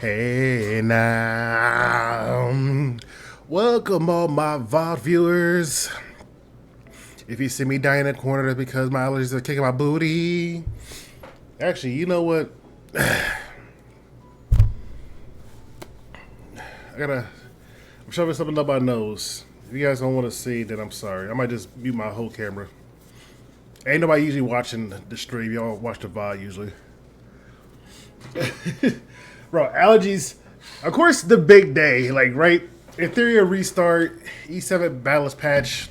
Hey now, welcome all my VOD viewers. If you see me dying in the corner, that's because my allergies are kicking my booty. Actually, you know what? I'm shoving something up my nose. If you guys don't want to see, then I'm sorry. I might just mute my whole camera. Ain't nobody usually watching the stream. Y'all watch the VOD usually. Bro, allergies. Of course, the big day. Like, right? Ethereum restart. E7 balance patch.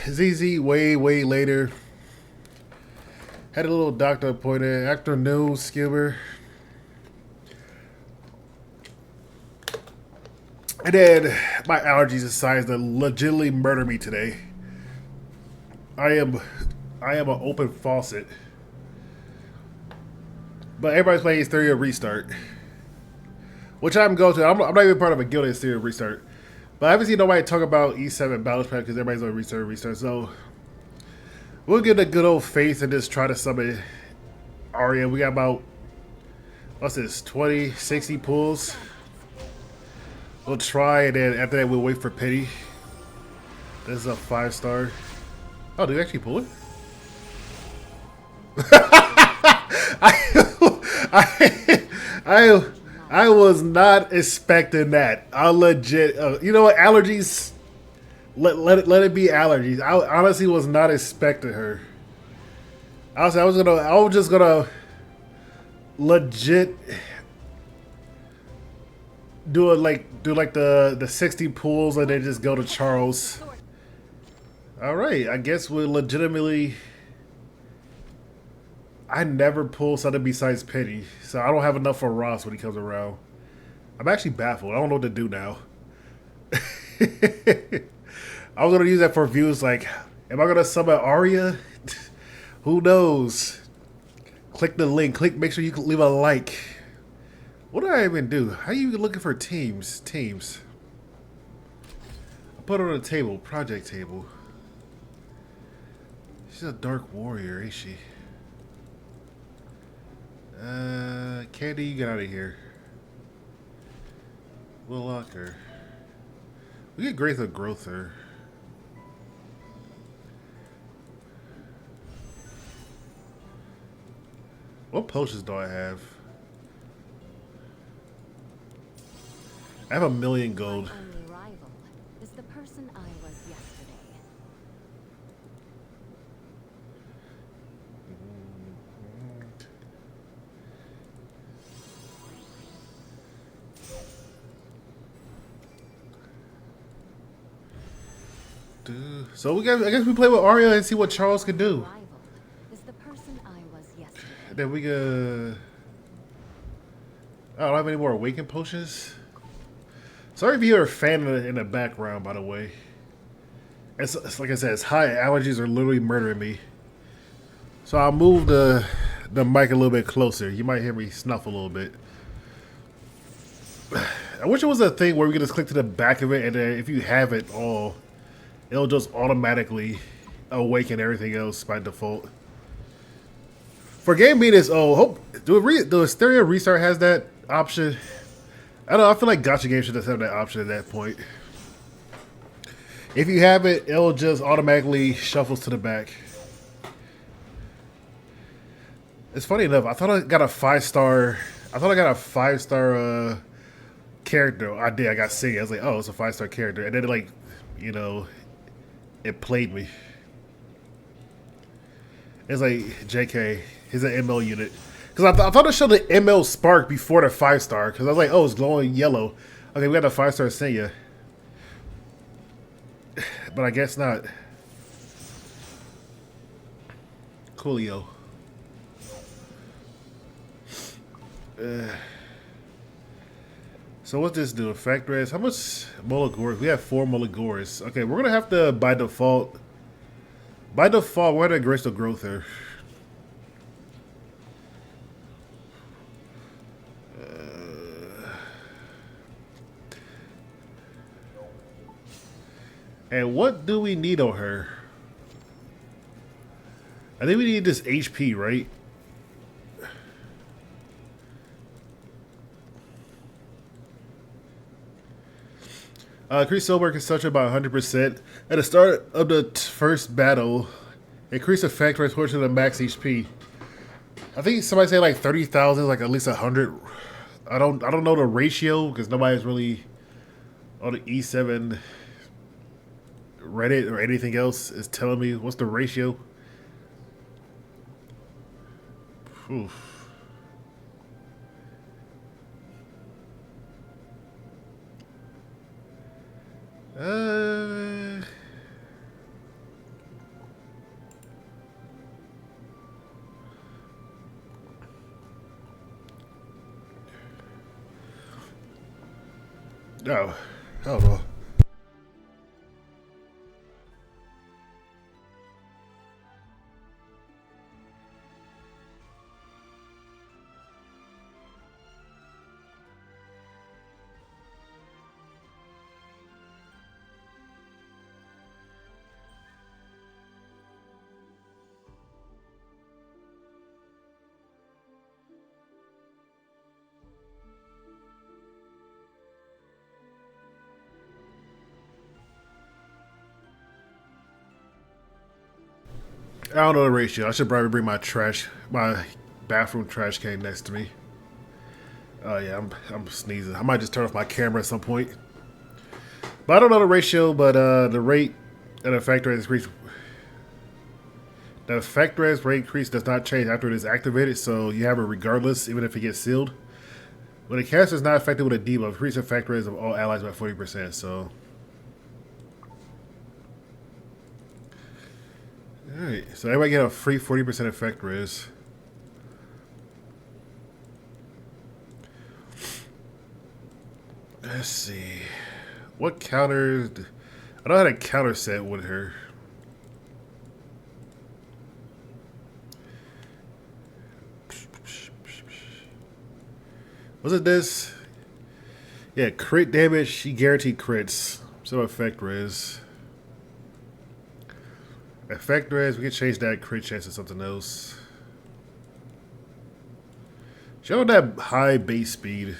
ZZ way later. Had a little doctor appointment. Afternoon, Skimmer. And then my allergies decided to legitimately murder me today. I am an open faucet. But everybody's playing Ethereum restart. Which I'm going to. I'm not even part of a guild Ethereum restart. But I haven't seen nobody talk about E7 balance patch because everybody's on restart. So we'll get a good old faith and just try to summon Aria. We got about, what's this, 20, 60 pulls. We'll try, and then after that we'll wait for pity. This is a 5-star. Oh, did we actually pull it? I was not expecting that. I legit, you know what? Allergies. Let it be allergies. I honestly was not expecting her. I was just gonna legit do like the 60 pulls and then just go to Charles. All right, I guess we're legitimately. I never pull something besides pity, so I don't have enough for Ross when he comes around. I'm actually baffled. I don't know what to do now. I was gonna use that for views. Like, am I gonna summon Arya? Who knows? Click the link. Make sure you leave a like. What did I even do? How are you looking for teams? Teams. I put it on the table. Project table. She's a dark warrior, ain't she? Candy, you get out of here. We'll lock her. We get Grace of Growther. What potions do I have? I have 1,000,000 gold. My only rival is the person I was yesterday. So I guess we play with Aria and see what Charles can do. Rival is the person I was yesterday. Then we I don't have any more awakened potions. Sorry if you're a fan in the background, by the way. It's like I said, it's high allergies are literally murdering me. So I'll move the mic a little bit closer. You might hear me snuff a little bit. I wish it was a thing where we could just click to the back of it, and then if you have it all, it'll just automatically awaken everything else by default. For game meters, do Ethereum restart has that option? I don't know. I feel like gacha games should just have that option at that point. If you have it, it'll just automatically shuffles to the back. It's funny enough. I thought I got a 5-star. I thought I got a 5-star character. I did. I got Sig. I was like, oh, it's a 5-star character, and then like, you know, it played me. It's like, JK, he's an ML unit. Because I thought it showed the ML spark before the 5-star. Because I was like, oh, it's glowing yellow. Okay, we got the 5-star Senya. But I guess not. Coolio. So what's this do? Effect raise? How much Molagores? We have 4 Molagores. Okay, we're gonna have to by default. By default, we're gonna grace the growth here. And what do we need on her? I think we need this HP, right? Increase sober consumption by 100%. At the start of the first battle, increase effect rate portion of the max HP. I think somebody said like 30,000, like at least 100. I don't know the ratio because nobody's really on the E7 Reddit or anything else is telling me what's the ratio. Oof. No, I don't know. I don't know the ratio. I should probably bring my bathroom trash can next to me. Oh yeah, I'm sneezing. I might just turn off my camera at some point. But I don't know the ratio. But the rate and the effect rate increase. The effect rate increase does not change after it is activated, so you have it regardless, even if it gets sealed. When a caster is not affected with a debuff, increase effect rates of all allies by 40%. So. Alright, so everybody get a free 40% effect res. Let's see. What counters... I know I had a counter set with her. Was it this? Yeah, crit damage. She guaranteed crits. So effect res. Effect res, we can change that crit chance to something else. Show that high base speed.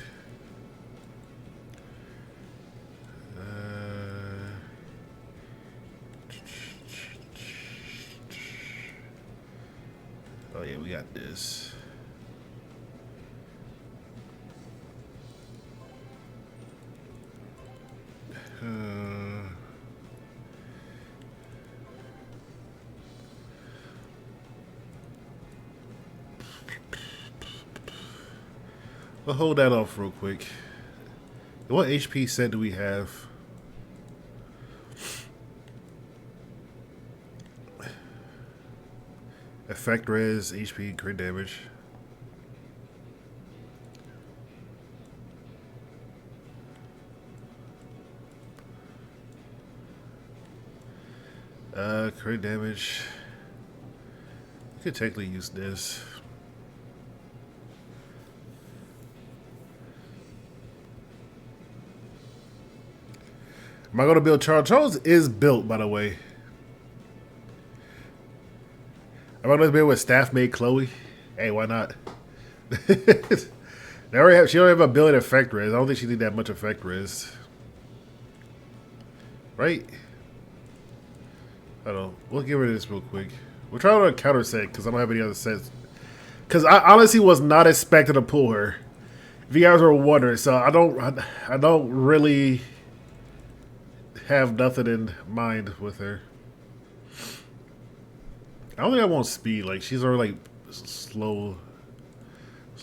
Oh yeah, we got this. We'll hold that off real quick. What HP set do we have? Effect res, HP, crit damage. Crit damage. You could technically use this. Am I going to build Charles? Charles is built, by the way. Am I going to build with staff made Chloe? Hey, why not? They already have, she already have a ability effect res. I don't think she need that much effect res. Right? I don't know. We'll give her this real quick. We'll try on a counter set because I don't have any other sets. Because I honestly was not expecting to pull her. If you guys were wondering, so I don't really have nothing in mind with her. I don't think I want speed. Like she's already like slow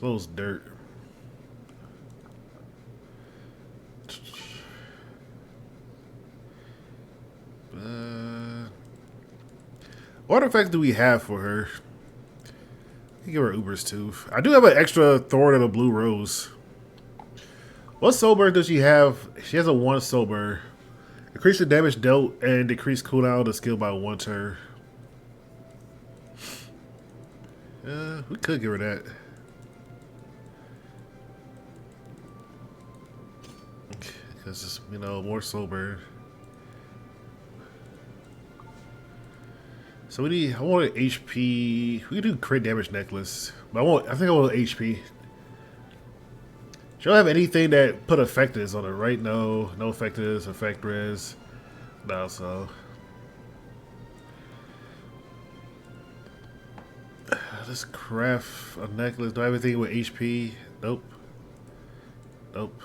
as dirt. What effects do we have for her? I can give her Uber's too. I do have an extra Thorn and a Blue Rose. What sober does she have? She has a 1 sober. Increase the damage dealt and decrease cooldown of the skill by 1 turn. We could give her that. Because it's, you know, more sober. So we need, I want an HP. We can do crit damage necklace. But I think I want an HP. She don't have anything that put effectiveness on it, right? No, no effectiveness, effect res. No, so. Let's craft a necklace. Do I have anything with HP? Nope. Nope.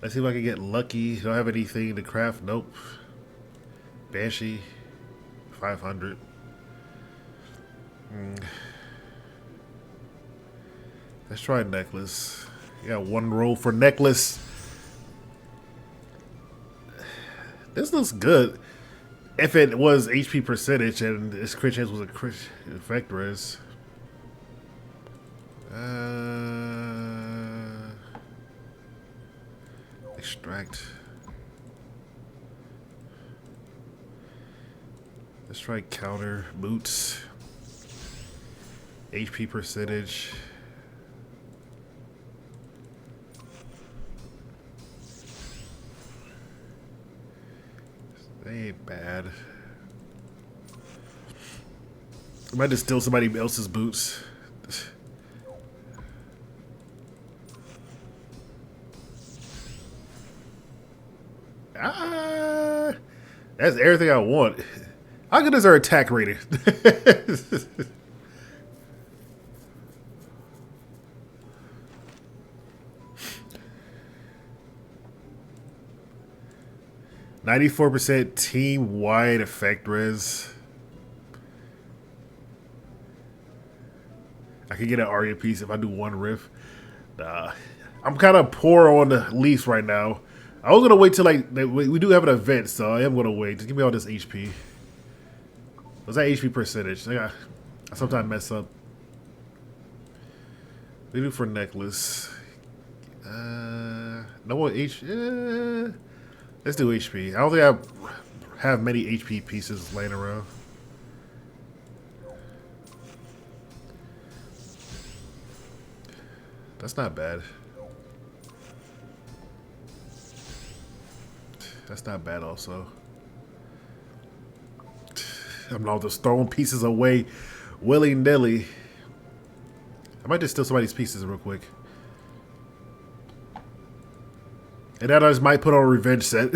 Let's see if I can get lucky. Do I have anything to craft? Nope. Banshee. 500. Let's try a necklace. You got one roll for necklace. This looks good. If it was HP percentage and its crit chance was a crit effect res. Extract. Let's try counter boots. HP percentage. They ain't bad. I might just steal somebody else's boots. That's everything I want. How good is our attack rating? 94% team-wide effect res. I could get an Arya piece if I do one riff. Nah. I'm kind of poor on the Leafs right now. I was going to wait till, like, we do have an event, so I am going to wait. Just give me all this HP. What's that HP percentage? I sometimes mess up. We do for necklace. No more HP. Let's do HP. I don't think I have many HP pieces laying around. That's not bad. That's not bad also. I'm not just throwing pieces away willy-nilly. I might just steal somebody's pieces real quick. And that I just might put on a revenge set.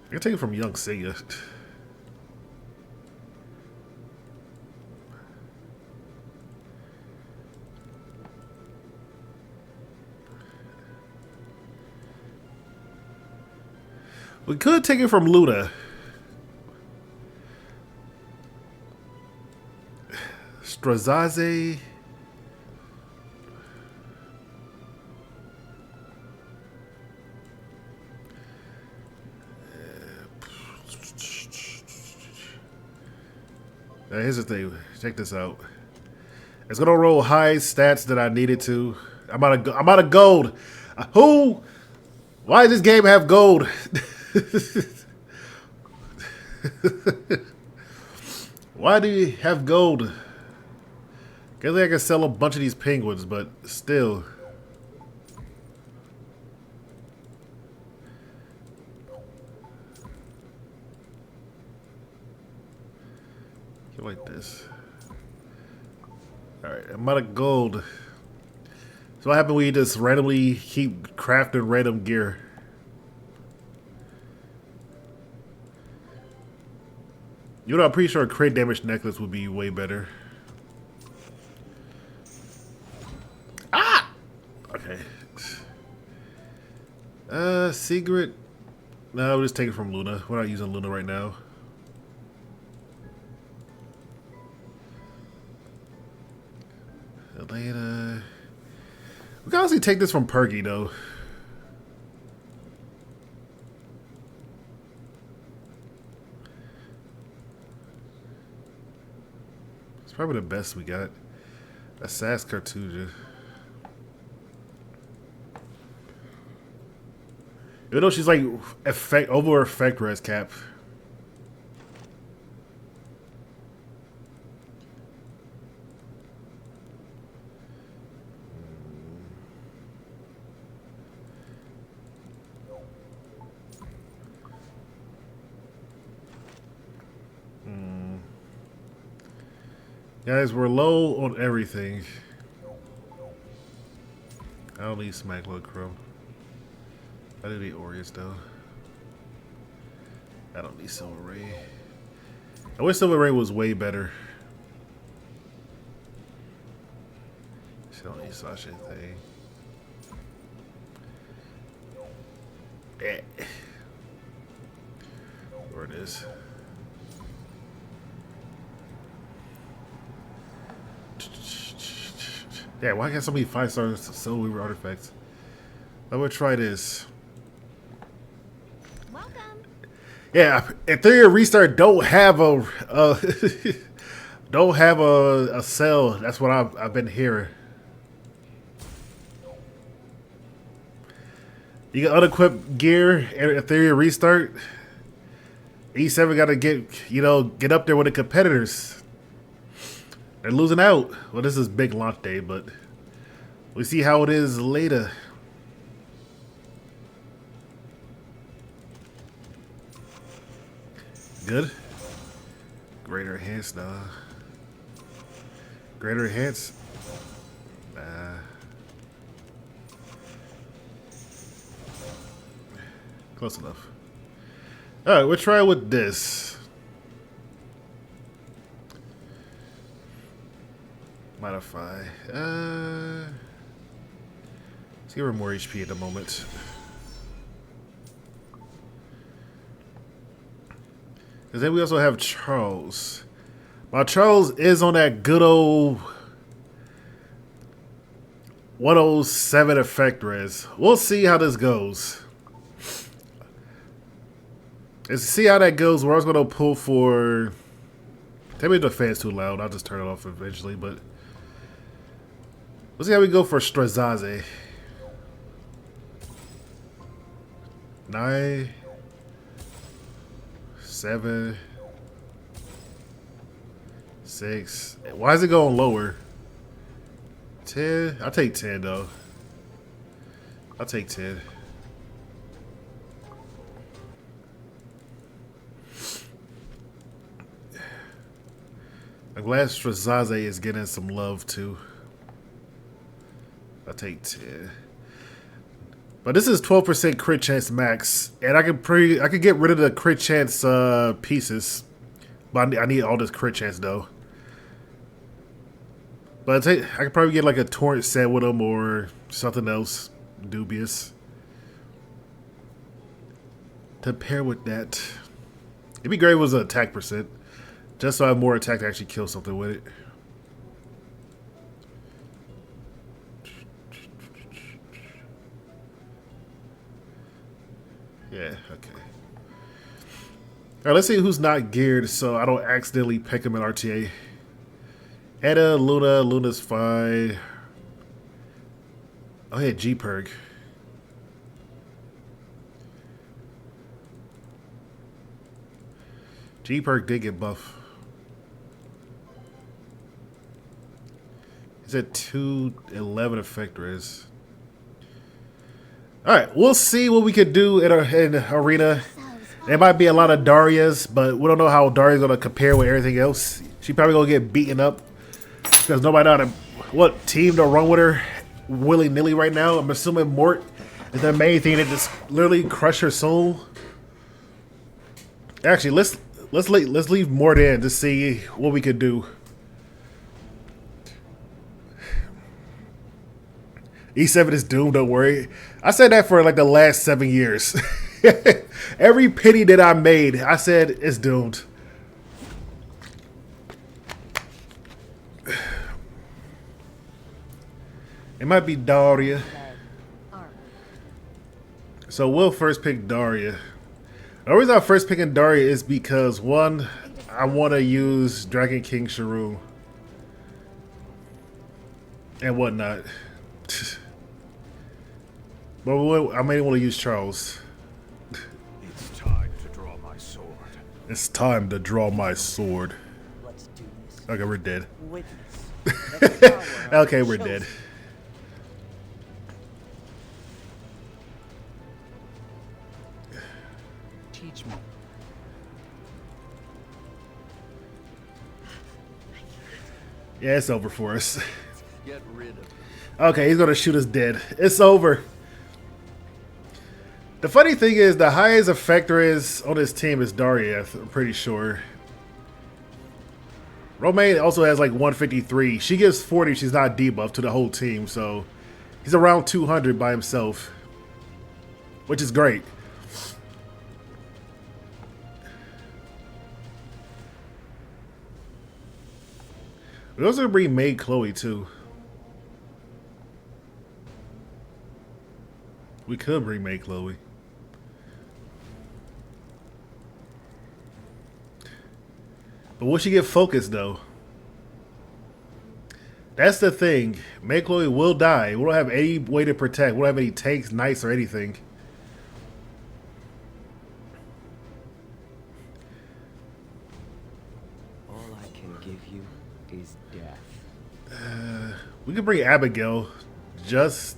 I can take it from Young Seiya. We could take it from Luna. Strazaze. Here's the thing. Check this out. It's gonna roll high stats that I needed to. I'm out of gold. Who? Why does this game have gold? Why do you have gold? Guess I can sell a bunch of these penguins, but still. Like this. Alright, I'm out of gold. So what happens when you just randomly keep crafting random gear? You know, I'm pretty sure a crit damage necklace would be way better. Ah! Okay. Secret. No, we'll just take it from Luna. We're not using Luna right now. Atlanta. We can honestly take this from Purrgis, though. It's probably the best we got. Assassin Cartuja. Even though she's like over effect res cap. Guys, we're low on everything. I don't need Smackload Crumb. I do need Orias though. I don't need Silver Ray. I wish Silver Ray was way better. She don't need Sasha thing. Eh. Where it is. Yeah, why can't so many 5-star Soul Weaver artifacts? I'm gonna try this. Welcome. Yeah, Ethereal Restart don't have a don't have a cell. That's what I've been hearing. You can unequip gear and Ethereal Restart. E7 got to get up there with the competitors. They're losing out. Well, this is big launch day, but we see how it is later. Good. Greater enhance, nah. Greater enhance. Nah. Close enough. Alright, we'll try with this. Modify. Let's give her more HP at the moment. Because then we also have Charles. Now Charles is on that good old 107 effect res. We'll see how this goes. Let's see how that goes. We're also going to pull for... Tell me if the fan's too loud. I'll just turn it off eventually, but... Let's see how we go for Strazaze. 9, 7, 6. Why is it going lower? 10. I'll take 10 though. I'll take 10. I'm glad Strazaze is getting some love too. I'll take 10. But this is 12% crit chance max, and I could get rid of the crit chance pieces, but I need all this crit chance though. But I could probably get like a torrent set with them or something else dubious to pair with that. It'd be great if it was an attack percent, just so I have more attack to actually kill something with it. Yeah, okay. Alright, let's see who's not geared so I don't accidentally pick him in RTA. Edda, Luna's fine. Oh yeah, G-Purrg. G-Purrg did get buff. He's at 211 effect res. Alright, we'll see what we can do in Arena. There might be a lot of Darias, but we don't know how Daria's going to compare with everything else. She probably going to get beaten up because nobody knows what team to run with her willy-nilly right now. I'm assuming Mort is the main thing that just literally crush her soul. Actually, let's leave Mort in to see what we could do. E7 is doomed, don't worry. I said that for like the last 7 years. Every penny that I made, I said it's doomed. It might be Daria. So we'll first pick Daria. The reason I'm first picking Daria is because, one, I want to use Dragon King Shroom and whatnot. But I may want to use Charles. It's time to draw my sword. It's time to draw my sword. Let's do this. Okay, we're dead. Witness. Okay, we're dead. Teach me. Yeah, it's over for us. Get rid of it. Okay, he's gonna shoot us dead. It's over. The funny thing is, the highest effector is on his team is Daria, I'm pretty sure. Romaine also has like 153. She gives 40, she's not debuffed to the whole team, so he's around 200 by himself, which is great. We also bring Maid Chloe too. We could bring Maid Chloe. But will she get focused though? That's the thing. Maid Chloe will die. We don't have any way to protect. We don't have any tanks, knights, or anything. All I can give you is death. We could bring Abigail. Just...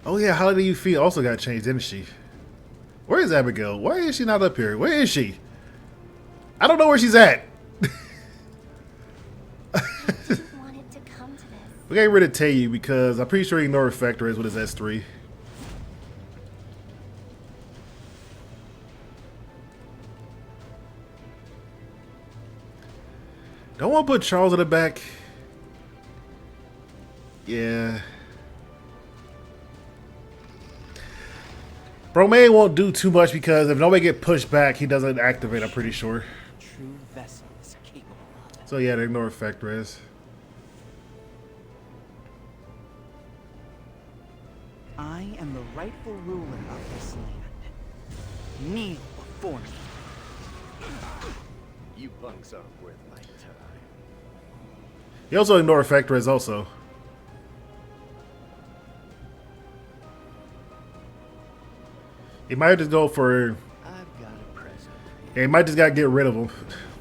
Oh yeah, how do you feel? Also got changed, didn't she? Where is Abigail? Why is she not up here? Where is she? I don't know where she's at. Wanted to come to this. We got rid of Tayu because I'm pretty sure he ignored Factor is with his S3. Don't want to put Charles in the back. Yeah. Bromade won't do too much because if nobody get pushed back, he doesn't activate, I'm pretty sure. True vessel is capable of. So yeah, they ignore effect res. I am the rightful ruler of this land. Kneel before me. You punks aren't worth my time. He also ignore effect res also. He might just go for... I've got a present. Yeah, he might just gotta get rid of him.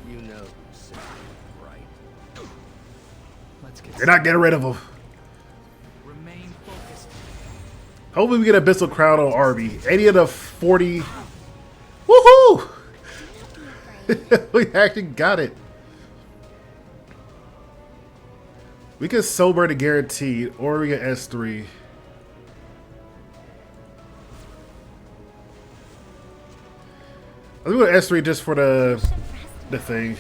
You know who's saying it, right? Let's get You're not getting rid of him. Remain focused. Hopefully we get Abyssal Crown on Arby. 80 of the 40. Woohoo! We actually got it. We can sober to guaranteed, or we get S3. Let's go to S3 just for the thing.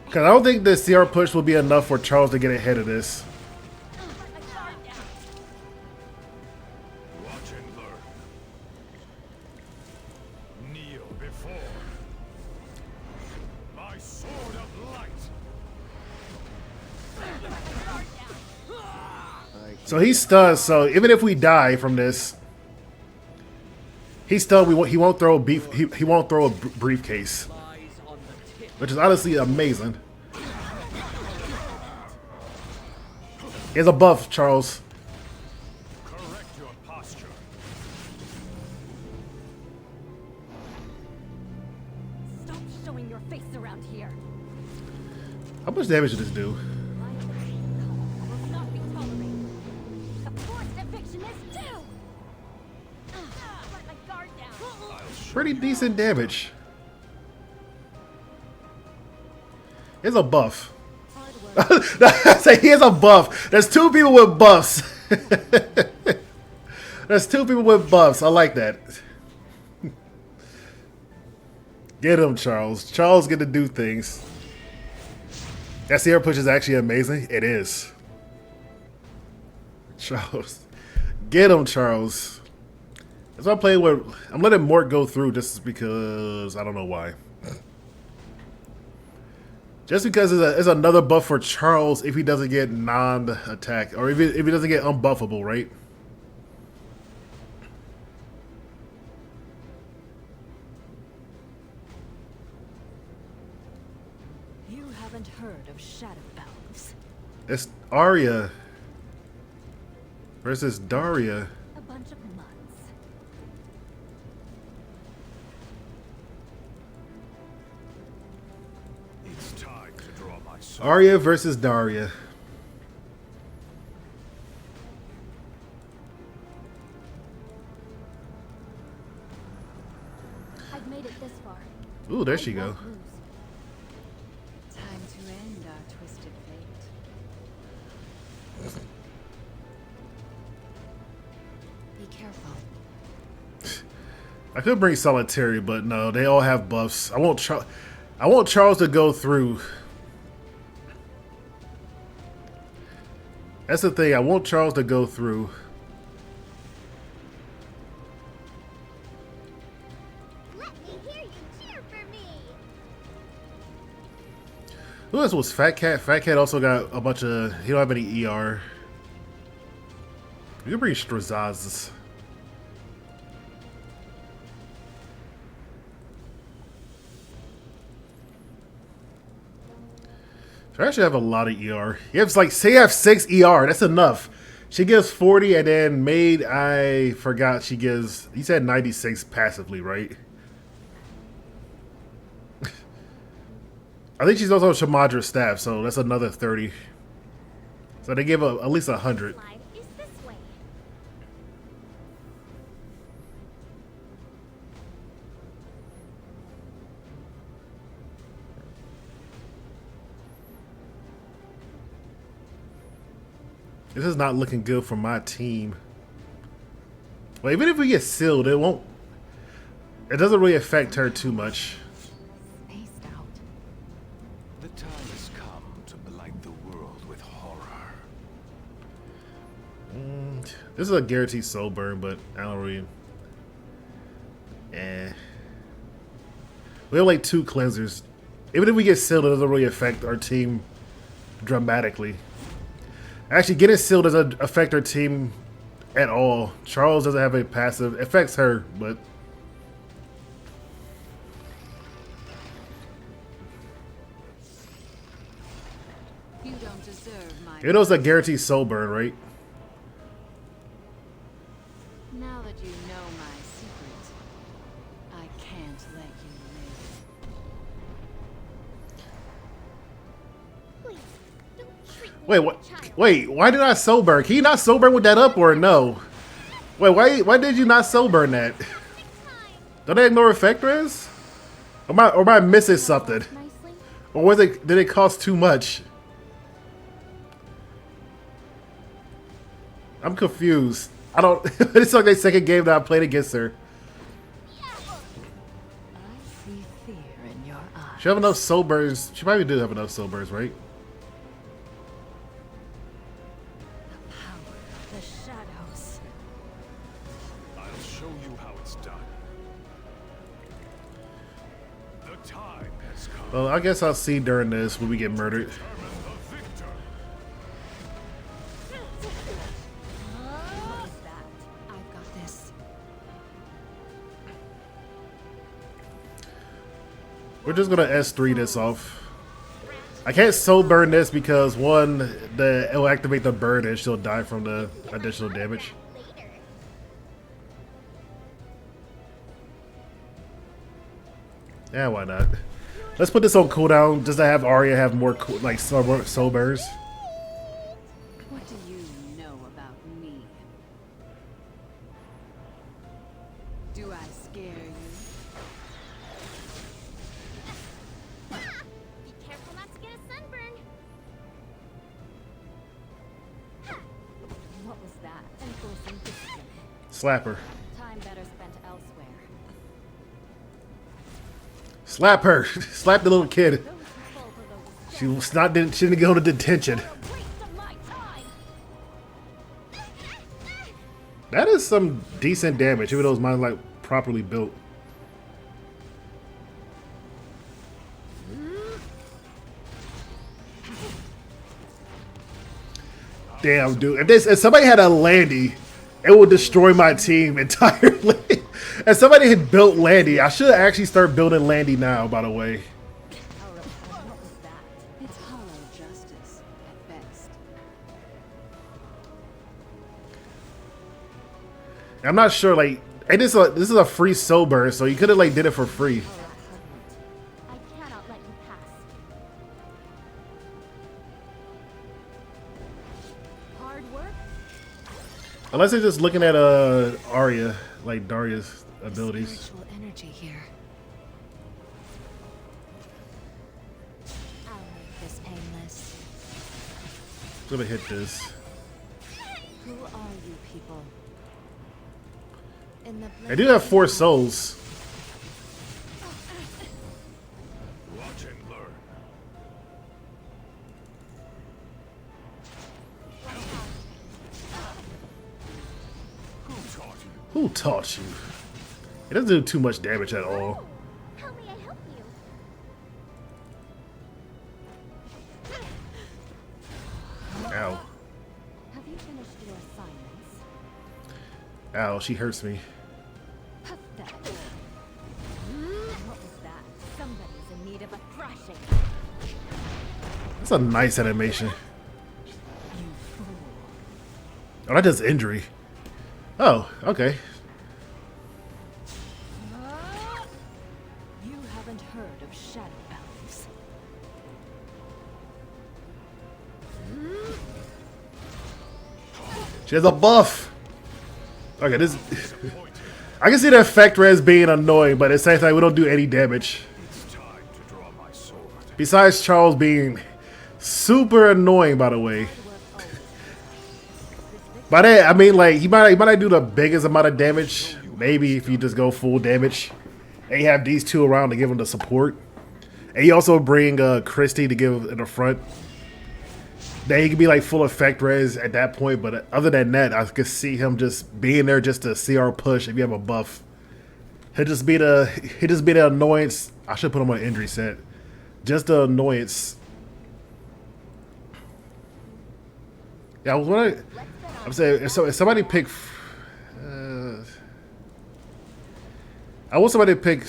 Because I don't think the CR push will be enough for Charles to get ahead of this. Watch and learn. Kneel before my sword of light. So he's stunned, so even if we die from this, he's stunned. He won't throw a he won't throw a briefcase, which is honestly amazing. He has a buff, Charles. Correct your posture. Stop showing your face around here. How much damage did this do? Will not be tolerated. A forced eviction is due. Let my guard down. Pretty decent damage. He has a buff. I say he has a buff. There's two people with buffs. There's two people with buffs. I like that. Get him, Charles. Charles get to do things. That Sierra push is actually amazing. It is. Charles. Get him, Charles. That's why I'm playing with. I'm letting Mort go through just because I don't know why. Just because it's another buff for Charles if he doesn't get non-attack. Or if he doesn't get unbuffable, right? You haven't heard of shadow elves. It's Arya versus Daria. A bunch of months. It's time to draw my sword. Arya versus Daria. far. Ooh, there she I go. won't lose. Time to end our twisted fate. Be careful. I could bring Solitary, but no, they all have buffs. I want Charles to go through. That's the thing. I want Charles to go through. Let me hear you cheer for me. Who else was Fat Cat? Fat Cat also got a bunch of. He don't have any ER. You can bring Strazaz. So I actually have a lot of ER. You have like, say you have 6 ER. That's enough. She gives 40, and then Maid, I forgot she gives. You said 96 passively, right? I think she's also Shamadra's staff, so that's another 30. So they give at least 100. Slide is this way. This is not looking good for my team. Well, even if we get sealed, it won't. It doesn't really affect her too much. Spaced out. The time has come to blight the world with horror. This is a guaranteed soul burn, but I don't really. We have like 2 cleansers. Even if we get sealed, it doesn't really affect our team dramatically. Actually, getting sealed doesn't affect our team at all. Charles doesn't have a passive. It affects her, but. You don't deserve my. It was a guaranteed soul burn, right? Now that you know my secret, I can't let you live. Please, don't treat me Wait, like what? a child. Wait, why did I soul burn? Can you not soul burn with that up or no? Wait, why did you not soul burn that? Next time. Don't they ignore Effectress? Or am I missing something? Nicely. Or did it cost too much? I'm confused. I don't. It's like the second game that I played against her. I see fear in your eyes. She have enough soul burns. She probably do have enough soul burns, right? Power of the shadows. I'll show you how it's done. The time has come. Well, I guess I'll see during this when we get murdered. Determine the victor. What is that? I've got this. We're just gonna S3 this off. I can't soul burn this because one, it'll activate the burn and she'll die from the additional damage. Later. Yeah, why not? Let's put this on cooldown just to have Arya have more like soul burns. What do you know about me? Do I scare you? Be careful not to get a sunburn. What was that? Enforcing discipline. Slap her. Time better spent elsewhere. Slap her. Slap the little kid. Those who fall for those She was not. She didn't go to detention. a waste of my time. That is some decent damage, even though it's mine like properly built. Damn, dude. If somebody had a Landy, it would destroy my team entirely. If somebody had built Landy, I should actually start building Landy now, by the way. What was that? It's hollow justice at best. I'm not sure, like, and this is a free soul burn, so you could have like did it for free. I cannot let you pass. Hard work. Unless they're just looking at Arya, like Daria's abilities. Spiritual energy here. gonna hit this. Who are you people? In the I do have 4 souls. Watch and learn. Who taught you? Who taught you? It doesn't do too much damage at all. How may I help you? Ow. Have you finished your assignments? Ow, she hurts me. Pathetic. What was that? Somebody's in need of a thrashing. That's a nice animation. Oh, that does injury. Oh, okay. You haven't heard of shadow elves. She has a buff. Okay, this. I can see the effect res being annoying, but at the same time, we don't do any damage. It's time to draw my sword. Besides Charles being super annoying, by the way. By that, I mean, like, he might not do the biggest amount of damage. Maybe if you just go full damage. And you have these 2 around to give him the support. And you also bring Christy to give in the front. Then he could be like full effect res at that point, but other than that, I could see him just being there just to CR push if you have a buff. He'll just be the annoyance. I should put him on an injury set. Just the annoyance. Yeah, I was wondering. I'm saying if somebody pick. I want somebody to pick.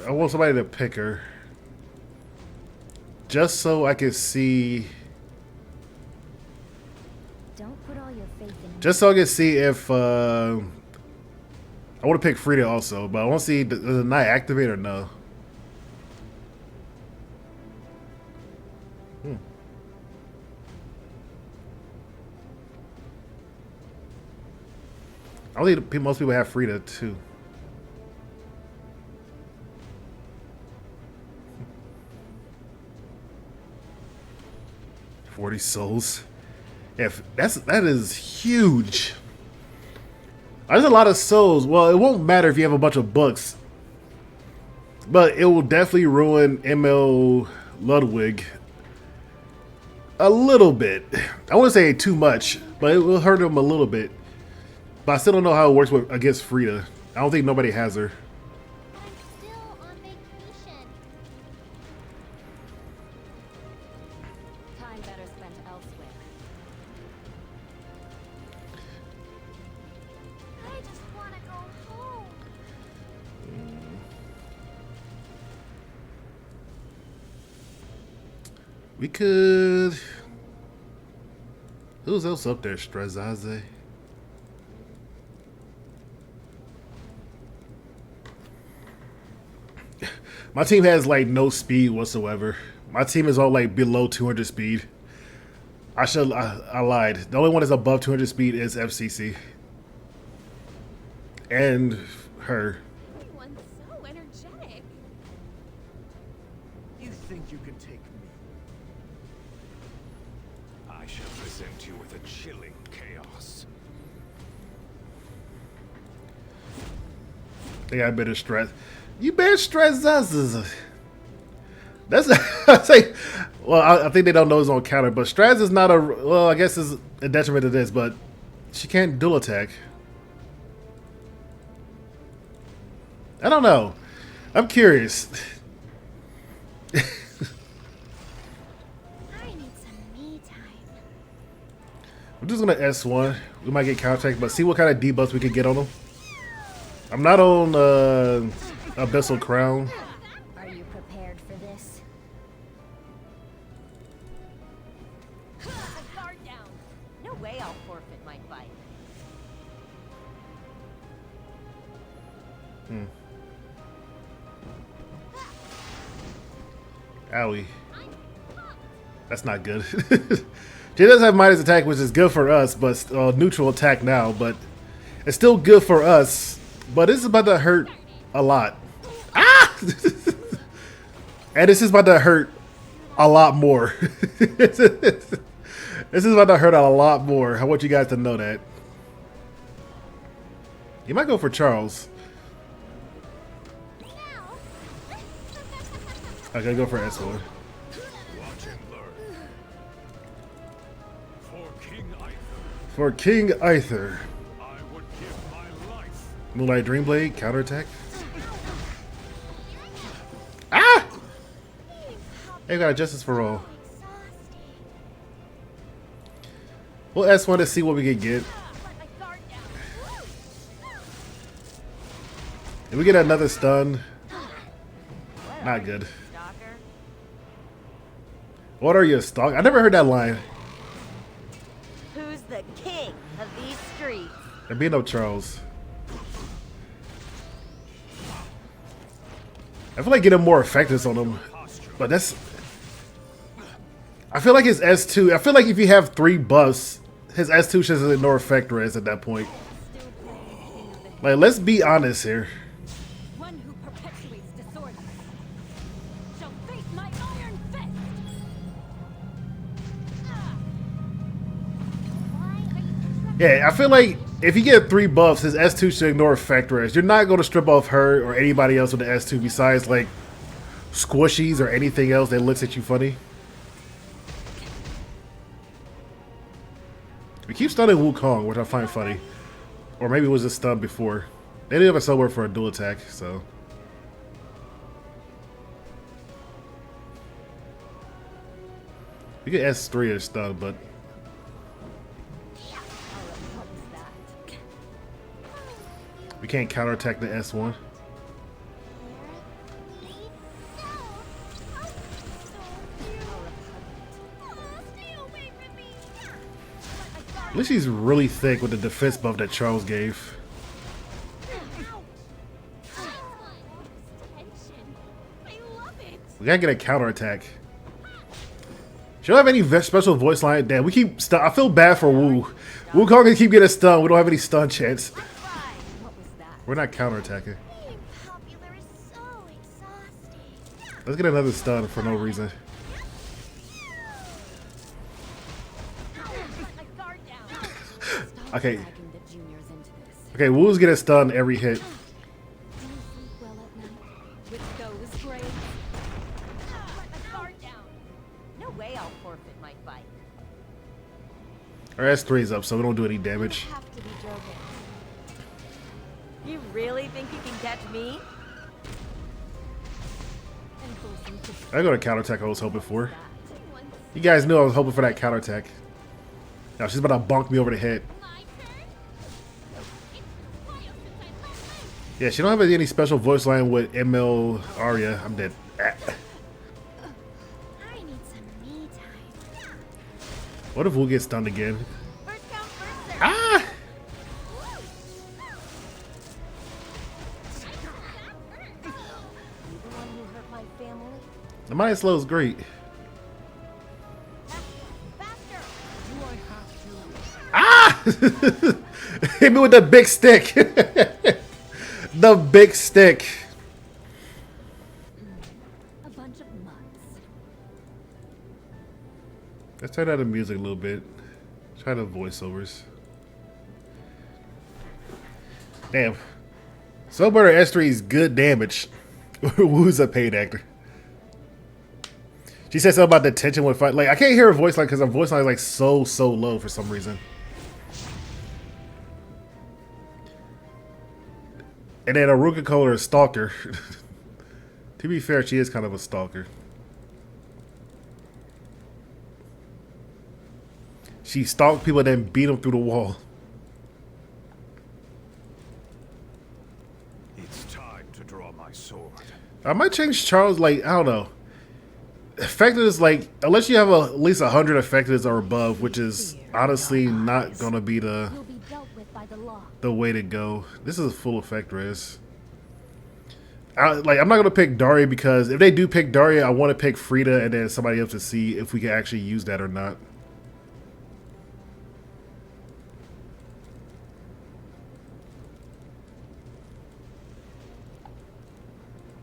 I want somebody to pick her. Just so I can see. Don't put all your faith in Just so I can see if I want to pick Frida also, but I want to see does the night activate or no. I think most people have Frida too. $40 souls. If that is huge. There's a lot of souls. Well, it won't matter if you have a bunch of books, but it will definitely ruin ML Ludwig a little bit. I wouldn't say too much, but it will hurt him a little bit. But I still don't know how it works against Frida. I don't think nobody has her. I'm still on vacation. Time better spent elsewhere. I just want to go home. We could. Who's else up there? Strazaze. My team has like no speed whatsoever. My team is all like below 200 speed. I lied. The only one that's above 200 speed is FCC. And her. Everyone's so energetic. You think you can take me? I shall present you with a chilling chaos. They got a bit of stress. You better stress us. That's I say. Well, I think they don't know it's on counter, but Straz is not a. Well, I guess it's a detriment to this, but she can't dual attack. I don't know. I'm curious. I need some me time. I'm just gonna S1. We might get counter attack, but see what kind of debuffs we can get on them. I'm not on Abyssal Crown. Are you prepared for this? Guard down. No way I'll forfeit my fight. Owie. That's not good. She does have Midas attack, which is good for us, but neutral attack now, but it's still good for us. But it's about to hurt a lot. Ah! And this is about to hurt a lot more. This is about to hurt a lot more. I want you guys to know that. You might go for Charles. I gotta go for S1. Watch and learn. For King Aether, For King Aether. I would give my life. Moonlight Dreamblade, counterattack. Ah! Hey, we got a Justice for All. We'll S1 to see what we can get. If we get another stun, not good. What are you, stalk? I never heard that line. Who's the king of these streets? There be no Charles. I feel like getting more effectiveness on him, but that's. I feel like his S2. I feel like if you have 3 buffs, his S2 should ignore effect res at that point. Like, let's be honest here. One who perpetuates disorder shall face my iron fist. Yeah, I feel like if you get 3 buffs, his S2 should ignore effect res. You're not going to strip off her or anybody else with the S2 besides like squishies or anything else that looks at you funny. We keep stunning Wukong, which I find funny. Or maybe it was just stunned before. They didn't have a somewhere for a dual attack, so. We get S3 as stun, but. We can't counterattack the S1. At least he's really thick with the defense buff that Charles gave. We gotta get a counterattack. She don't have any special voice line. Damn, we keep stun. I feel bad for Wu. Wukong can keep getting stunned. We don't have any stun chance. We're not counterattacking. Let's get another stun for no reason. Okay. Okay, Wu's getting stunned every hit. No way I'll forfeit my fight. Our S3's up, so we don't do any damage. Have to be joking. You really think you can catch me? I got a counterattack I was hoping for. You guys knew I was hoping for that counterattack. Now she's about to bonk me over the head. Yeah, she don't have any special voice line with ML Arya. I'm dead. I need some me time. What if Wu gets stunned again? First come, first serve. Ah! You the one who hurt my family? The Mind Slow is great. Faster! Ah! Hit me with the big stick. The big stick. A bunch of mutts. Let's turn down the music a little bit. Try the voiceovers. Damn. Soulburner S3 is good damage. Wu's a paid actor. She said something about the tension with fight. Like, I can't hear her voice line because her voice line is like so low for some reason. And then Aruka called her a stalker. To be fair, she is kind of a stalker. She stalked people and then beat them through the wall. It's time to draw my sword. I might change Charles, like, I don't know. Effectiveness, like, unless you have at least 100 effectiveness or above, which is honestly not going to be the You'll be dealt with by the law. the way to go. This is full effect res. I'm not going to pick Daria because if they do pick Daria, I want to pick Frida and then somebody else to see if we can actually use that or not.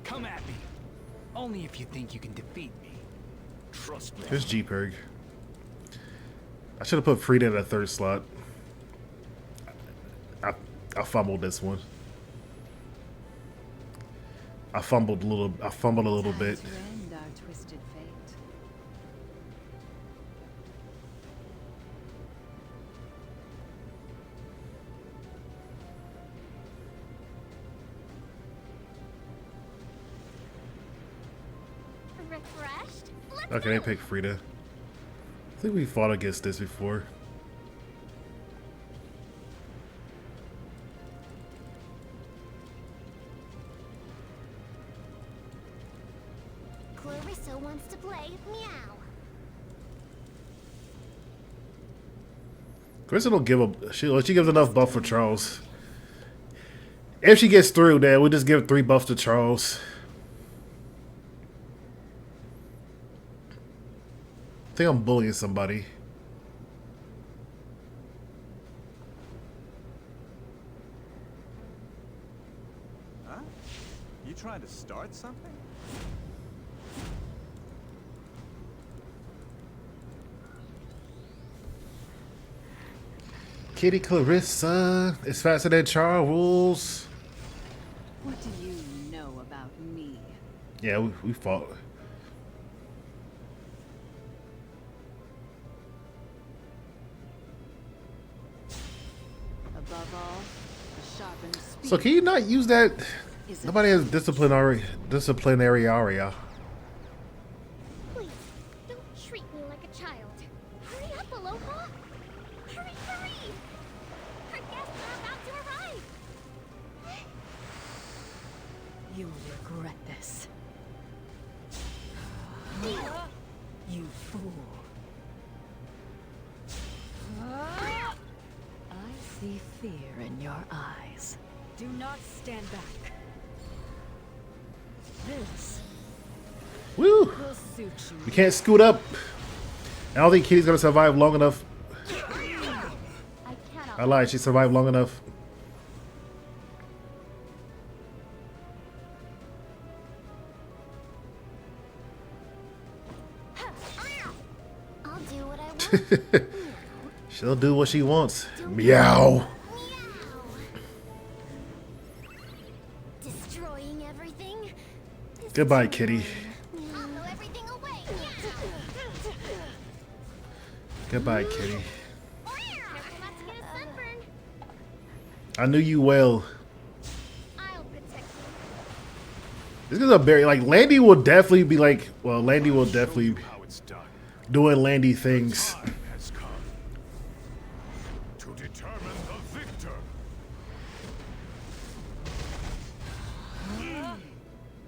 Come at me. Only if you think you can defeat me. Trust me. Here's G-Purg. I should have put Frida in the third slot. I fumbled this one. I fumbled a little bit. To end our twisted fate. Refreshed? Let's Okay, they go. picked Frida. I think we fought against this before. Clarissa wants to play. Meow. Clarissa don't give a she gives enough buff for Charles. If she gets through, then we'll just give 3 buffs to Charles. I think I'm bullying somebody. Huh? You trying to start something? Kitty Clarissa is faster than Charles. What do you know about me? Yeah, we fought. Above all, a sharpened spear. So can you not use that? is a Nobody has disciplinary Aria. Please, don't treat me like a child. Hurry up, Aloha. Hurry, hurry. Her guests are about to arrive. You will regret this. You fool. I see fear in your eyes. Do not stand back. This Woo! will suit you. We can't scoot up. I don't think Kitty's gonna survive long enough. I cannot. I lied. She survived long enough. I'll do what I want. She'll do what she wants. Meow. Destroying everything. This Goodbye, is Kitty. I'll throw everything away. Goodbye, Kitty. Careful not to get a sunburn. I knew you well. I'll protect you. This is a very like Landy will definitely be like. Well, Landy will definitely be How it's done. doing Landy things. Time has come to determine the victor.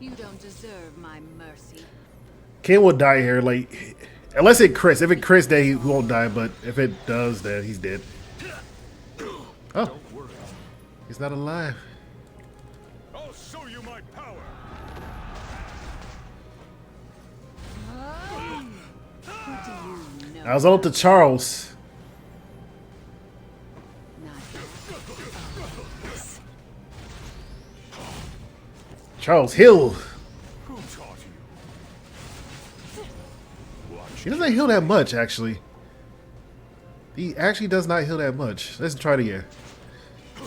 You don't deserve my mercy. Ken will die here, like unless it Chris. If it Chris, then he won't die. But if it does, then he's dead. Oh, he's not alive. I'll show you my power. What do you know? I was on to Charles. Not this. Charles Hill. Who taught you? Watch He doesn't heal that much, actually. He actually does not heal that much. Let's try it again. The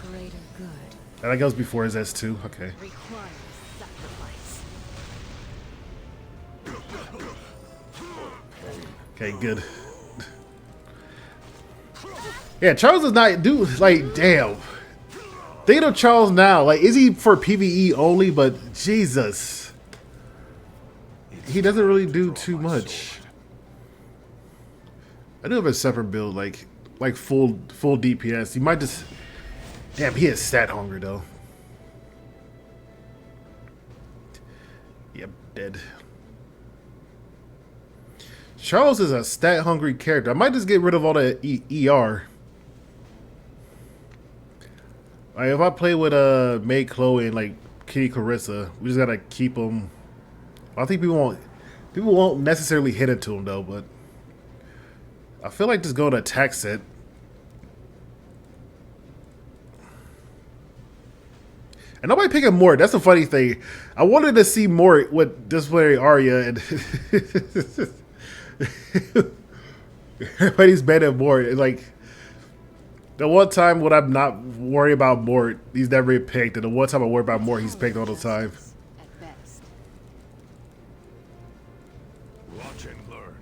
greater good That goes before his S2. Okay. requires sacrifice. Okay, good. Yeah, Charles is not do like damn. Thinking of Charles now, like is he for PvE only? But Jesus, he doesn't really do too much. I do have a separate build, like full DPS. He might just damn. He is stat hungry though. Yep, dead. Charles is a stat hungry character. I might just get rid of all the ER. Like if I play with Maid, Chloe, and like Kitty Clarissa, we just gotta keep them. I think people won't necessarily hit into him though, but I feel like just going to attack set. And And nobody picking Mort. That's a funny thing. I wanted to see Mort with Disciplinary Arya, and everybody's bad at Mort. It's like the one time when I'm not worried about Mort, he's never picked, and the one time I worry about Mort, he's picked all the time. At best. Watch and learn.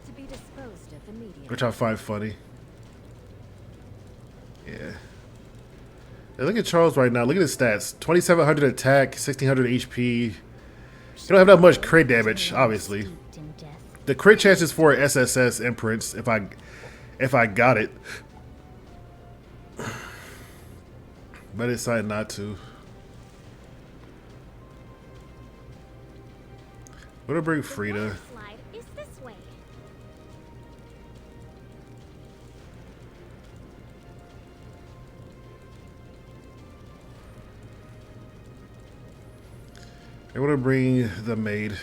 To be disposed of immediately. Which I find funny. Yeah. Hey, look at Charles right now. Look at his stats. 2,700 attack, 1,600 HP. You don't have that much crit damage, obviously. Steeped in death. The crit chances for SSS imprints, if I got it. But I decided not to. I'm gonna bring Frida. Water slide is this way. I want to bring the maid.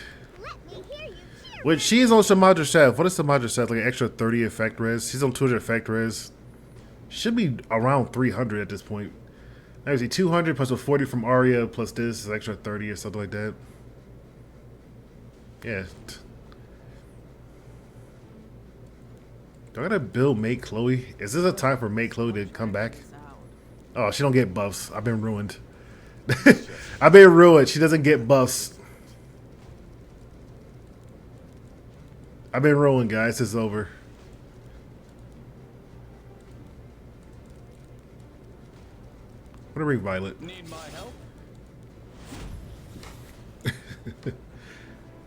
Let me hear you cheer. Which she's on Samadra Chef. What is Samadra Chef? Like an extra 30 effect res. She's on 200 effect res. Should be around 300 at this point. Actually, 200 plus a 40 from Aria plus this is extra 30 or something like that. Yeah. Do I gotta build Maid Chloe? Is this a time for Maid Chloe to come back? Oh, she don't get buffs. I've been ruined. I've been ruined. She doesn't get buffs. I've been ruined, guys. It's over. I'm gonna bring Violet. Need my help?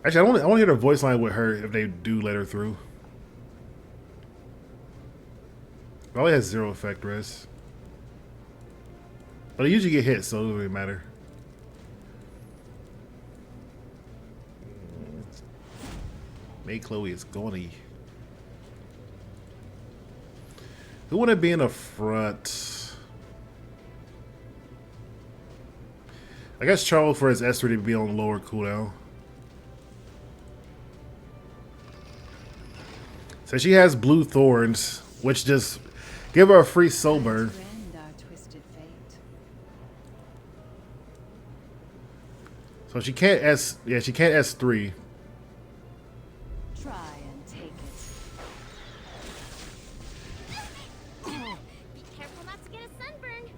Actually, I want to hear the voice line with her if they do let her through. Violet has 0 effect res. But I usually get hit, so it doesn't really matter. Maid Chloe is gone. Who want to be in the front? I guess Charles for his S3 to be on lower cooldown. So she has blue thorns, which just give her a free soul burn. Rend our twisted fate. So she can't S. Yeah, she can't S3. Try and take it. Be careful not to get a sunburn.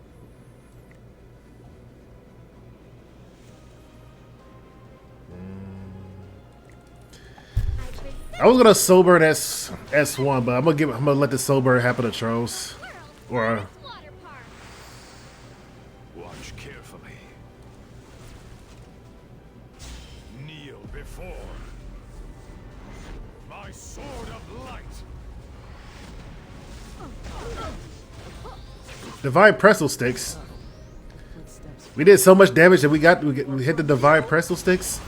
I was gonna soul burn S1, but I'm gonna let the soul burn happen to Charles. Or Water park. Watch carefully. Kneel before my sword of light. Divine Pretzel Sticks. Footsteps. We did so much damage that we hit the Divine Pretzel Sticks.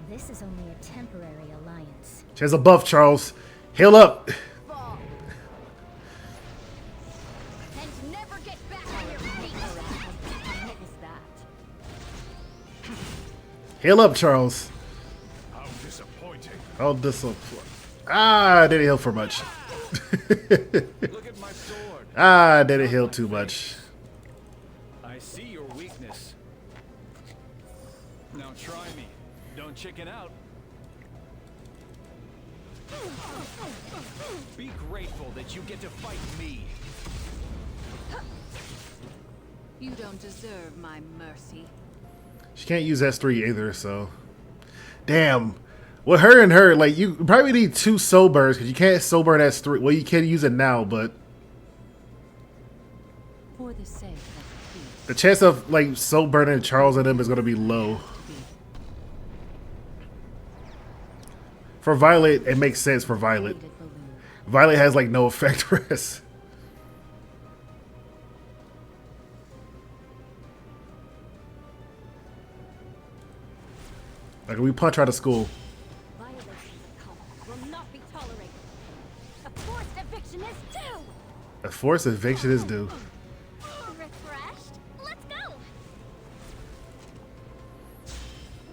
This is only a temporary alliance. She has a buff, Charles. Heal up. Fall. And never get back on your feet. What is that? Heal up, Charles. How disappointing. Oh, this will. Ah, didn't heal for much. Look at my sword. Ah, didn't heal too much. I see your weakness. Now try me. Don't chicken out. Be grateful that you get to fight me. You don't deserve my mercy. She can't use S3 either, so. Damn. With her and her, like, you probably need 2 soul burns because you can't soul burn S3. Well, you can use it now, but For the sake of peace. the chance of, like, soul burning Charles and them is going to be low. For Violet, it makes sense for Violet. Faded balloon. Violet has, like, no effect rest. Like, we punch her out of school. Violations of cult will not be tolerated. A forced eviction is due. A forced eviction is due. Refreshed? Let's go.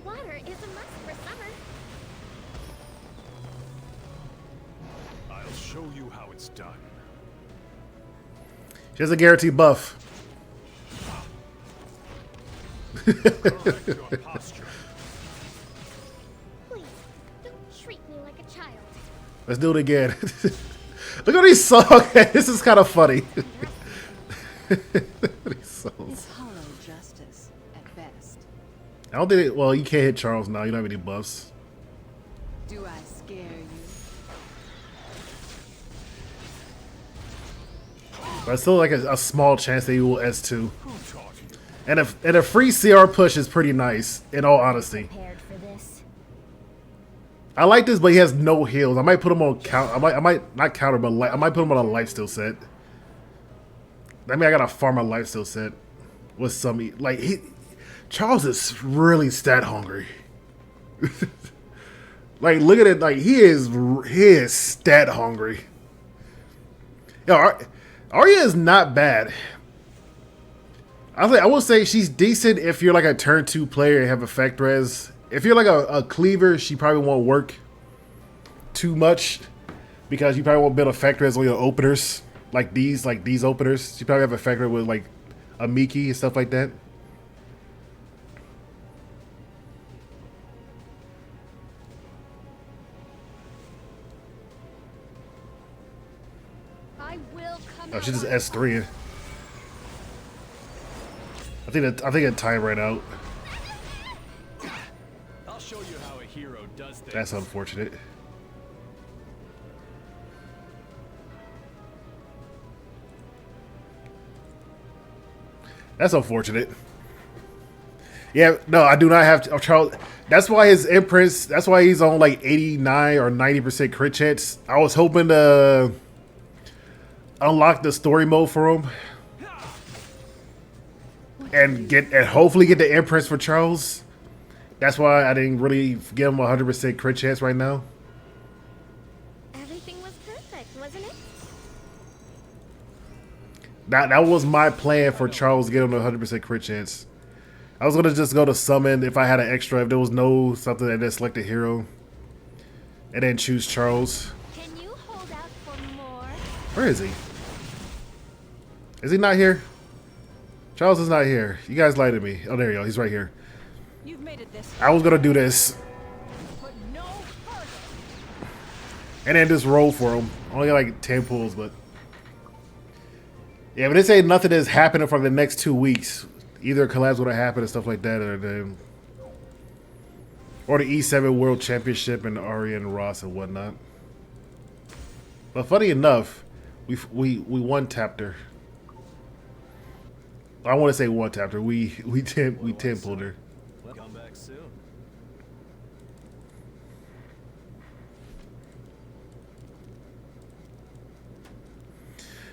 Water is a must for summer. I'll show you how it's done. Just a guaranteed buff. Correct your posture. Please, don't treat me like a child. Let's do it again. Look at these songs. This is kind of funny. These songs. It's hollow justice at best. I don't think. Well, you can't hit Charles now. You don't have any buffs. Do I scare you? But it's still like a small chance that you will S2. Who taught you? And a free CR push is pretty nice, in all honesty. Prepared for this. I like this, but he has no heals. I might put him on count. I might not counter, but I might put him on a lifesteal set. I mean, I gotta farm a lifesteal set with some like Charles is really stat hungry. Like, look at it. Like he is stat hungry. Yo, Arya is not bad. I will say she's decent if you're like a turn 2 player and have effect res. If you're like a cleaver, she probably won't work too much because you probably won't build effect res on your openers like these openers. You probably have effect res with like a Miki and stuff like that. I will come. Oh, she just S3. I think that time ran out. I'll show you how a hero does things. That's unfortunate. That's unfortunate. Yeah, no, I do not have Charles. That's why his Empress. That's why he's on like 89 or 90% crit chance. I was hoping to unlock the story mode for him and hopefully get the Empress for Charles. That's why I didn't really give him 100% crit chance right now. Everything was perfect, wasn't it? That was my plan for Charles to get him 100% crit chance. I was gonna just go to summon if I had an extra, if there was no something that didn't select a hero, and then choose Charles. Can you hold out for more? Where is he? Is he not here? Charles is not here. You guys lied to me. Oh, there you go. He's right here. You've made it this. I was gonna do this But no further. and then just roll for him. Only got like 10 pulls, but yeah, but they say nothing is happening for the next 2 weeks. Either collabs would have happened and stuff like that, or the E7 World Championship and Aria and Ross and whatnot. But funny enough, we one tapped her. I want to say one tapped her. We 10 pulled her. Come back soon.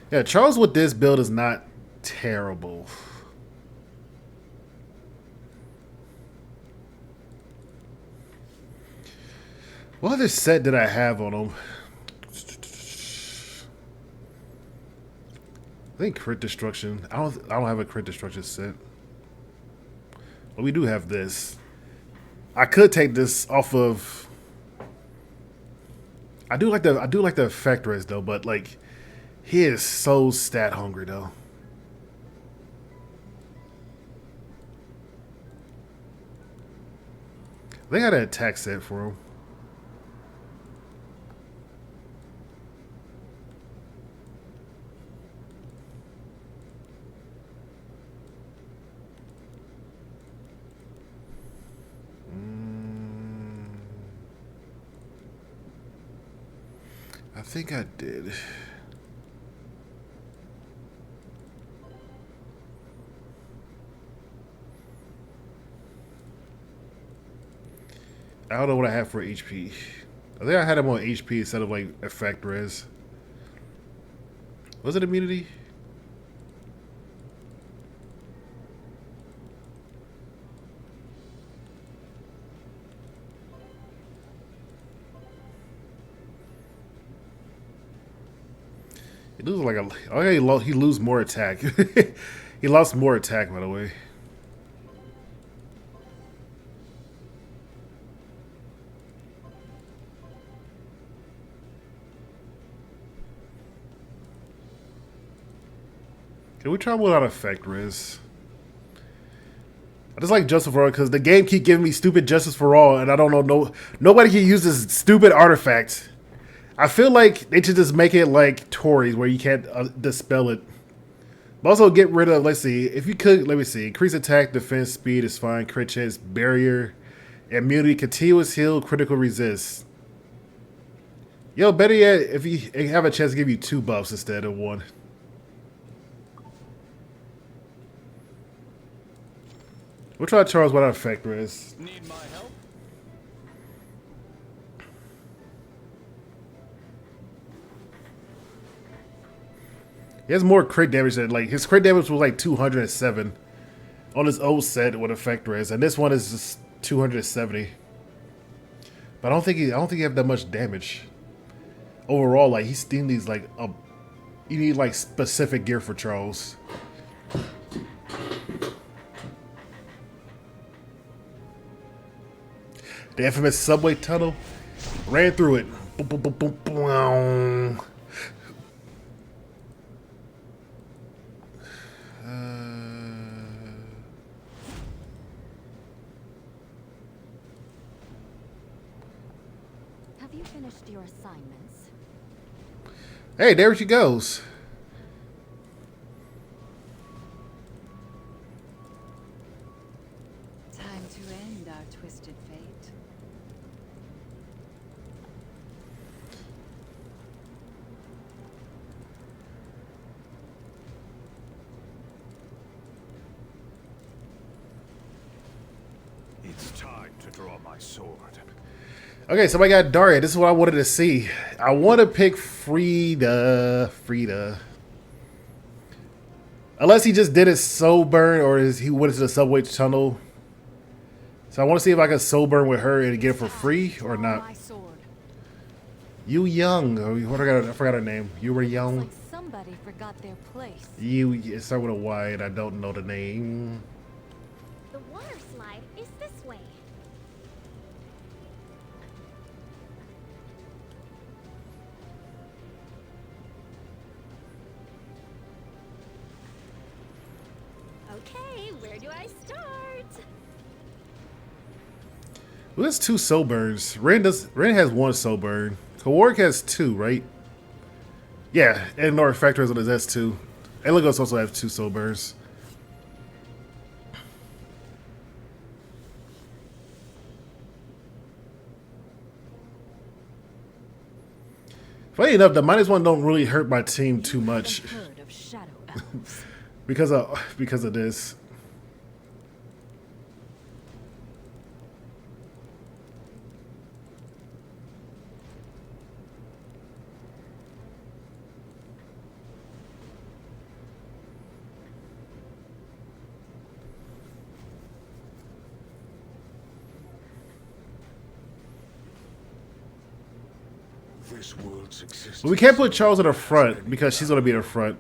Yeah, Charles with this build is not terrible. What other set did I have on him? I think crit destruction. I don't have a crit destruction set. But we do have this. I could take this off of. I do like the effect res though, but like he is so stat hungry though. I think I had an attack set for him. I think I did. I don't know what I have for HP. I think I had him on HP instead of like effect res. Was it immunity? He loses like a. Oh yeah, he lose more attack. He lost more attack, by the way. Can we try without effect, Riz? I just like Justice for All because the game keep giving me stupid Justice for All, and I don't know. Nobody can use this stupid artifact. I feel like they should just make it like Tories, where you can't dispel it. But also get rid of. Let's see. If you could, let me see. Increase attack, defense, speed is fine. Crit chance, barrier, immunity, continuous heal, critical resist. Yo, better yet, if you have a chance to give you 2 buffs instead of 1. We'll try Charles without effect, Riz. Need my help? He has more crit damage than, like, his crit damage was like 207 on his old set with effect Riz, and this one is just 270. But I don't think he have that much damage overall. Like, he's still needs like you need like specific gear for Charles. The infamous subway tunnel. Ran through it. Boom, boom, boom, boom, boom. Have you finished your assignments? Hey, there she goes. Time to end our twisted fate. It's time to draw my sword. Okay, so I got Daria. This is what I wanted to see. I want to pick Frida. Unless he just did his soul burn or he went into the subway tunnel. So I want to see if I can soul burn with her and get it for free or not. My sword. You young. I forgot her name. You were young. Like somebody forgot their place. It started with a Y and I don't know the name. The water slide is this way. Okay, where do I start? Well, that's 2 soul burns. Ren has 1 soul burn. Kawark has 2, right? Yeah, and Nora Factor is on his S2. And Legos also have 2 soul burns. Funny enough, the -1 don't really hurt my team too much Herd of shadow elves. because of this. This world's existence. But we can't put Charles in the front because she's going to be in the front.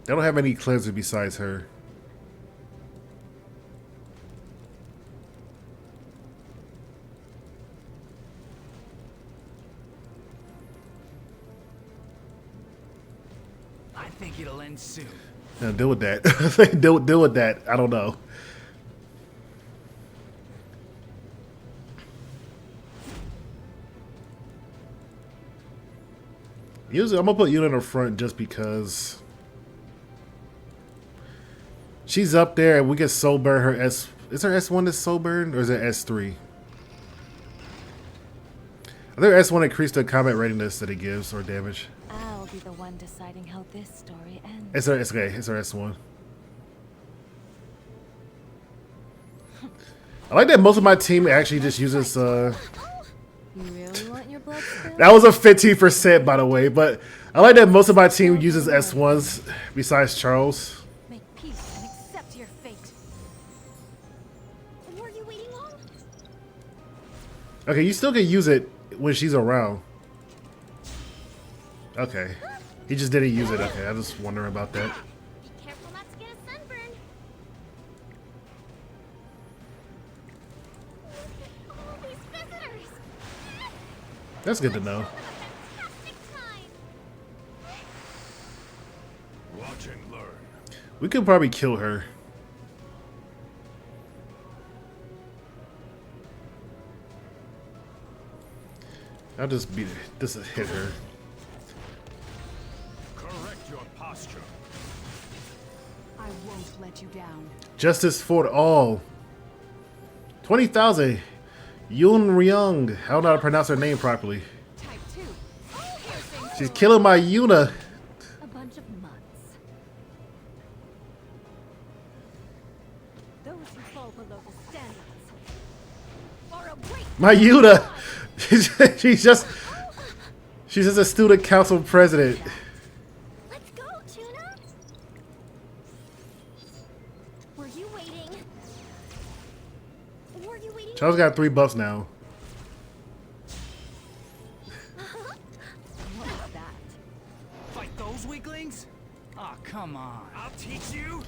They don't have any cleanser besides her. I think it'll end soon. Yeah, deal with that. deal with that. I don't know. Usually, I'm gonna put Yuna in the front just because she's up there, and we can soul burn her S. Is her S1 that's soul burned, or is it S3? I think S1 increased the combat readiness that it gives or damage. I'll be the one deciding how this story ends. It's okay. It's her S1. I like that most of my team actually just uses. You really want your blood spilled? That was a 15%, by the way, but I like that most of my team uses S1s besides Charles. Make peace and accept your fate. Were you waiting long? Okay, you still can use it when she's around. Okay. He just didn't use it. Okay, I was just wondering about that. Be careful not to get a sunburn. Look at all these visitors. That's good to know. What a fantastic time. Watch and learn. We could probably kill her. I'll just beat her. Just hit her. Correct your posture. I won't let you down. Justice for all. 20,000. Yun Ryung. I don't know how to pronounce her name properly. Type 2. She's killing my Yuna. A bunch of mutts. Those who fall below the standards are a waste. My Yuna. She's just a student council president. Let's go, Tuna. Were you waiting? Were you waiting? Charles got 3 buffs now. What was that? Fight those weaklings? Aw, come on. I'll teach you.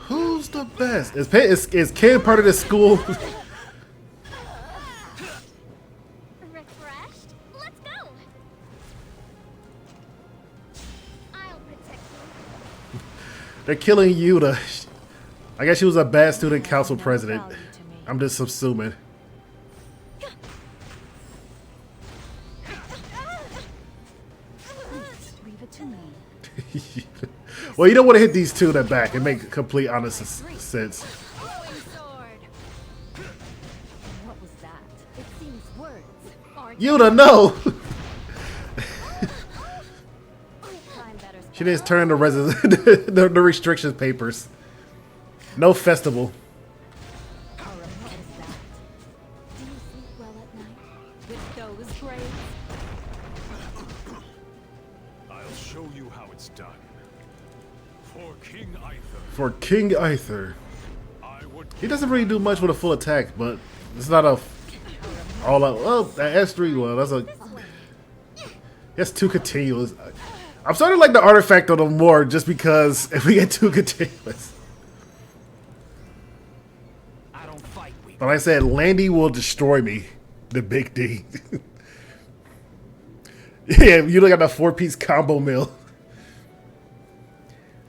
Who's the best? Is Kid part of this school? Refreshed? Let's go. I'll protect you. They're killing Yuta. I guess she was a bad student council president. I'm just assuming. Leave it to me. Well, you don't want to hit these two in the back. It makes complete honest sense. Throwing sword. What was that? It seems words are Yuta, no! time better. She didn't turn the the restrictions papers. No festival. What is that? Do you sleep well at night? With those grades. I'll show you how it's done. For King Aether, For King Aether. I would. He doesn't really do much with a full attack, but it's not a all out. Well, that S3 one, that's 2 continuous. I'm starting to like the artifact on them more just because if we get 2 continuous. I don't fight weak. But like I said, Landy will destroy me. The big D. Yeah, you look at the 4-piece combo mill.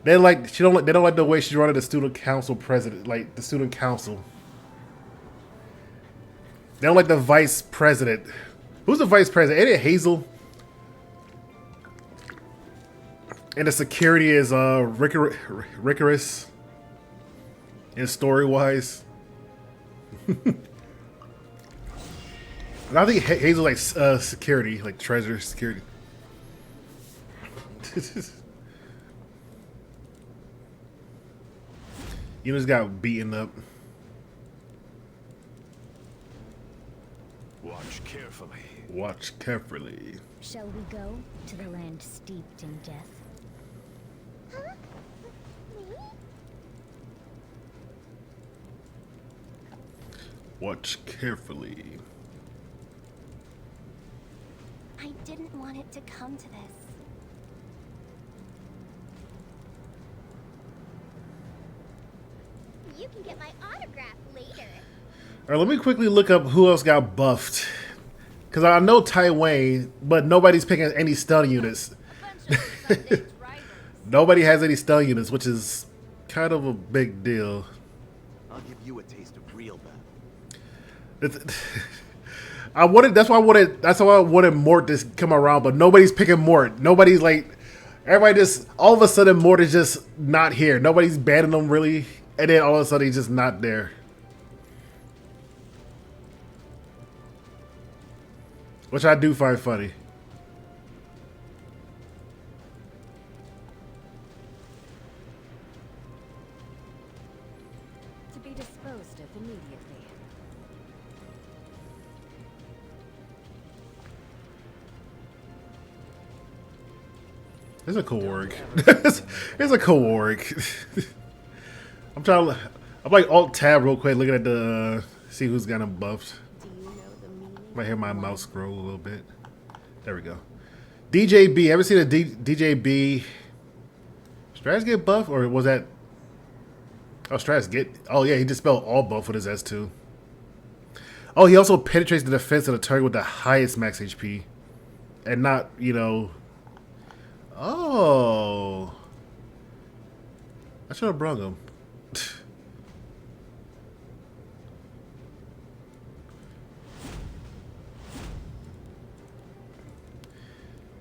They don't like the way she's running the student council president, like the student council. They don't like the vice president. Who's the vice president? Ain't it Hazel? And the security is Rickarus. And story wise. And I think Hazel like security, like treasure security. You just got beaten up. Watch carefully. Watch carefully. Shall we go to the land steeped in death? Huh? Me? Watch carefully. I didn't want it to come to this. You can get my autograph later. Alright, let me quickly look up who else got buffed. Because I know Taiwan, but nobody's picking any stun units. Nobody has any stun units, which is kind of a big deal. I'll give you a taste of real battle. That's why I wanted Mort to come around, but nobody's picking Mort. Nobody's like, everybody just, all of a sudden Mort is just not here. Nobody's banning him really, and then all of a sudden he's just not there. Which I do find funny. To be disposed of immediately. It's a cool org. It's a cool org. I'm like alt tab real quick, looking at the see who's got him buffed. Do you know the meaning? Might hear my mouse scroll a little bit. There we go. DJB. Ever seen a DJB? Strats get buff, or was that? Oh, Strats get. Oh yeah, he dispelled all buff with his S2. Oh, he also penetrates the defense of the target with the highest max HP, and not, you know. Oh, I should have brung him.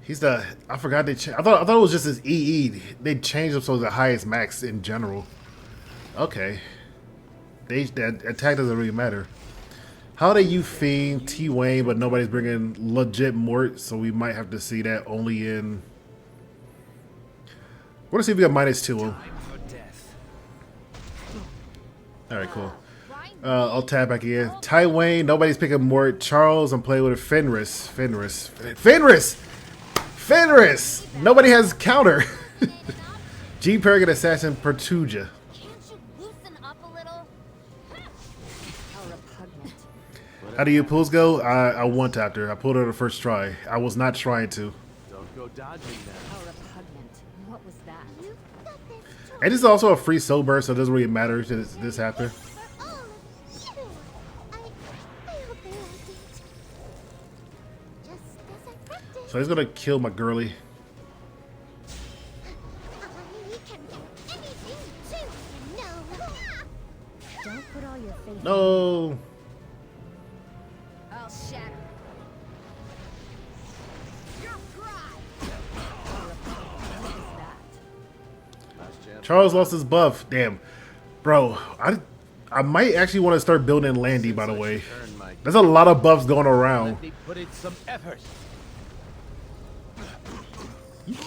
He's the. I forgot they. I thought it was just his EE. They changed him so it's the highest max in general. Okay. That attack doesn't really matter. How do you fiend T Wayne, but nobody's bringing legit Mort, so we might have to see that only in. We're gonna see if we got -2. All right, cool. I'll tab back again. Ty Wayne, nobody's picking Mort. Charles, I'm playing with a Fenris. Fenris! Nobody has counter. G Purrgis Assassin Cartuja. Can't you loosen up a little? How repugnant. How do your pulls go? I one tapped her. I pulled her the first try. I was not trying to. Don't go dodging that. How repugnant. What was that? You've got this And this is also a free soul burst, so it doesn't really matter if this happen. for all of you. I hope they like it. Just as I practiced. So he's gonna kill my girly. I can do anything too, you know. Don't put all your faith No. I'll shatter. Your pride. What is that? Last chance. Charles lost his buff. Damn. Bro, I might actually want to start building Landy, by the way. Earn my- There's a lot of buffs going around. Let me put in some effort.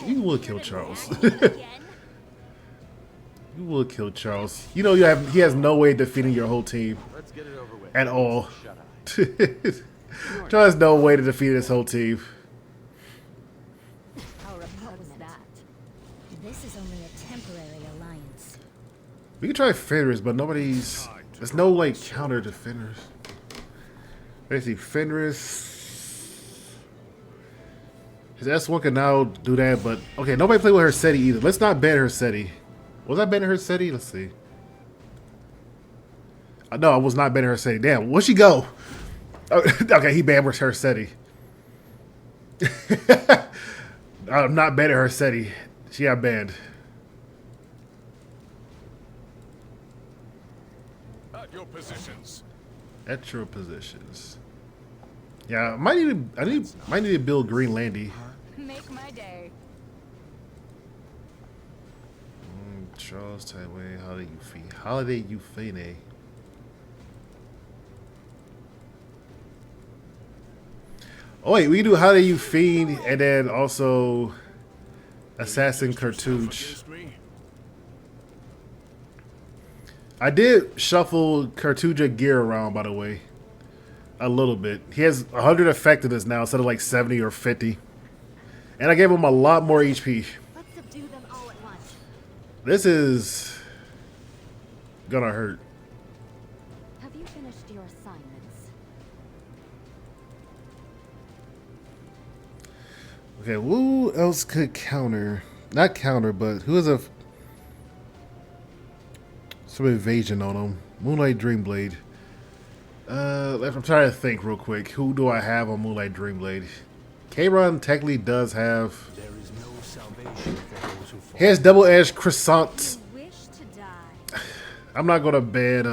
You would kill Charles. Again. You would kill Charles. You know he has no way of defeating your whole team Let's get it over with. at all. Shut up. Charles has no way to defeat his whole team. How repugnant was that? This is only a temporary alliance. We can try Feneris, but there's no like counter to Feneris. Let's see, Fenris. His S1 can now do that, but okay, nobody played with her SETI either. Let's not ban her SETI. Was I banning her SETI? Let's see. No, I was not banning her SETI. Damn, where'd she go? Oh, okay, he banned her SETI. I'm not banning her SETI. She got banned. At your positions. At your positions. Yeah, I might need to build Green Landy. Make my day. Charles Tyway, Holiday Euphane. Oh wait, we can do Holiday Euphane and then also Assassin Cartuja. Against me? I did shuffle Cartuja gear around, by the way. A little bit. He has 100 effectiveness now instead of like 70 or 50. And I gave him a lot more HP. Let's subdue them all at once. This is gonna hurt. Have you finished your assignments? Okay, who else could counter? Not counter, but who has some evasion on him? Moonlight Dreamblade. I'm trying to think real quick. Who do I have on Moonlight Dreamblade? K-Ron technically does have. There is no salvation for those who fall. He has double-edged croissants. You wish to die. I'm not gonna ban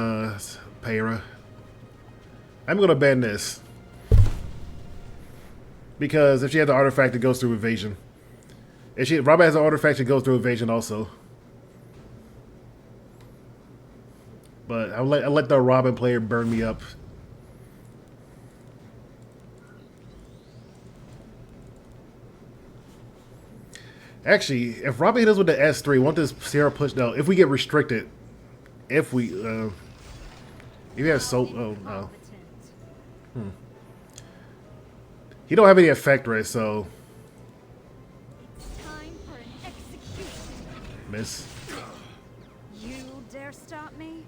Payra. I'm gonna ban this. Because if she has the artifact, it goes through evasion. If Robert has an artifact, it goes through evasion also. But I'll let the Robin player burn me up. Actually, if Robin hit us with the S3, want this Sierra push down? If we get restricted, if we have soap, oh no, he don't have any effect right, so It's time for an execution. miss. You dare stop me?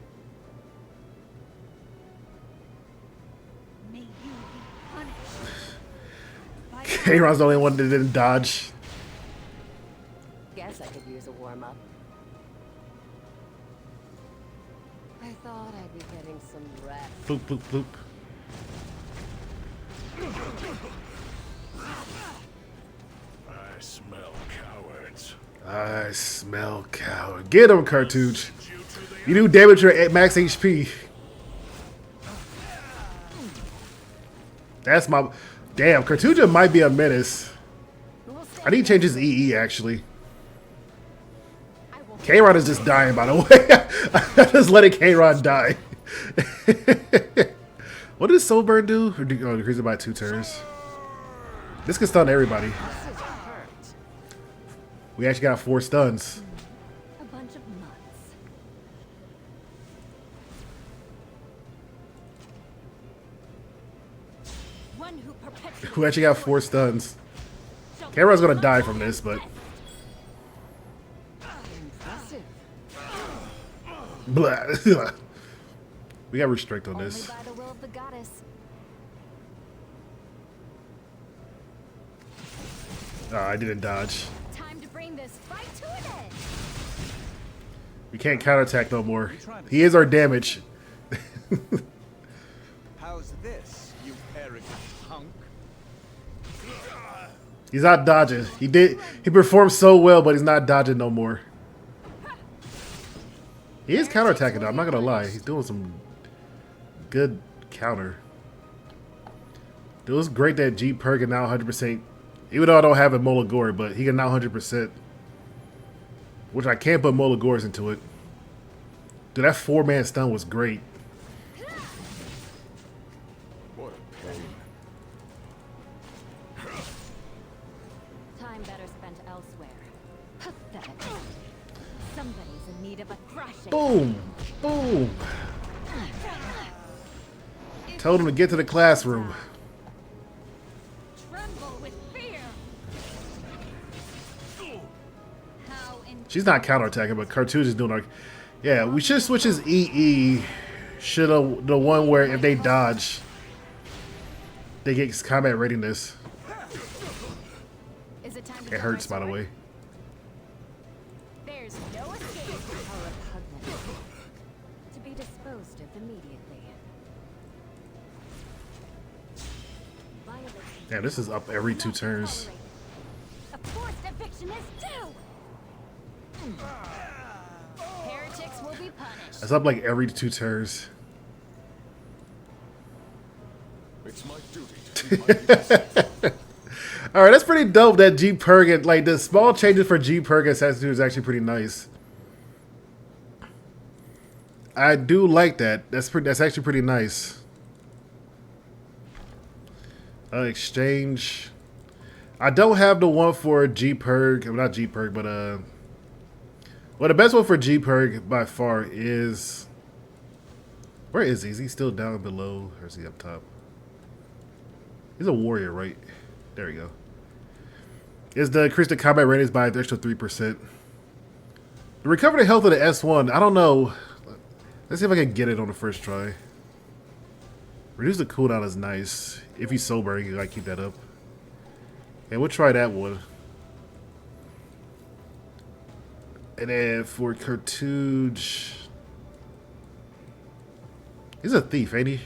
May you be punished. K-Ron's the only one that didn't dodge. Guess I could use a warm-up. I thought I'd be getting some rest. Bloop, bloop, bloop. I smell coward. defense. I smell cow. Get him, Cartuja. You do damage your max HP. That's my... Damn, Cartuja might be a menace. I need to change his EE, actually. K-Rod is just dying, by the way. I just letting K-Rod die. What does Soulburn do? Or decrease it by 2 turns. This can stun everybody. We actually got 4 stuns. A bunch of mutts. One who perpetuates We actually got 4 stuns. K-Rod's gonna die from this, but... Impressive. Blah. We got restrict on Only this. by the will of the goddess. I didn't dodge. Time to bring this fight to an end. We can't counterattack no more. He is our damage. How's this, you arrogant hunk? He's not dodging. He performed so well, but he's not dodging no more. He is counterattacking though, I'm not gonna lie. He's doing some good counter. It was great that G Purrg can now 100%. Even though I don't have a Molagor, but he can now 100%. Which I can't put Molagors into it. Dude, that 4-man stun was great. What a pain. Time better spent elsewhere. Pathetic. Somebody's in need of a thrashing. Boom! Boom! Told him to get to the classroom. Tremble with fear. How in She's not counterattacking, but Cartuja is doing like... Yeah, we should switch his EE. Should have the one where if they dodge, they get combat readiness. is it time to It draw hurts, my by the sword? way. There's no escape. How repugnant. To be disposed of immediately. Violence Yeah, this is up every 2 turns. a forced eviction is due. Heretics will be punished. That's up like every 2 turns. It's my duty to do my duty. Alright, that's pretty dope that G Purrgis, like the small changes for G Purrgis has to do is actually pretty nice. I do like that. That's actually pretty nice. Exchange. I don't have the one for G Purrg. Well, not G Purrg, but well, the best one for G Purrg by far is... Where is he? Is he still down below or is he up top? He's a warrior, right? There we go. Is the increase the combat readiness by an extra 3%. The recover the health of the S1. I don't know. Let's see if I can get it on the first try. Reduce the cooldown is nice. If he's sober, you gotta keep that up. And we'll try that one. And then for Cartuja, he's a thief, ain't he?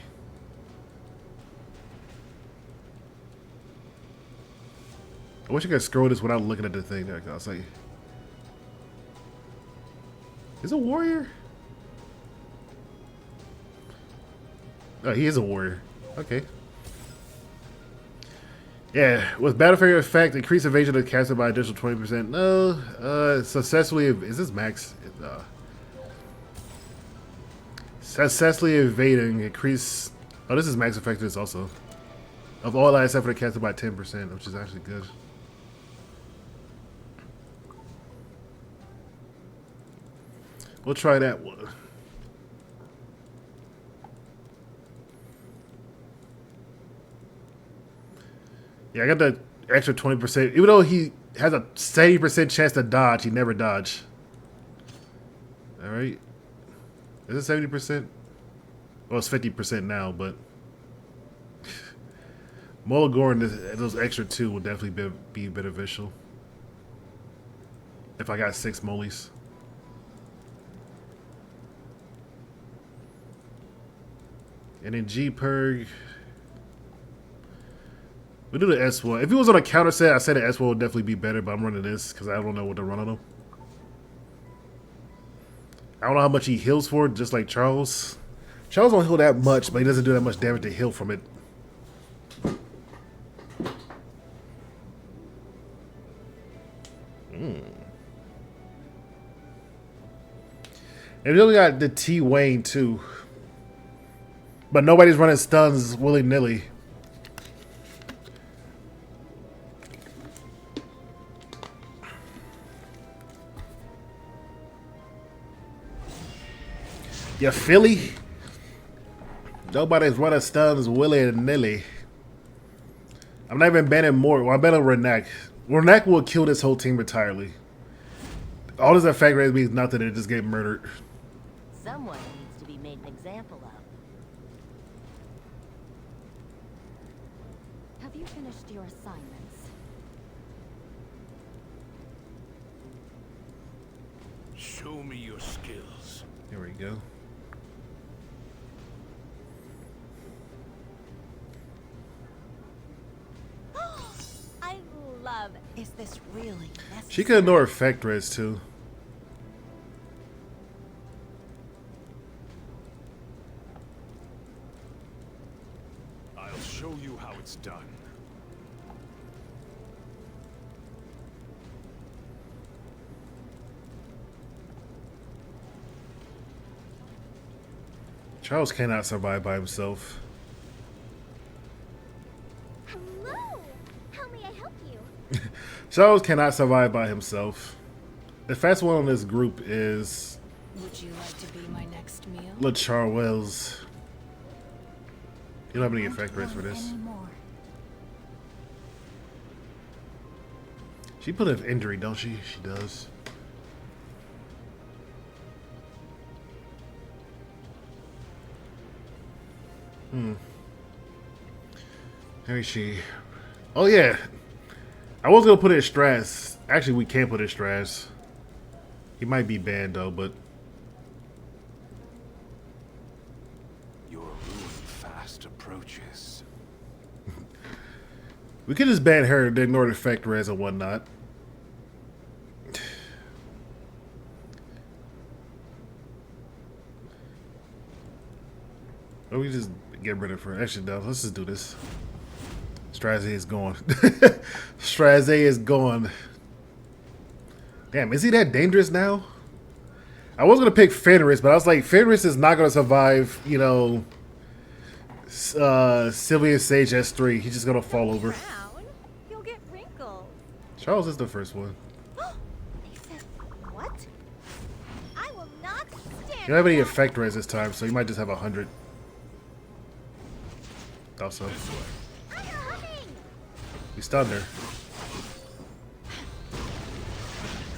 I wish I could scroll this without looking at the thing. There, I was like, he's a warrior. Oh, he is a warrior. Okay. Yeah, with Battlefield effect, increase evasion of the caster by additional 20%. No, successfully. Is this max? Successfully evading increase. Oh, this is max effectiveness also. Of all that except for the caster by 10%, which is actually good. We'll try that one. Yeah, I got the extra 20%. Even though he has a 70% chance to dodge, he never dodge. Alright. Is it 70%? Well, it's 50% now, but... Molagor and those extra 2 will definitely be beneficial. If I got 6 molies. And then G Purrg. We do the S1. If it was on a counter set, I said the S1 would definitely be better, but I'm running this because I don't know what to run on him. I don't know how much he heals for, just like Charles. Charles don't heal that much, but he doesn't do that much damage to heal from it. And we only got the T Wayne too. But nobody's running stuns willy-nilly. Yeah, Philly? Nobody's running stuns willy-nilly. I'm not even banning more. Well, I'm banning Renek. Renek will kill this whole team entirely. All this effect rate means nothing. They just get murdered. Someone needs to be made an example of. Have you finished your assignments? Show me your skills. Here we go. I love. Is this really necessary? She could ignore effect rates too. I'll show you how it's done. Charles cannot survive by himself. Hello! How may I help you? Charles cannot survive by himself. The fastest one on this group is Would you like to be my next meal? LeCharwell's. You don't have any effect rates for this. Anymore. She put an injury, don't she? She does. Where is she? Oh yeah. I was gonna put it in Strass. Actually, we can't put it in Strass. He might be banned though, but Your ruin fast approaches. we could just ban her to ignore the effect res and whatnot. Or we just get rid of her. Actually, no. Let's just do this. Straze is gone. Straze is gone. Damn, is he that dangerous now? I was gonna pick Feneris, but I was like, Feneris is not gonna survive. You know, Sylvian Sage S3. He's just gonna fall over. Brown? You'll get wrinkles. Charles is the first one. They said what? I will not stand. You don't have any effect res this time, so you might just have 100. Also, I'm coming. we stunned her.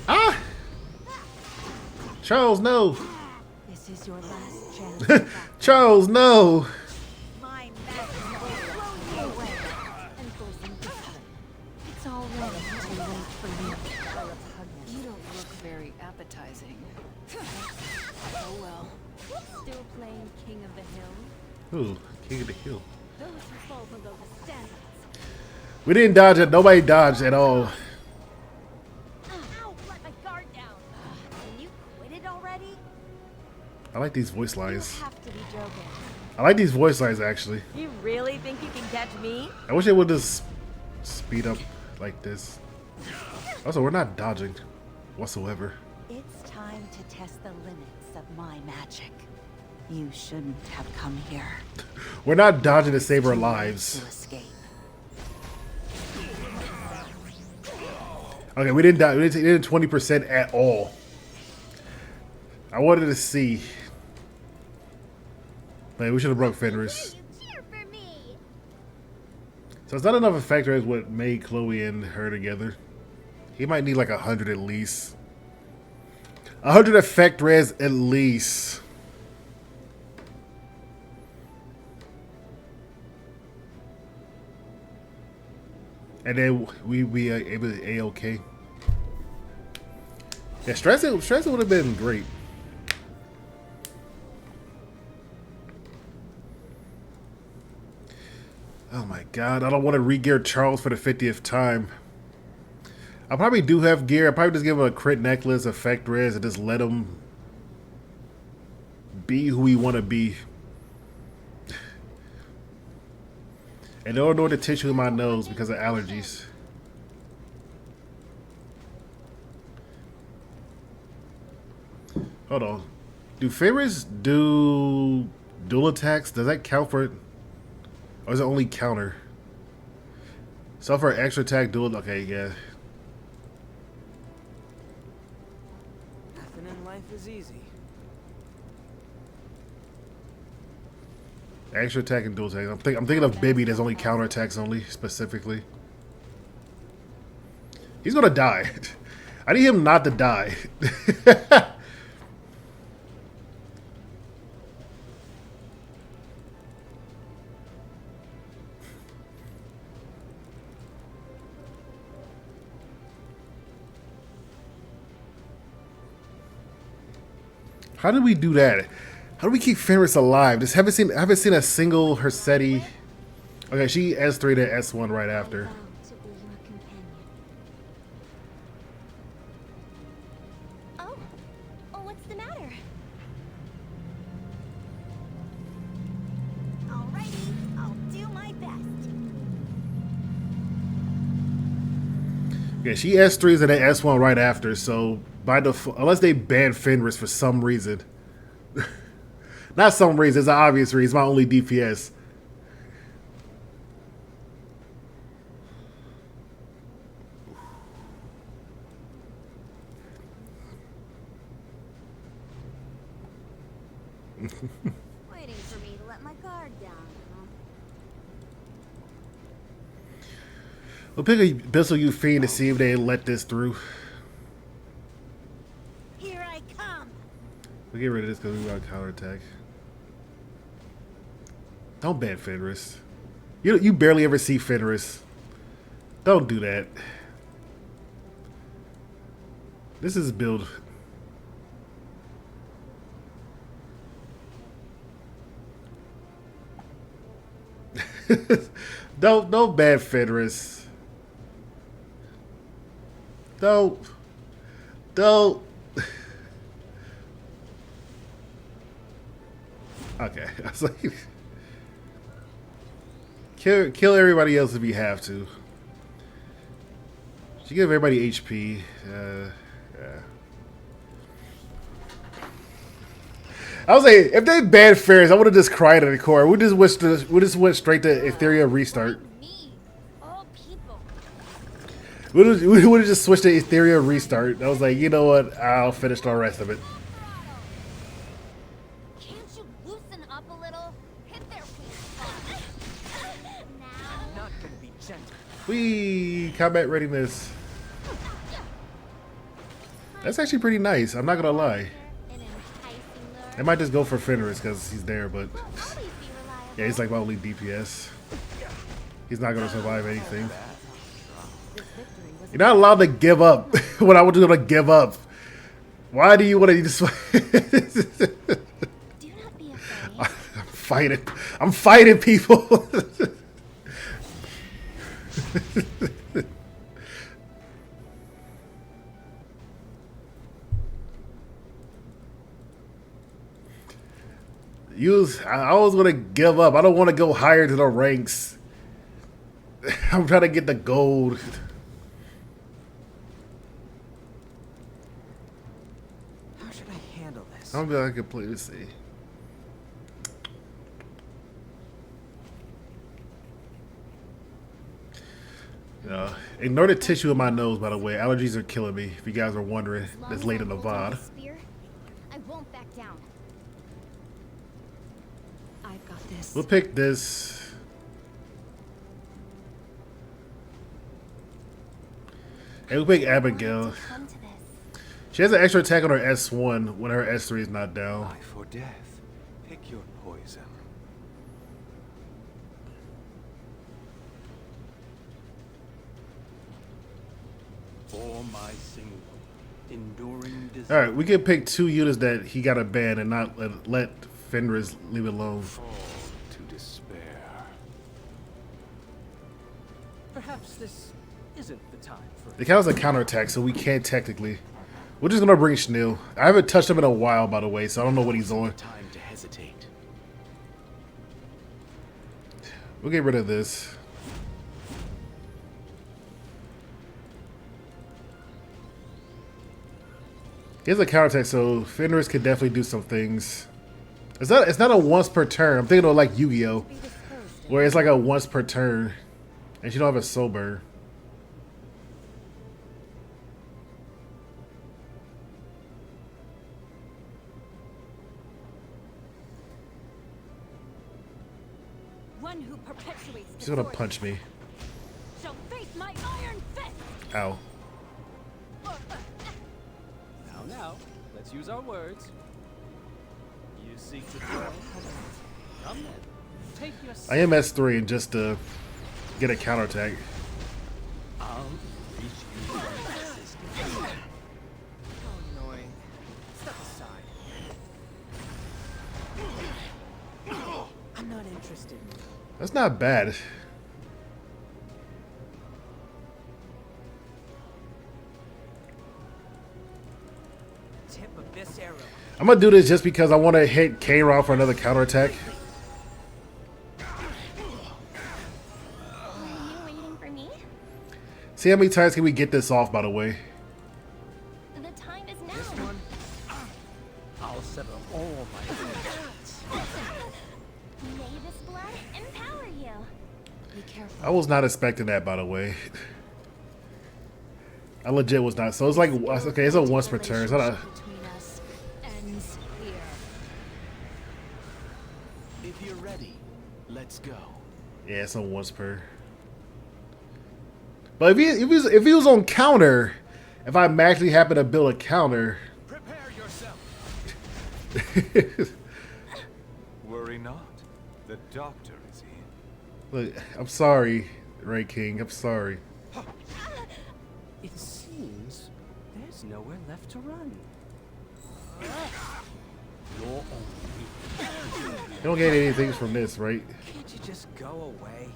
Ah! Charles, no! This is your last chance. Charles, no! My magic will blow you away. Enforcing discipline. It's already too late for you. You don't look very appetizing. Oh well. Still playing King of the Hill? Ooh, King of the Hill. Those who fall below the standards. We didn't dodge it. Nobody dodged at all. Ow, let my guard down. Can you quit it already? I like these voice You lines. have to be joking. I like these voice lines, actually. You really think you can catch me? I wish they would just speed up like this. Also, we're not dodging whatsoever. It's time to test the limits of my magic. You shouldn't have come here We're not dodging to save our to lives. escape. Okay, we didn't die. We didn't 20% at all. I wanted to see. Man, we should have broke Fenris. You cheer for me. So it's not enough effect as what made Chloe and her together. He might need like 100 at least. 100 effect res at least. And then we be able to A-OK. Yeah, stress would have been great. Oh my god, I don't want to re-gear Charles for the 50th time. I probably do have gear. I probably just give him a crit necklace, effect res, and just let him be who he want to be. And don't know the tissue in my nose because of allergies. Hold on. Do Feneris do dual attacks? Does that count for it? Or is it only counter? So for extra attack, dual. Okay, yeah. Nothing in life is easy. Extra attack and dual attack. I'm thinking of Bibby. There's only counter attacks only specifically. He's gonna die. I need him not to die. How did we do that? How do we keep Fenris alive? Just haven't seen a single Hersetti. Okay, she S3 to S1 right after. Oh, what's the matter? Alrighty, I'll do my best. Yeah, she S3s and then S1 right after. So by default, unless they ban Fenris for some reason. Not some reason, it's an obvious reason. It's my only DPS. Waiting for me to let my guard down, huh? We'll pick a Bissell U Fiend to see if they let this through. Here I come. We'll get rid of this because we got counterattack. Don't ban Fenris. You barely ever see Fenris. Don't do that. This is build. Don't ban Fenris. Don't. Okay, I was like, kill everybody else if you have to. Should give everybody HP. Yeah. I was like, if they banned Fenris, I would have just cried in the core. We just went straight to Etheria restart. We would have just switched to Etheria restart. I was like, you know what? I'll finish the rest of it. Can't you loosen up a little? Hit their weak spot. Now. Not gonna be gentle. Whee! Combat readiness. That's actually pretty nice. I'm not gonna lie. I might just go for Feneris because he's there, but yeah, he's like my only DPS. He's not gonna survive anything. You're not allowed to give up when I was gonna give up. Why do you want to just? Do not be afraid. I'm fighting people. I always want to give up. I don't want to go higher to the ranks. I'm trying to get the gold. How should I handle this? I'm gonna completely see. Ignore the tissue in my nose, by the way. Allergies are killing me. If you guys are wondering, this late in the VOD. I won't back down. I've got this. We'll pick this. And we'll pick Abigail. She has an extra attack on her S1 when her S3 is not down. Life or death. Pick your poison. For my single, enduring desire. Alright, we can pick two units that he got a ban and not let Fenris leave it alone. Fall to despair. Perhaps this isn't the time for It counts as a counterattack, so we can't technically. We're just gonna bring Schneel. I haven't touched him in a while, by the way, so I don't know what he's on. time to hesitate. We'll get rid of this. Here's a counterattack, so Feneris could definitely do some things. It's not a once per turn. I'm thinking of like Yu-Gi-Oh, where it's like a once per turn, and she don't have a soul burn. One who perpetuates She's gonna punch me. shall face my iron fist. Ow. Now, let's use our words. You seek to join? Come then. Take your I am S3 and just to get a counterattack. I'll reach you for assistance. How annoying. Step aside. I'm not interested. That's not bad. Tip of this arrow. I'm gonna do this just because I want to hit K-Ron for another counterattack. Are you waiting for me? See how many times can we get this off, by the way? The time is now. This one, I'll sever all my friends. May this blood empower you. Be careful. I was not expecting that, by the way. I legit was not. So it's like, okay, it's a once per turn. It's not a, Between us ends here. If you're ready, let's go. yeah, it's a once per. But if he was on counter, if I magically happen to build a counter, Prepare yourself. Worry not. The doctor is here. look, I'm sorry, Ray King. I'm sorry. It seems there's nowhere left to run. You're only. You don't get anything from this, right? Can't you just go away?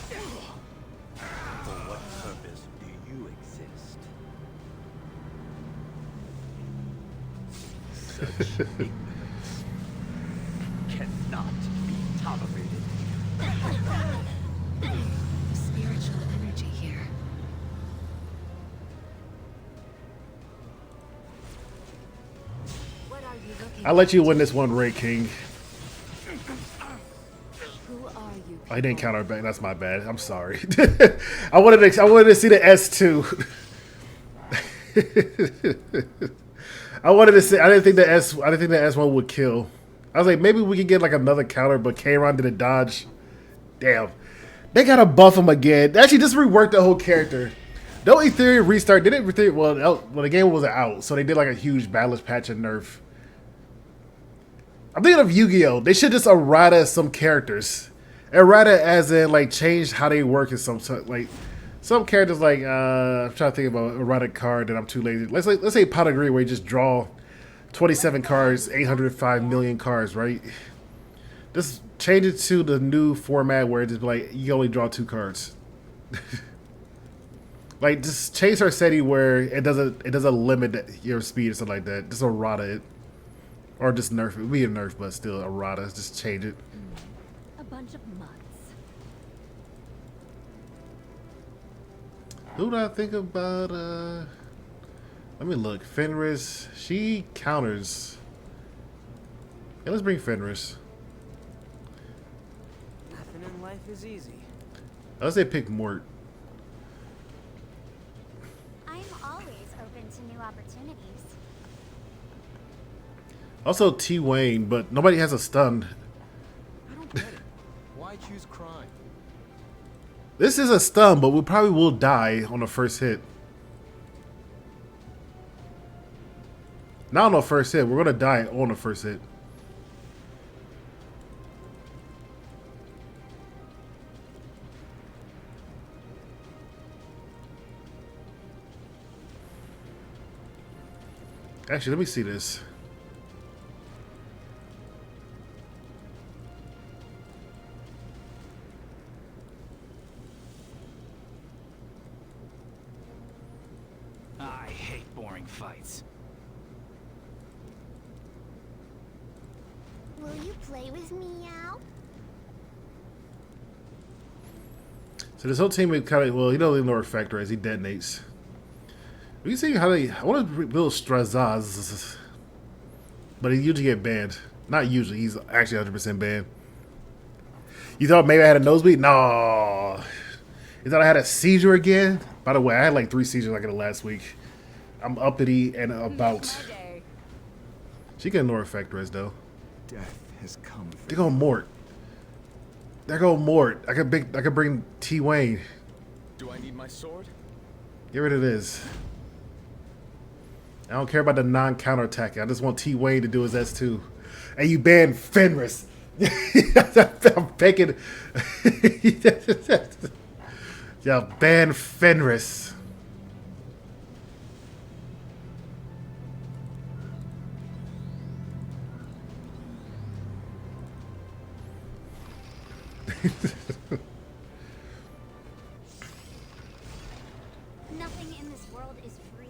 For what purpose do you exist? Such ignorance cannot be tolerated. Spiritual energy here. What are you looking I'll let you win this one, Ray King. Who are you? I didn't counter back. That's my bad. I'm sorry. I wanted to see the S2. I wanted to see. I didn't think the S1 would kill. I was like, maybe we could get like another counter, but K-Ron did a dodge. Damn. They gotta buff him again. Actually, just reworked the whole character. No Ethereum restart. Didn't Ethereum, well, the game wasn't out, so they did like a huge balance patch and nerf. I'm thinking of Yu-Gi-Oh! They should just errata some characters. Errata as in like change how they work in some like some characters like I'm trying to think about errata card and I'm too lazy. Let's say Pot of Greed where you just draw 27 cards, 805 million cards, right? Just change it to the new format where it's just like you only draw 2 cards. Like just change her setting where it doesn't limit your speed or something like that. Just errata it. Or just nerf it. Be a nerf, but still errata. Just change it. A bunch of mutts. Who do I think about? Let me look. Fenris. She counters. Yeah, let's bring Fenris. Nothing in life is easy. Let's say pick Mort. I'm always open to new opportunities. Also T Wayne, but nobody has a stun. I don't get it. Why choose crime? This is a stun, but we probably will die on the first hit. Not on the first hit. We're gonna die on the first hit. Actually, let me see this. boring fights. Will you play with me, Meow? So this whole team is kind of, well, you know, the Lord Factor as he detonates. We see how they, I want to build Strazaz, but he usually get banned. Not usually, he's actually 100% banned. You thought maybe I had a nosebleed? No. You thought I had a seizure again? By the way, I had like 3 seizures like in the last week. I'm uppity and about. She can ignore Factor though. Death has come. There go Mort. There go Mort. I could bring T Wayne. Do I need my sword? Get rid of this. I don't care about the non-counterattack. I just want T Wayne to do his S2. And you banned Fenris. I'm picking. Y'all ban Fenris. Nothing in this world is free.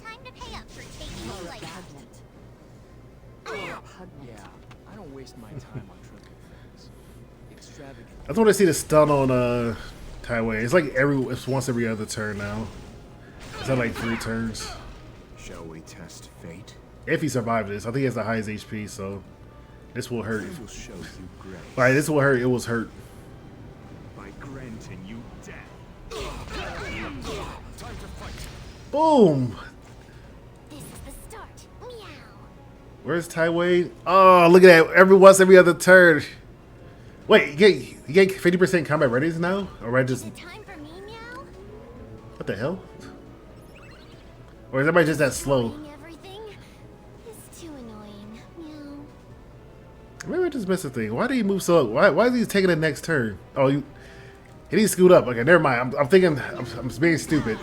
Time to pay up for taking me like Yeah, I don't waste my time on trivial things. Extravagant. That's when I see the stun on Taiwei. It's like it's once every other turn now. It's not like 3 turns. Shall we test fate? If he survived this, I think he has the highest HP, so this will hurt. I will show you grace. Alright, this will hurt. It was hurt. By granting you death. Time to fight. Boom! this is the start. Meow. Where's Taiwei? Oh, look at that. Every other turn. Wait, you get 50% combat readiness now? Or I Is just... it time for me, Meow? What the hell? Or is everybody just that slow? Doing everything is too annoying. Meow. Maybe I just missed a thing. Why did he move so up? Why is he taking the next turn? Oh, he didn't scoot up. Okay, never mind. I'm thinking... I'm being stupid.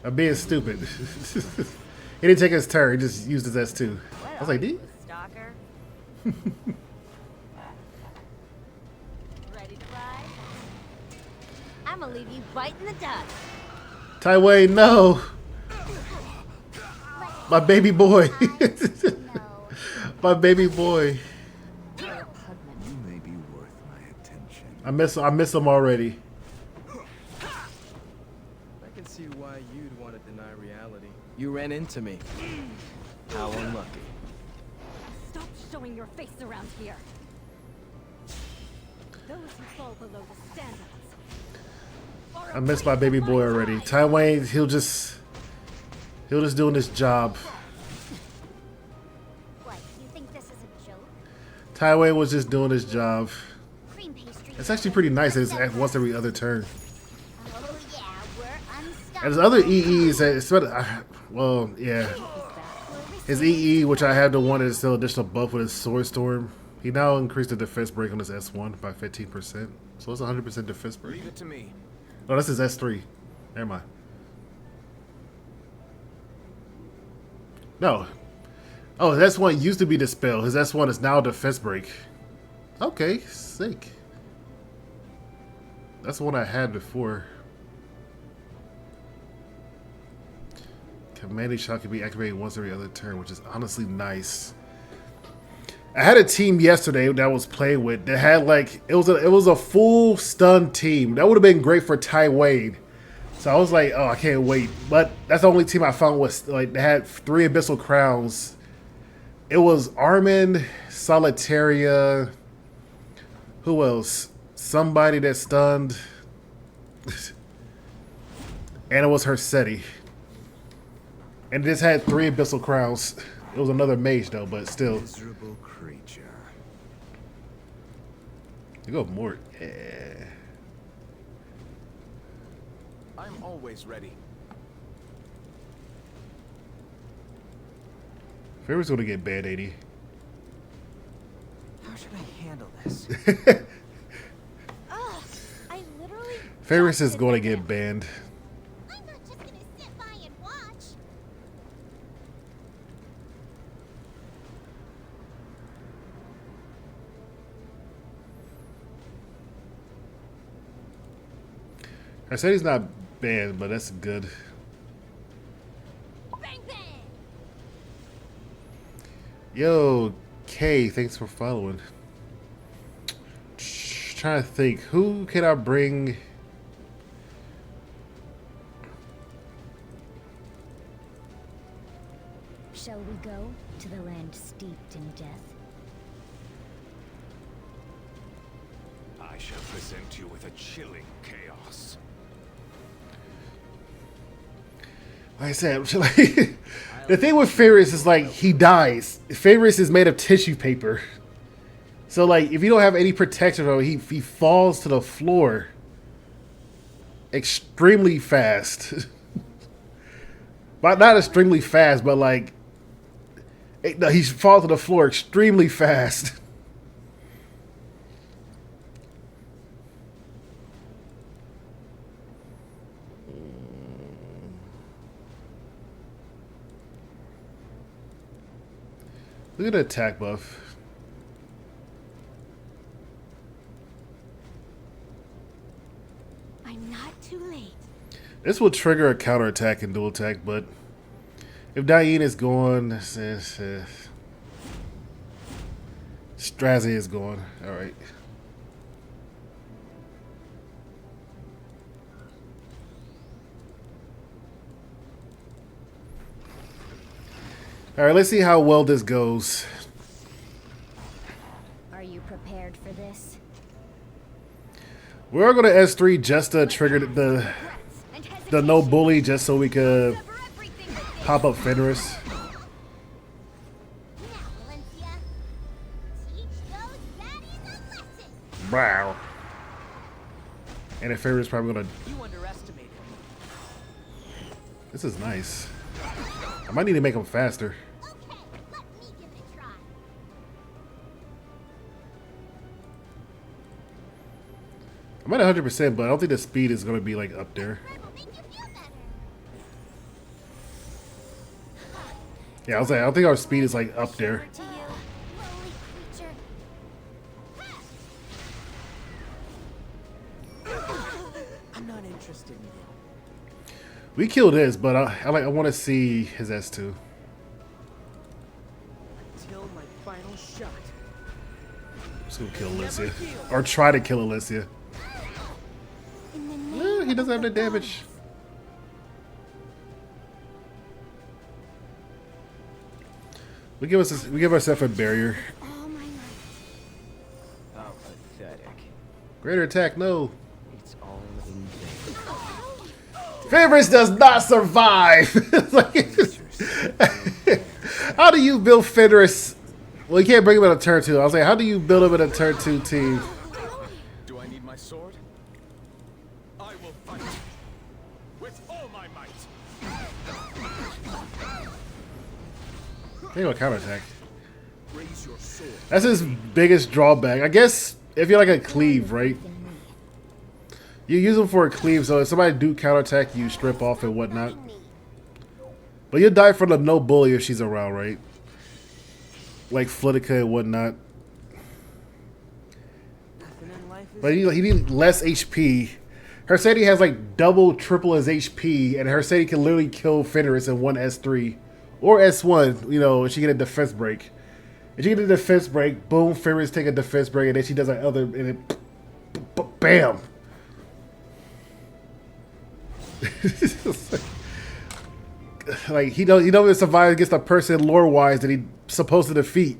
I'm being stupid. He didn't take his turn. He just used his S2. I was like, D? Stalker. Ready to ride? I'm gonna leave you biting the dust. Taiwei, no. My baby boy. My baby boy. You may be worth my attention. I miss him already. I can see why you'd want to deny reality. You ran into me. How unlucky. Stop showing your face around here. Those who fall below the standards. I miss my baby boy already. Taiwei, he'll just doing his job. What, you think this is a joke? Taiwei was just doing his job. Cream pastry. It's actually pretty nice that it's at once every other turn. Oh yeah, we're unstoppable. And his other EEs, well, yeah. His EE, which I have the one that's still additional buff with his Sword Storm, he now increased the defense break on his S1 by 15%. So it's 100% defense break. Leave it to me. No, that's his S3. Never mind. No. Oh, his S1 used to be Dispel. His S1 is now defense break. Okay, sick. That's the one I had before. Commanding shot can be activated once every other turn, which is honestly nice. I had a team yesterday that I was playing with that had like it was a full stun team. That would have been great for Taiwei. So I was like, oh, I can't wait. But that's the only team I found was like they had 3 Abyssal Crowns. It was Armin, Solitaria. Who else? Somebody that stunned. And it was Hersetti. And it just had 3 Abyssal Crowns. It was another mage though, but still. Miserable creature. You go Mort. Yeah. I'm always ready. Feneris gonna get bad 80. How should I handle this? Ugh, I literally. Feneris is gonna get banned. I'm not just gonna sit by and watch. I said he's not banned, but that's good. Bang bang! Yo, Kay, thanks for following. Trying to think, who can I bring? Shall we go to the land steeped in death? I shall present you with a chilling chaos. Like I said, like, the thing with Fenris is like he dies. Fenris is made of tissue paper. So like if you don't have any protection from him, he falls to the floor extremely fast. But not extremely fast, but like no, he falls to the floor extremely fast. Look at the attack buff. I'm not too late. This will trigger a counterattack and dual attack, but if Diane is gone, Strazi is gone. Alright. Alright, let's see how well this goes. Are you prepared for this? We're going to S3 just to trigger the no bully, just so we could pop up Feneris. Wow. And if Feneris probably going to... You underestimated me. This is nice. I might need to make him faster. Okay, let me give it a try. I'm at 100%, but I don't think the speed is going to be like up there. That will make you feel better. Yeah, I was like, I don't think our speed is like up there. To you, lowly creature. I'm not interested in you. We killed his, but I want to see his S2. Until my final shot. Just gonna kill Alicia, or try to kill Alicia. In the name Eh, he doesn't have the of the damage. We give ourselves a barrier. gods, all my might. How pathetic. Greater attack, no. It's all in vain. Fenris does not survive. Like, how do you build Fenris? Well, you can't bring him in a turn 2. I was like, how do you build him in a turn 2 team? Do I need my sword? I will fight with all my might. Think about counterattack. Raise your sword. That's his biggest drawback. I guess if you're like a cleave, right? You use him for a cleave, so if somebody do counterattack, you strip off and whatnot. But you'll die from the no bully if she's around, right? Like Flitica and whatnot. Nothing in life is But he needs less HP. Her Sadie has like double, triple his HP, and her Sadie can literally kill Feneris in one S3 or S1. You know, if she get a defense break. If she get a defense break, boom, Feneris take a defense break, and then she does that other, and it, bam. Like he don't even survive against a person lore wise that he's supposed to defeat.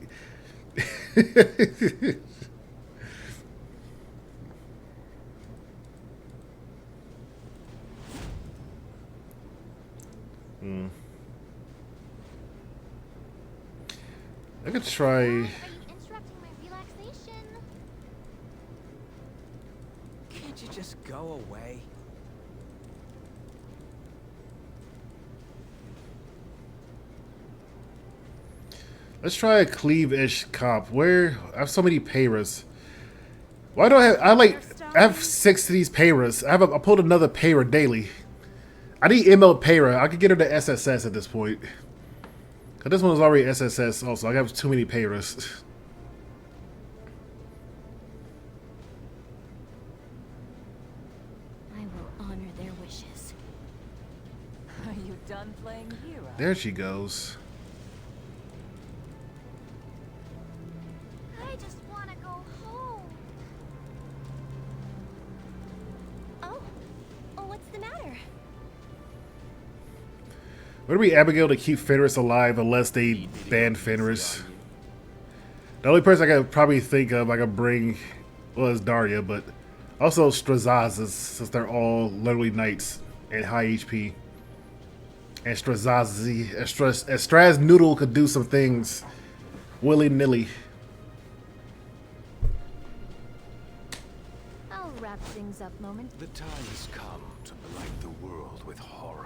I could try. Are you interrupting my relaxation? Can't you just go away? Let's try a cleave-ish comp. Where I have so many Purrgis. Why do I have? I have 6 of these Purrgis. I pulled another Purrgis daily. I need ML Purrgis. I could get her to SSS at this point. Cause this one was already SSS. Also, I have too many Purrgis. I will honor There she goes. I just want to go home. Oh, what's the matter? Would it be Abigail to keep Feneris alive unless they ban Fenris? The only person I could probably think of I could bring was Daria, but also Strazaz, since they're all literally knights and high HP. And Straz Noodle could do some things willy-nilly. I'll wrap things up moment. The time has come to blight the world with horror.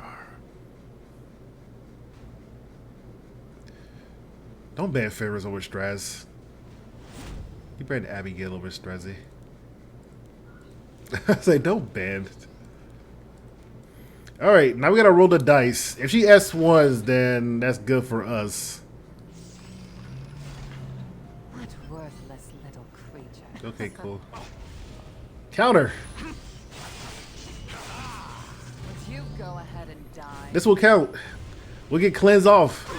Don't ban Fenris over Straz. You ban Abigail over Strazzy. I say don't ban. Alright, now we gotta roll the dice. If she S1s, then that's good for us. What worthless little creature. Okay, cool. Counter! Would you go ahead and die? This will count. We'll get cleansed off.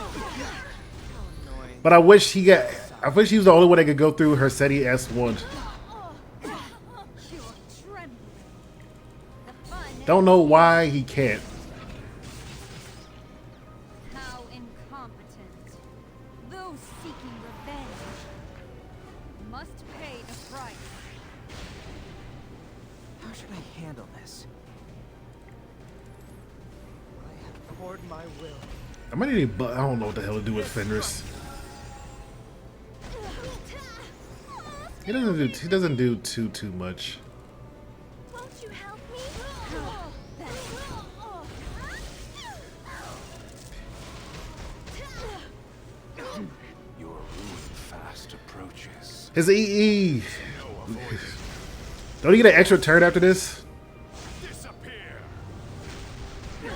But I wish he got. I wish he was the only one that could go through her SETI S1. Don't know why he can't. How incompetent. Those seeking revenge must pay the price. How should I handle this? I have poured my will. I might need. I don't know what the hell to do with Fenris. He doesn't do too much. Won't you help me? Your ruin fast approaches. His EE. Don't he get an extra turn after this? Disappear. The time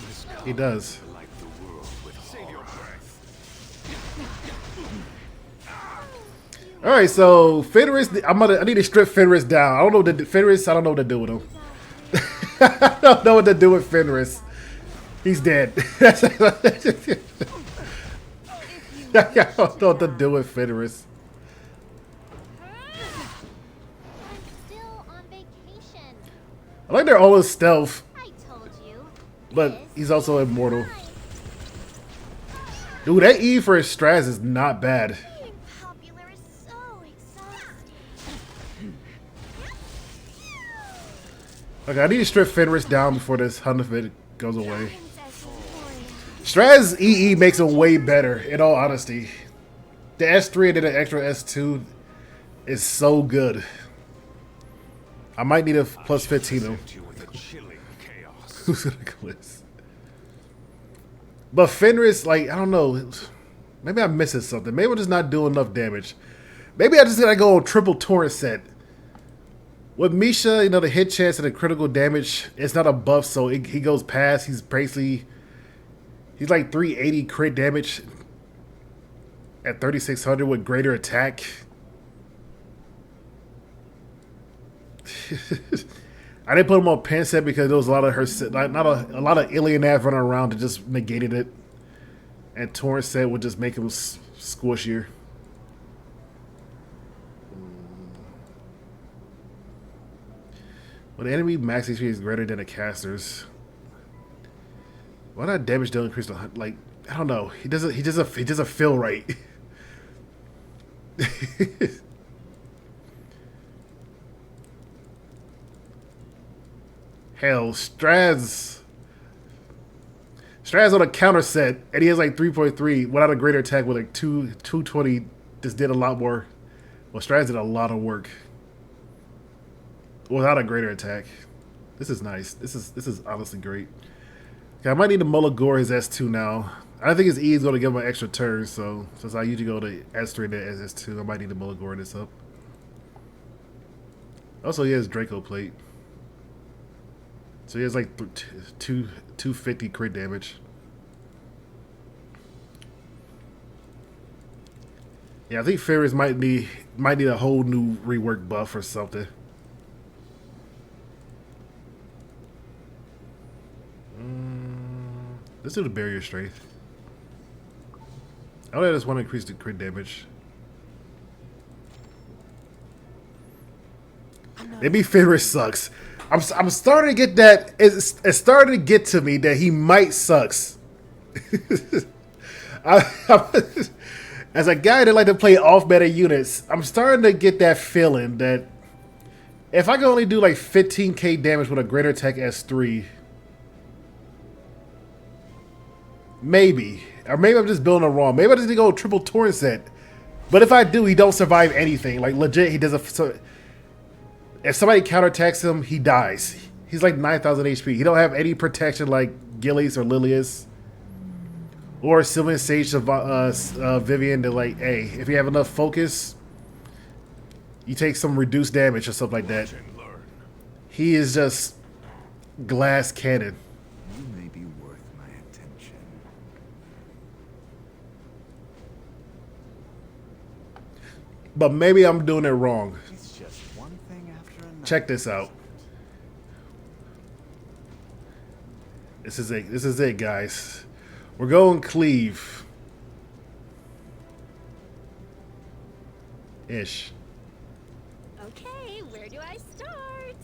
has come. He does. To light the world with Save your breath. All right, so Fenris. I need to strip Fenris down. I don't know what to do. Fenris. I don't know what to do with him. I don't know what to do with Fenris. He's dead. I don't know what to do with Fenris. I'm still on vacation. I like their all stealth, I told you. but he's also immortal. Dude, that E for his Straz is not bad. Being popular is so exhausting. Okay, I need to strip Fenris down before this hunt of it goes away. Princess Victoria. Straz EE makes him way better, in all honesty. The S3 and then the extra S2 is so good. I might need a plus 15 though. You with a chilling chaos. Who's gonna gliss? But Fenris, like, I don't know. Maybe I'm missing something. Maybe I'm just not doing enough damage. Maybe I just gotta go on triple torrent set. With Misha, you know, the hit chance and the critical damage, it's not a buff, so he goes past. He's basically, he's like 380 crit damage at 3600 with greater attack. I didn't put him on pen set because there was a lot of her, like, not a lot of alien nav running around that just negated it, and torrent set would just make him squishier. When the enemy max HP is greater than a caster's, why not damage don't increase the like? I don't know. He doesn't feel right. Hell, Straz on a counter set, and he has like 3.3 without a greater attack with like 220. Just did a lot more. Well, Straz did a lot of work without a greater attack. This is nice. This is honestly great. Okay, I might need to Mulligore his S2 now. I think his E is going to give him an extra turn, so since I usually go to S3 and then S2, I might need to Mulligore this up. Also, he has Draco Plate. So he has like 250 crit damage. Yeah, I think Feneris might need a whole new rework buff or something. Let's do the barrier strength. I only just want to increase the crit damage. Maybe Fenris sucks. I'm starting to get that. It's starting to get to me that he might sucks. As a guy that like to play off-meta units, I'm starting to get that feeling that if I can only do like 15k damage with a greater attack S3, maybe. Or maybe I'm just building it wrong. Maybe I just need to go triple torrent set. But if I do, he don't survive anything. Like legit, he doesn't. So if somebody counterattacks him, he dies. He's like 9,000 HP. He don't have any protection like Gillies or Lilius. Or Sylvan Sage Vivian to like, hey, if you have enough focus, you take some reduced damage or stuff like that. He is just glass cannon. You may be worth my attention. But maybe I'm doing it wrong. It's just one thing after another. Check this out. This is it. This is it, guys. We're going cleave. Ish. Okay, where do I start?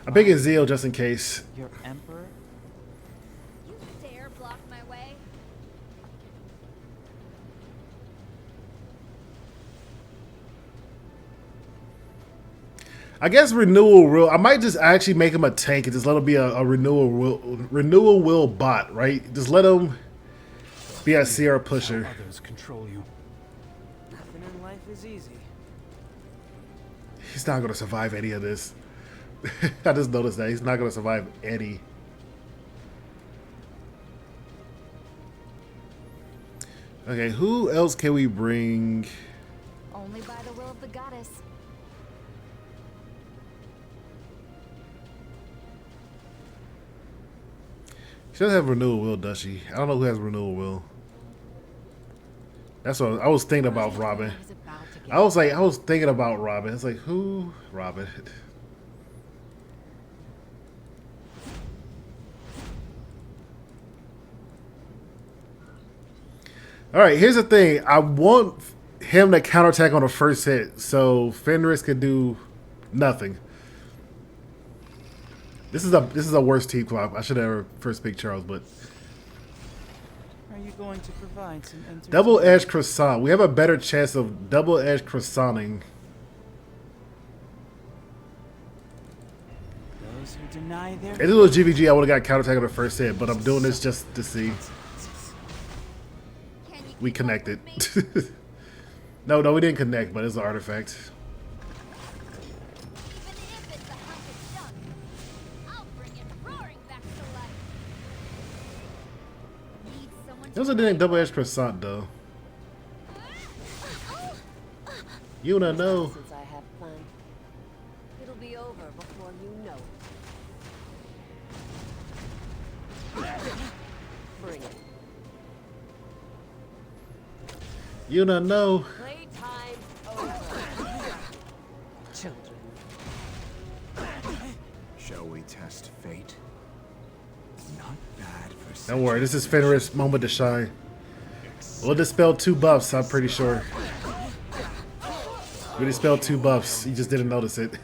I'm picking Zeal just in case. Your emperor? You dare block my way? I guess renewal will. I might just actually make him a tank and just let him be a renewal will bot, right? Just let him be a Sierra pusher. Others control you. Nothing in life is easy. He's not gonna survive any of this. I just noticed that he's not gonna survive any. Okay, who else can we bring? Only by the will of the goddess. She doesn't have renewal will, does she? I don't know who has renewal will. That's what I was thinking about. Robin. I was thinking about Robin. It's like, who? Robin. All right, here's the thing. I want him to counterattack on the first hit, so Fenris could do nothing. This is a worse team club. I should have first picked Charles, but Are you going to provide some entertainment? double edge croissant. We have a better chance of double edge croissanting. Those who deny their If it was GVG, I would have got counterattack on the first hit, but I'm doing this just to see. We connected. No, we didn't connect, but it's an artifact. It was a dang double edged croissant though. You don't know. Since I have planned, it'll be over before you know it. Bring it. You don't know. Playtime over. Children. Shall we test fate? Not bad for Don't worry, this is Feneris' moment to shine. We'll dispel 2 buffs, I'm pretty sure. We dispelled 2 buffs, you just didn't notice it.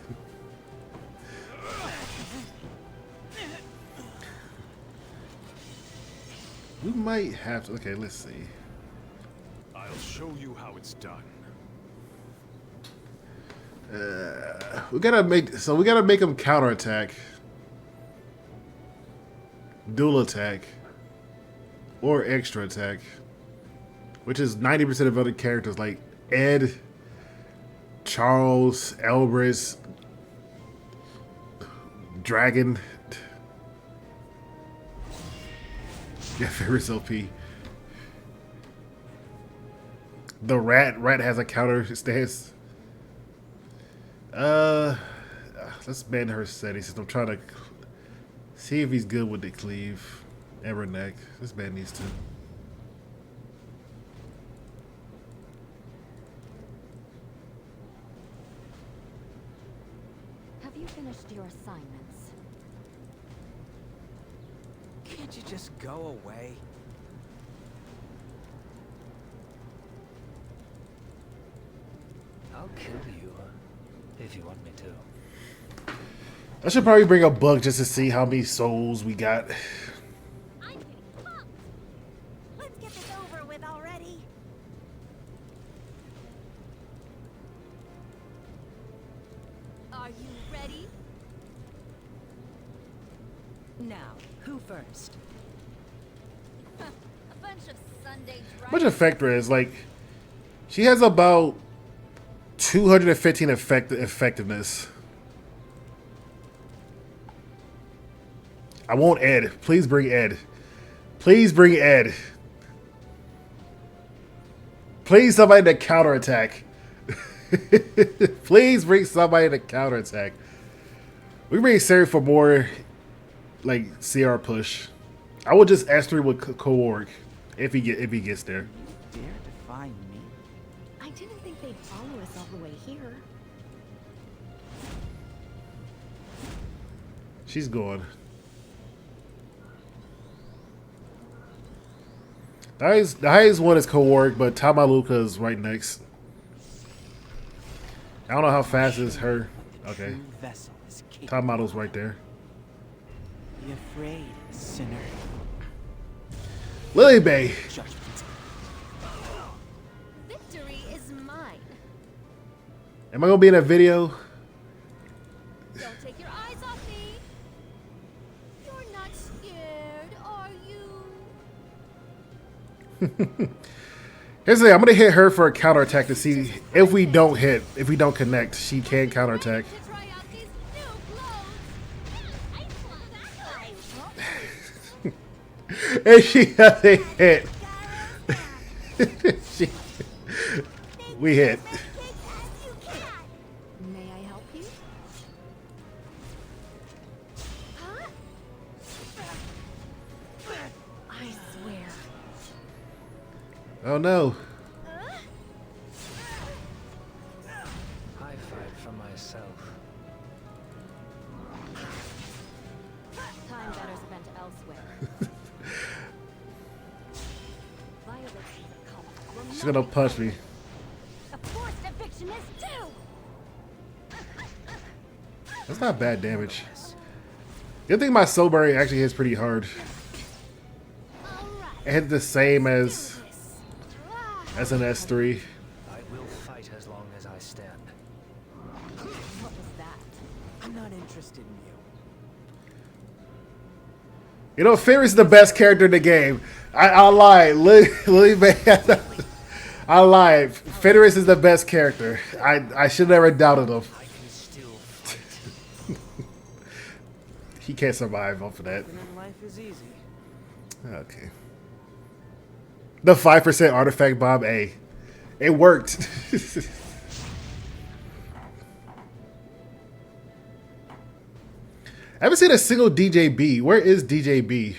We might have to, okay, let's see. I'll show you how it's done. We gotta make him counterattack. Dual attack. Or extra attack. Which is 90% of other characters like Ed, Charles, Elbrus, Dragon. Yeah, Fenris OP. The rat has a counter stance. Let's ban her settings since I'm trying to see if he's good with the cleave. Everneck. Let's ban these 2. Have you finished your assignments? Can't you just go away? I'll kill you if you want me to. I should probably bring a bug just to see how many souls we got. I'm getting pumped. Let's get this over with already. Are you ready? Now, who first? A bunch of Sunday How much effect there is? Like, she has about 215 effectiveness. I want Ed. Please bring Ed. Please bring Ed. Please somebody to counterattack. Please bring somebody to counterattack. We bring Sari for more like CR push. I would just S3 with Coorg if he gets there. Dare defy me? I didn't think they'd follow us all the way here. She's gone. The highest one is Coorg, but Tamaluka is right next. I don't know how fast is her. Okay. Top model's right there. Be afraid, sinner. Lily Bay. Victory is mine. Am I gonna be in a video? Don't take your eyes off me. You're not scared, are you? Here's the thing, I'm gonna hit her for a counterattack to see if we don't hit, if we don't connect, she can counterattack. To try out these new clothes. And she doesn't hit. We hit. May I help you? Huh? I swear. Oh no. I fight for myself. Time better spent elsewhere. Violations of code will She's not gonna be punch me. A forced eviction is due. That's not bad damage. Good thing my Soulberry actually hits pretty hard. All right. It hits the same as an S3. I will fight as long as I stand. What was that? I'm not interested in you. You know, Fenris is the best character in the game. I lied. Lily May. I lied. Fenris is the best character. I should never doubted him. I can still fight. He can't survive off of that. Life is easy. Okay. The 5% artifact bomb A. It worked. I haven't seen a single DJB. Where is DJB?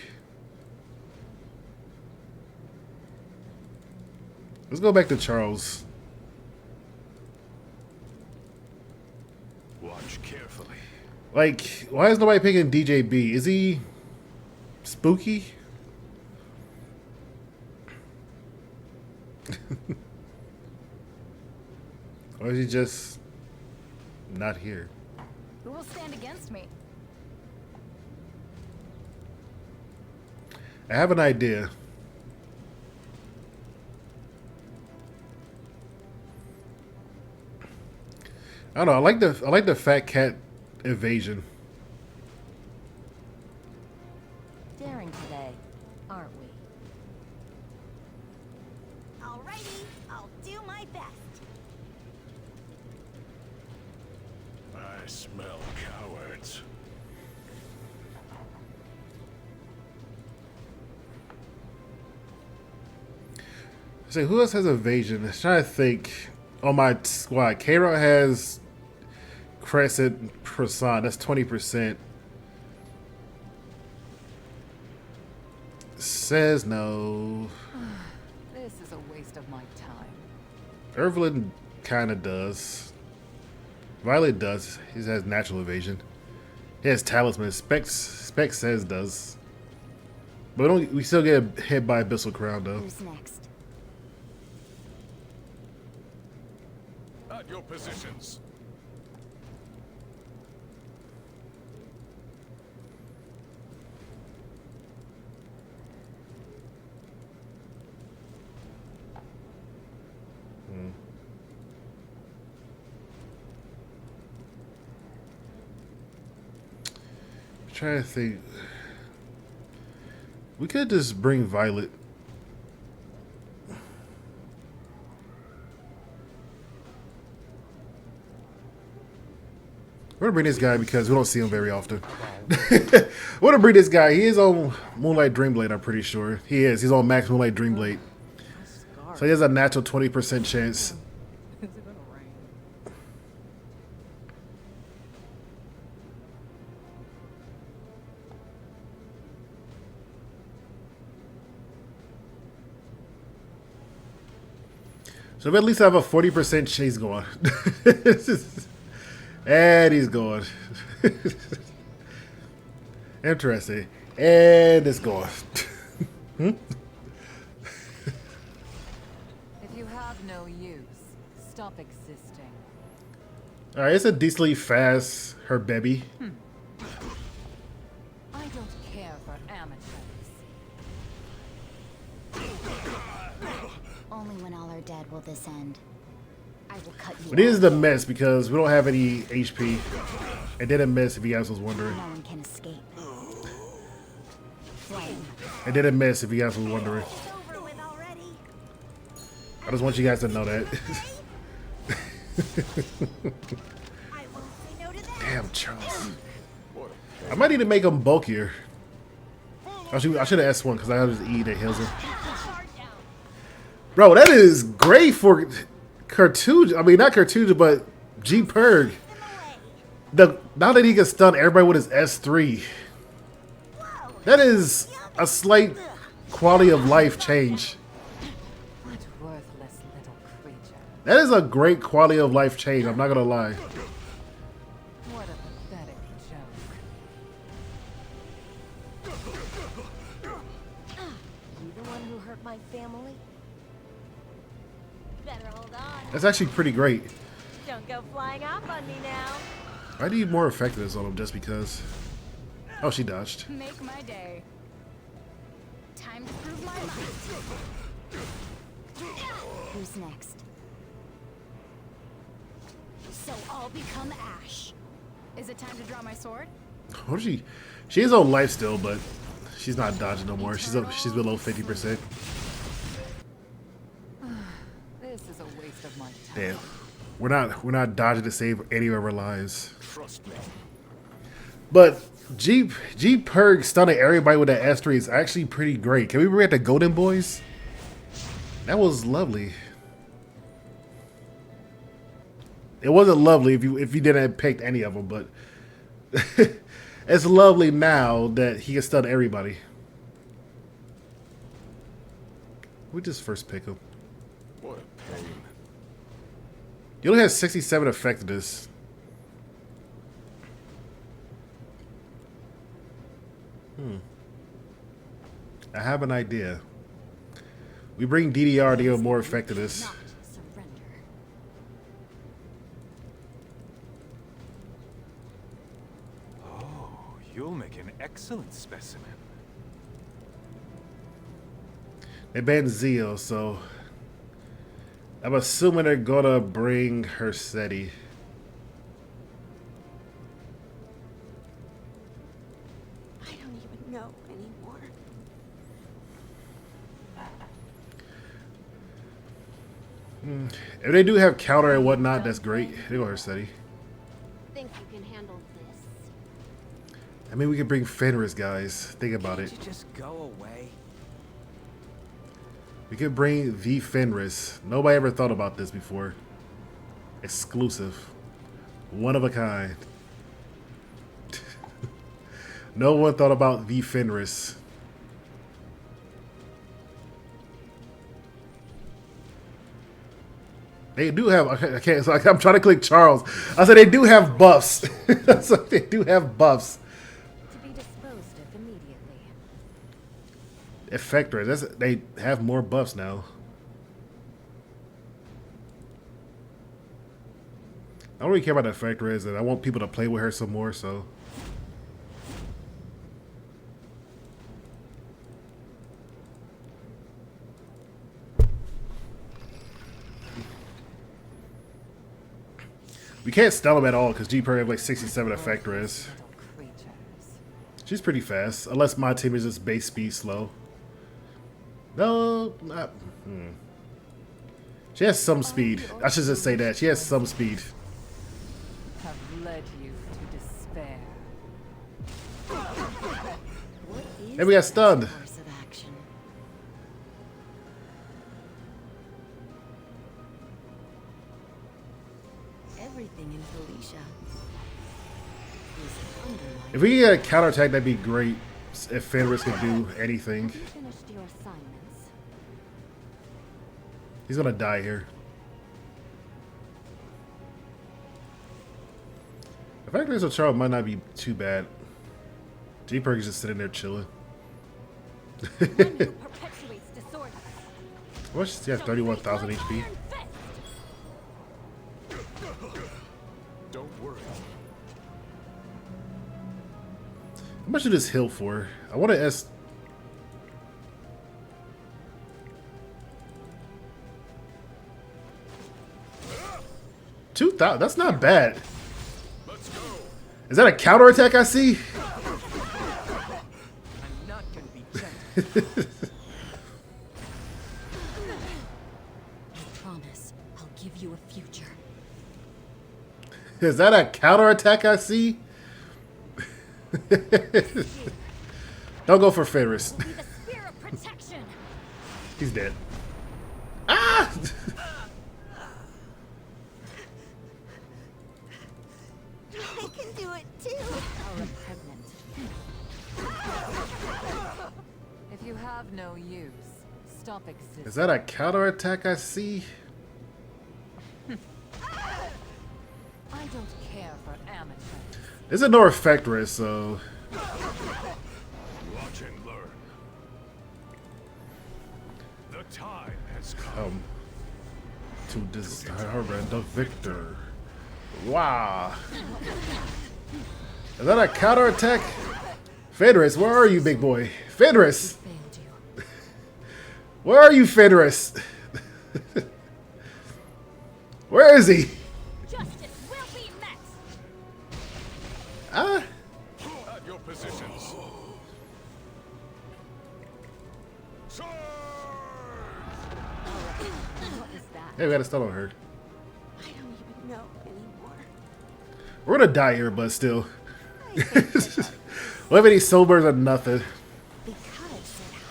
Let's go back to Charles. Watch carefully. Like, why is nobody picking DJB? Is he spooky? Or is he just not here? Who will stand against me? I have an idea. I don't know. I like the fat cat evasion. Daring today, aren't we? Alrighty, I'll do my best. I smell cowards. So who else has evasion? I'm trying to think. On my squad, K-Rock has Crescent Prasad. That's 20%. Says no. This is a waste of my time. Irvelin kind of does. Violet does. He has natural evasion. He has talisman. Spec says does. But we still get hit by Abyssal Crown though. Who's next? At your positions. Trying to think. We could just bring Violet. We're gonna bring this guy because we don't see him very often. We're gonna bring this guy. He is on Moonlight Dreamblade, I'm pretty sure. He is. He's on Max Moonlight Dreamblade. So he has a natural 20% chance. Is it gonna rain? So we at least have a 40% chase going. And he's going. Interesting. And it's going. If you have no use, stop existing. Alright, it's a decently fast her baby. I don't care for amateurs. Only when all are dead will this end. I will cut you But it is off. the mess because we don't have any HP. It didn't miss if you guys was wondering. No one can escape. Flame. It didn't miss if you guys was wondering. Over with already. I just want you guys to know that. I won't say no to that. Damn, Charles. I might need to make him bulkier. I should have S1 because I have his E that heals him. Bro, that is great for Cartuja. I mean, not Cartuja, but G Purrg. Now that he can stun everybody with his S3, that is a slight quality of life change. What worthless little creature. That is a great quality of life change. I'm not gonna lie. What a pathetic joke. You the one who hurt my family? Better hold on. That's actually pretty great. Don't go flying off on me now. I need more effectiveness on him just because. Oh, she dodged. Make my day. Time to prove my might. Who's next? So I'll become ash. Is it time to draw my sword? What is she? She is on life still, but she's not dodging no more. She's below 50%. This is a waste of my time. Damn. We're not dodging to save any of our lives. Trust me. But G Purrg stunning everybody with that S3 is actually pretty great. Can we bring back the Golden Boys? That was lovely. It wasn't lovely if you didn't pick any of them, but it's lovely now that he can stun everybody. We just first pick him. What a pain. You only have 67 effectiveness. I have an idea. We bring DDR to give more effectiveness. Not surrender. Oh, you'll make an excellent specimen. They banned Zeo, so I'm assuming they're gonna bring Hersetti. I don't even know anymore. If they do have counter and whatnot, that's great. They go Hersetti. Think you can handle this? I mean, we could bring Fenris, guys. Think about it. Can't you just go away? We could bring the Fenris. Nobody ever thought about this before. Exclusive. One of a kind. No one thought about the Fenris. They do have. I can't. So I'm trying to click Charles. I said they do have buffs. So they do have buffs. To be disposed of immediately. Effect res. They have more buffs now. I don't really care about the effect res, and I want people to play with her some more, so. We can't stun them at all because G-Purrgis have like 67 effect res. She's pretty fast, unless my team is just base speed slow. No, not. She has some speed. I should just say that. She has some speed. Have led you to despair. And we got stunned. Course of action. Everything in Felicia is under my. If we get a counterattack, that'd be great. If Feneris could do anything. Have you finished your assignments? He's gonna die here. The fact that Charles might not be too bad. G-Purrgis is just sitting there chilling. One who perpetuates disorder. Well, she has 31,000 HP. Don't worry. How much did this heal for? I want to S. $2,000. That's not bad. Let's go. Is that a counterattack I see? I'm not gonna be gentle. I promise I'll give you a future. Is that a counterattack I see? Don't go for Fenris. Be the spear of protection. He's dead. Ah! I can do it too. How repugnant. If you have no use, stop existing. Is that a counterattack I see? I don't care for amateurs. There's a no effect risk, so. Watch and learn. The time has come. To discover the victor. Wow. Is that a counterattack? Feneris, where are you, big boy? Feneris! Failed you. Where are you, Feneris? Where is he? Justice will be met. Ah! At your positions. Charge! What is that? Hey, we got a stun on her. I don't even know anymore. We're gonna die here, but still. What if any sobers or nothing? Because it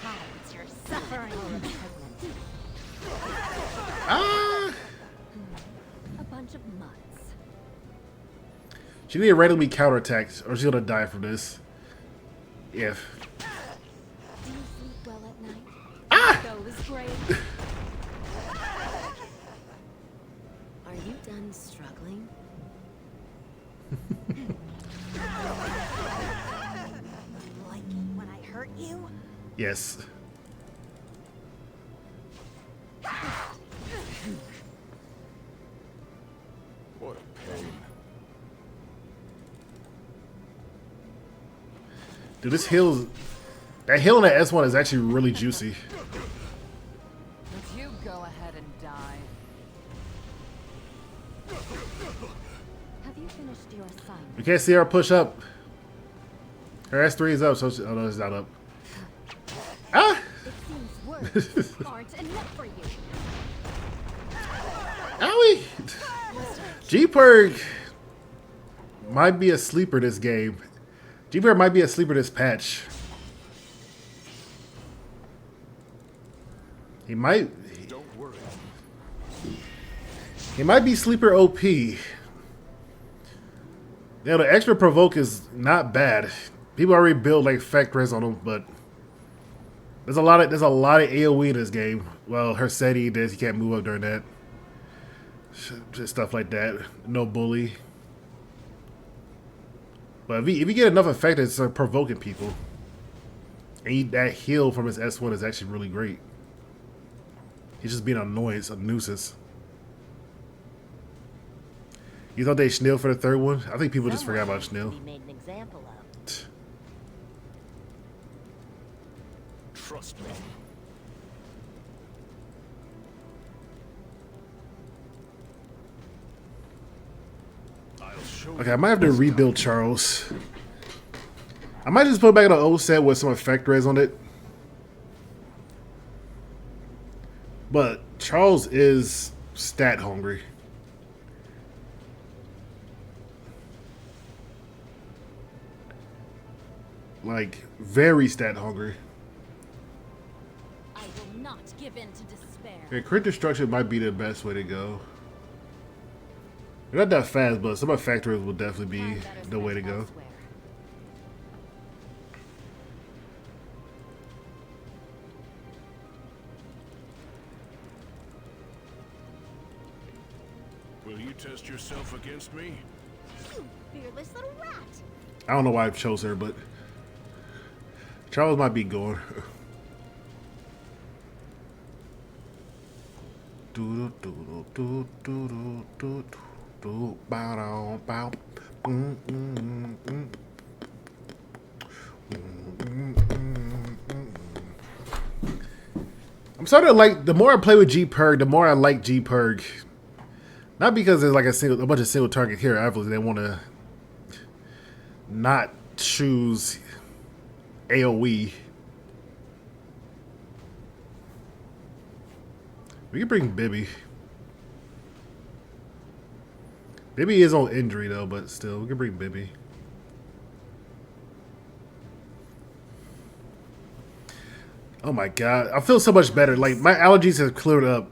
hides your suffering. Ah! A bunch of mutts. She need to randomly counterattack, or she's gonna die from this. If. Do you sleep well at night? Ah! Those great. Are you done struggling? Like it when I hurt you? Yes. What a pain. Dude, this heal. That heal on that S1 is actually really juicy. Would you go ahead and die? Have you finished your assignment? You can't see her push up. Her S3 is up, so she, oh no, it's not up. Ah! It seems words aren't enough for you. Owie! G-Purrg might be a sleeper this game. G-Purrg might be a sleeper this patch. He might. Don't worry. He might be sleeper OP. Yeah, the extra provoke is not bad. People already build like effect res on him, but there's a lot of AoE in this game. Well, her SETI, this you can't move up during that. Just stuff like that. No bully. But if you get enough effect, it's provoking people. And that heal from his S1 is actually really great. He's just being a nuisance. You thought they Schnell for the third one? I think people just forgot about Schnell. Made an example of. Trust me. I'll show Okay, I might have to rebuild Charles. I might just put back in an old set with some effect res on it. But Charles is stat hungry. Like, very stat hungry. I will not give in to despair. Yeah, crit destruction might be the best way to go. They're not that fast, but some effect res will definitely be the way to go. Will you test yourself against me? You fearless little rat. I don't know why I chose her, but Charles might be going. I'm starting to like, the more I play with G-Purrg, the more I like G-Purrg. Not because there's like a bunch of single target here. Obviously, they want to not choose AoE. We can bring Bibby. Bibby is on injury though, but still, we can bring Bibby. Oh my god, I feel so much better. Like, my allergies have cleared up.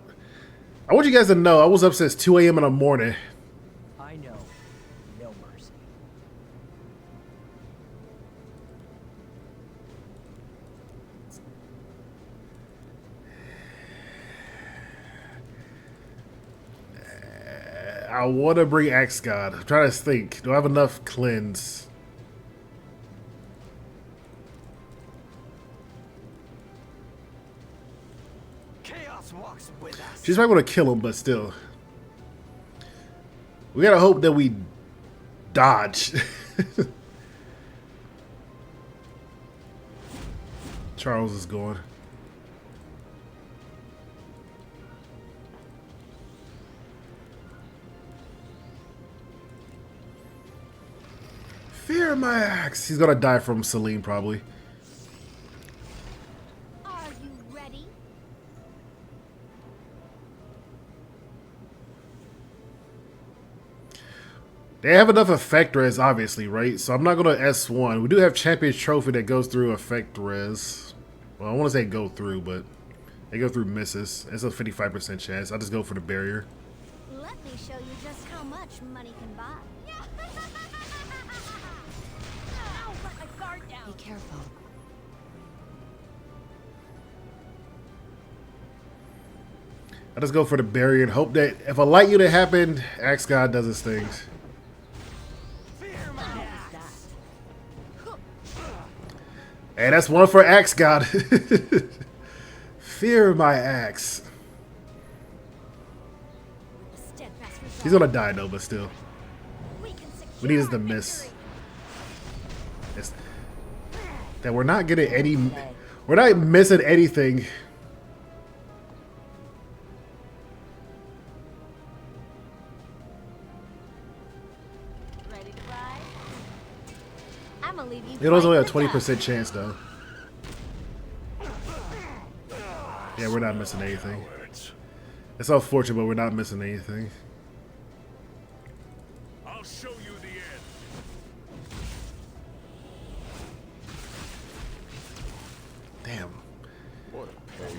I want you guys to know I was up since 2 a.m. in the morning. I know. No mercy. I want to bring Axe God. I'm trying to think. Do I have enough cleanse? Chaos walks with us. She's probably going to kill him, but still. We got to hope that we dodge. Charles is going. Fear my axe. He's gonna die from Celine probably. Are you ready? They have enough effect res, obviously, right? So I'm not gonna S1. We do have Champion's Trophy that goes through effect res. Well, I want to say go through, but they go through misses. It's a 55% chance. I'll just go for the barrier. Let me show you just how much money can buy. Ow, let my guard down. Be careful. I just go for the barrier and hope that if a light unit happened, Axe God does his things. Hey, that's one for Axe God. Fear my axe. He's gonna die though, but still. We need us to miss. It's, that we're not getting any. We're not missing anything. Ready to ride? I'm gonna leave you. It was only a 20% chance though. Yeah, we're not missing anything. It's unfortunate, but we're not missing anything. I'll show you the end. Damn. What a pain.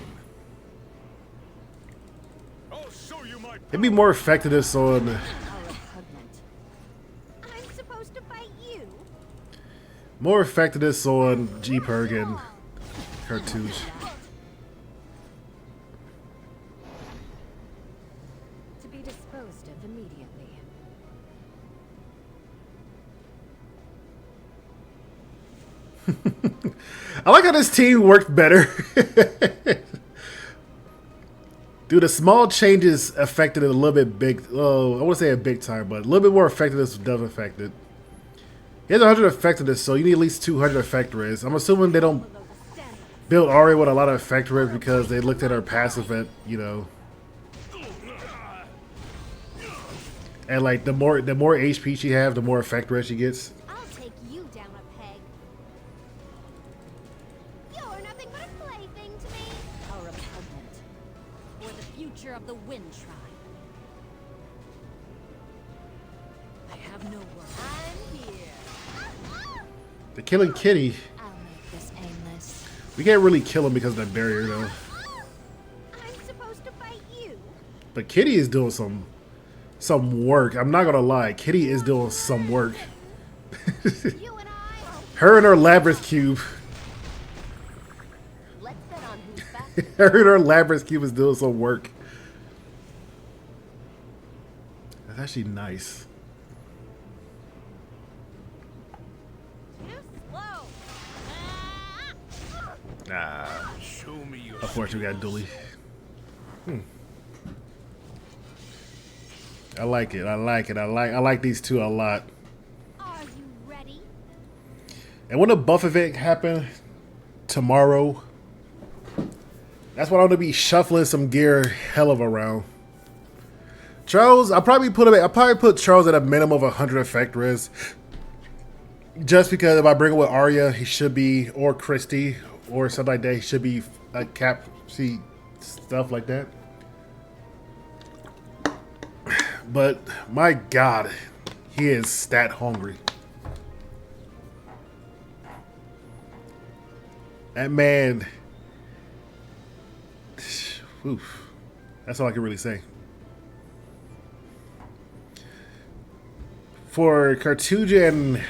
I'll show you my. It'd be more effectiveness on. I'm supposed to fight you. More effectiveness on G-Purrg and Cartuja. To be disposed of immediately. I like how this team worked better. Dude, the small changes affected it a little bit big. Oh, I wouldn't say a big time, but a little bit more effectiveness does affect it. He has 100 effectiveness, so you need at least 200 effect res. I'm assuming they don't build Aria with a lot of effect res because they looked at her passive at, you know. And like the more HP she have, the more effect res she gets. I'll take you down a peg. You're nothing but a plaything to me. How repugnant. For the future of the Wind Tribe. I have no words. I'm here. The killing Kitty. I'll make this aimless. We can't really kill him because of that barrier though. I'm supposed to fight you. But Kitty is doing some work. I'm not gonna lie, Kitty is doing some work. You and I. Her and her labyrinth cube. Let's bet on who's faster. Her and her labyrinth cube is doing some work. That's actually nice. Too slow. Nah. Show me your Unfortunately, we got Dooley. I like it. I like it. I like these two a lot. Are you ready? And when the buff event happen tomorrow, that's when I'm gonna be shuffling some gear hell of around. Charles, I'll probably put Charles at a minimum of 100 effect res. Just because if I bring it with Arya, he should be, or Christy, or something like that, he should be a cap, see, stuff like that. But my God, he is stat hungry. That man, oof, that's all I can really say. For Cartuja and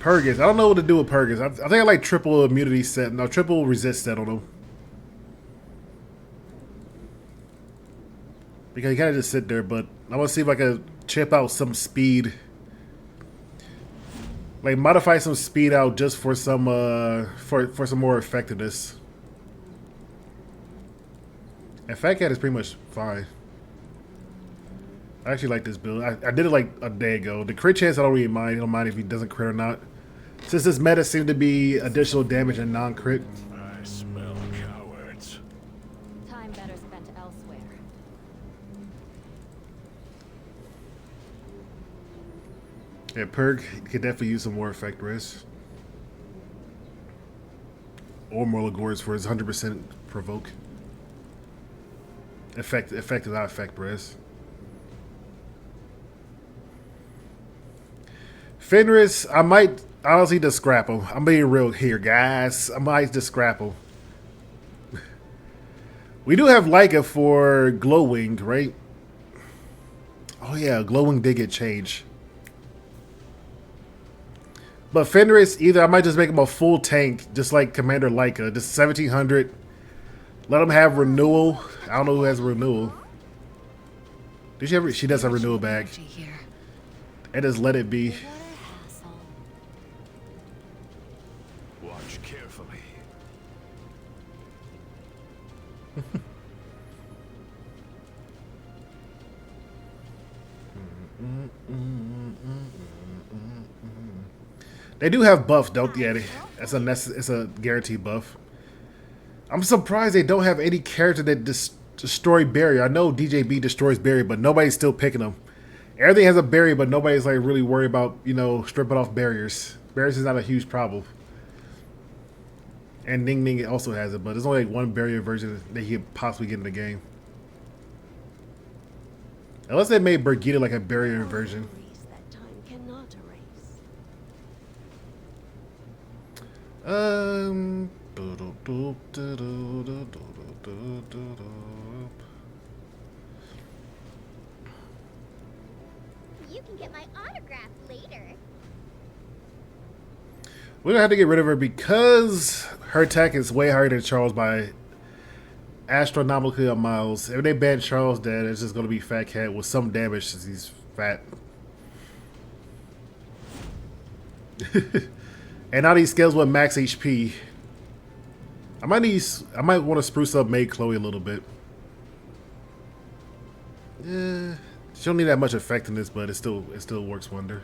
Purrgis, I don't know what to do with Purrgis. I think I like triple immunity set, no, triple resist set on him. Because he kind of just sit there, but I want to see if I can chip out some speed. Like, modify some speed out just for some, for some more effectiveness. And Fat Cat is pretty much fine. I actually like this build. I did it like a day ago. The crit chance I don't really mind. I don't mind if he doesn't crit or not. Since this meta seemed to be additional damage and non-crit. I smell cowards. Time better spent elsewhere. Yeah, Purrg could definitely use some more effect res. Or more Lagors for his 100% provoke. Effect is not effect res. Fenris, I might honestly just scrap him. I'm being real here, guys. I might just scrap him. We do have Leica for Glowwing, right? Oh yeah, Glowwing did get changed. But Fenris, either I might just make him a full tank, just like Commander Leica, just 1700. Let him have renewal. I don't know who has renewal. Did she ever? She does have renewal bag. And just let it be. Watch carefully. They do have buff, don't they? It's a guaranteed buff. I'm surprised they don't have any character that destroy barrier. I know DJB destroys barrier, but nobody's still picking them. Everything has a barrier, but nobody's like really worried about, you know, stripping off barriers. Barriers is not a huge problem. And Ning Ning also has it, but there's only like one barrier version that he could possibly get in the game. Unless they made Birgitta like a barrier version. That time cannot erase. You can get my autograph later. We're gonna have to get rid of her because her attack is way higher than Charles by astronomically miles. If they ban Charles, then it's just gonna be Fat Cat with some damage since he's fat. And now these scales with max HP. I might want to spruce up Maid Chloe a little bit. Yeah, she don't need that much effectiveness, but it still works wonder.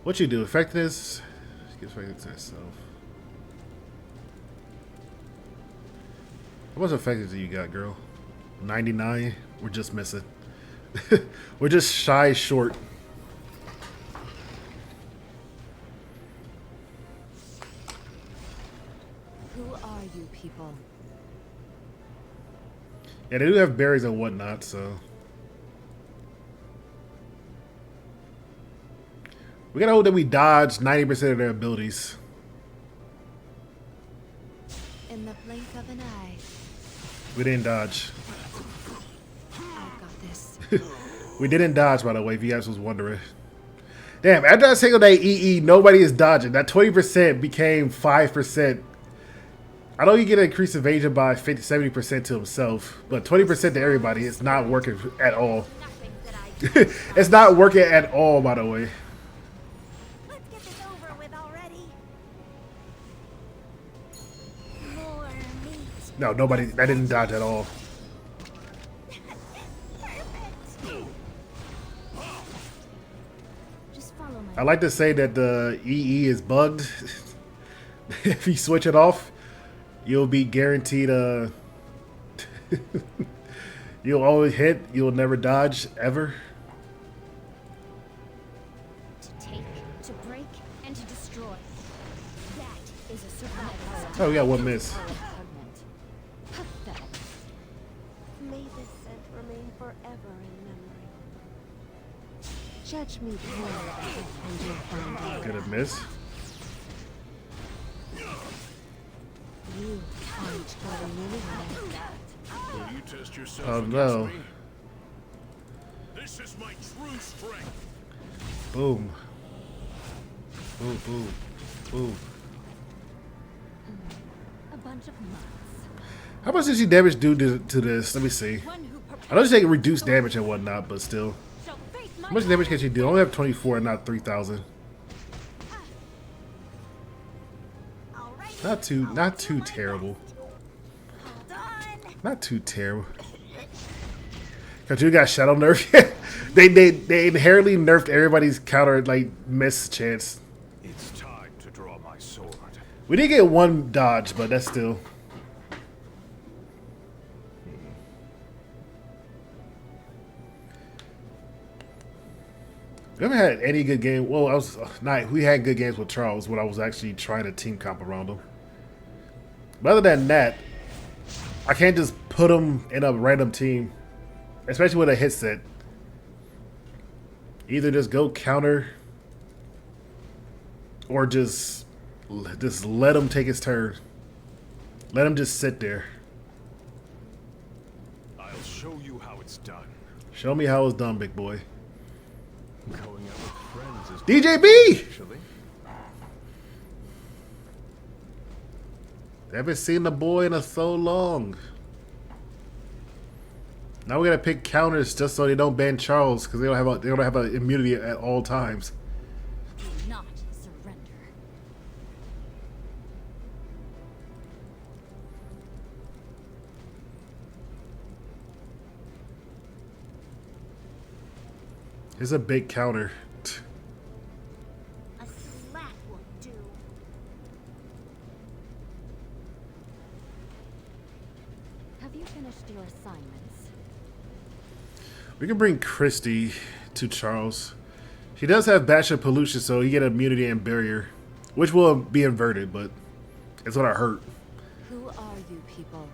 What you do? Effectiveness? She gives effectiveness to herself. How much effectiveness do you got, girl? 99? We're just missing. We're just shy short. Who are you people? Yeah, they do have berries and whatnot, so. We gotta hope that we dodge 90% of their abilities. In the blink of an eye. We didn't dodge. I've got this. We didn't dodge, by the way, if you guys was wondering. Damn, after that single day EE, nobody is dodging. That 20% became 5%. I know you get an increased evasion by 70% to himself, but 20% to everybody is not working at all. It's not working at all, by the way. Let's get this over with already. More meat. No, nobody. That didn't dodge at all. Just follow my I like to say that the EE is bugged. If you switch it off, you'll be guaranteed you'll always hit. You'll never dodge ever. To take, to break, and to destroy. That is a survival. Oh, we got one miss. Pathetic. May this scent remain forever in memory. Judge me poorly, and you'll find out. Good a miss. You aren't going anywhere. Will you test yourself Oh against no! me? This is my true strength. Boom! Boom! Boom! Boom! A bunch of nuts. How much did she damage do to this? Let me see. I know she can reduce damage and whatnot, but still. How much damage can she do? I only have 24 and not 3,000. Not too terrible. Not too terrible. Cartuja got shadow nerf. they inherently nerfed everybody's counter like miss chance. It's time to draw my sword. We did get one dodge, but that's still. We haven't had any good game. Well, we had good games with Charles when I was actually trying to team comp around him. But other than that, I can't just put him in a random team, especially with a hit set. Either just go counter, or just let him take his turn. Let him just sit there. I'll show you how it's done. Show me how it's done, big boy. Going out with friends is DJB! actually. Haven't seen the boy in so long. Now we gotta pick counters just so they don't ban Charles because they don't have a immunity at all times. Do not surrender. Here's a big counter. A slap will do. Have you finished your assignments? We can bring Christy to Charles. She does have Batch of Pollution, so you get immunity and barrier, which will be inverted, but it's gonna hurt. Who are you people?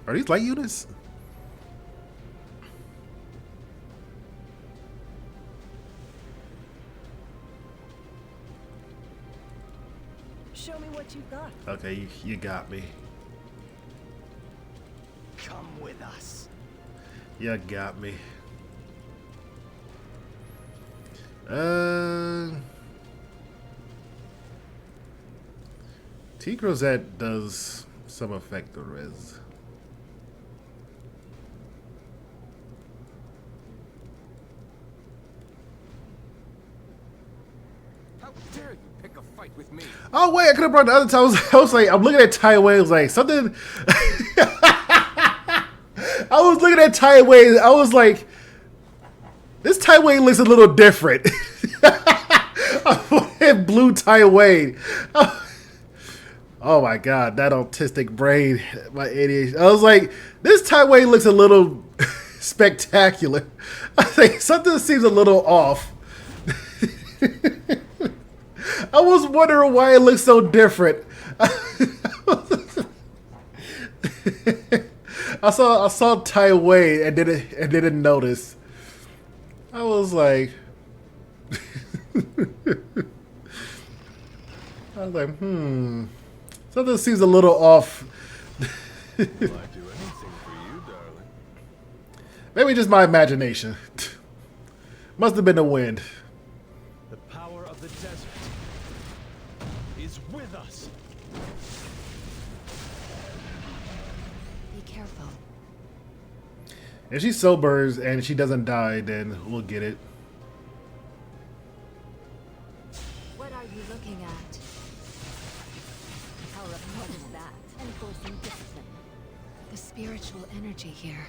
Are these light units? Show me what you've got. Okay, you got me. Come with us. You got me. T Rosette does some effect to res. How dare you pick a fight with me? Oh wait, I could have brought the other time. I was like, I'm looking at Taiwan. I was like something. I was looking at Taiwan. I was like, this Taiwan looks a little different. Blue Taiwan. Oh my god, that autistic brain, my idiot. I was like, this Taiwan looks a little spectacular. I think something seems a little off. I was wondering why it looks so different. I saw Taiwan and didn't notice. I was like, something seems a little off. I'd do anything for you, darling. Maybe just my imagination. Must have been the wind. The power of the desert is with us. Be careful. If she sobers and she doesn't die, then we'll get it. What are you looking at? Power of what is that? Enforcing discipline. The spiritual energy here.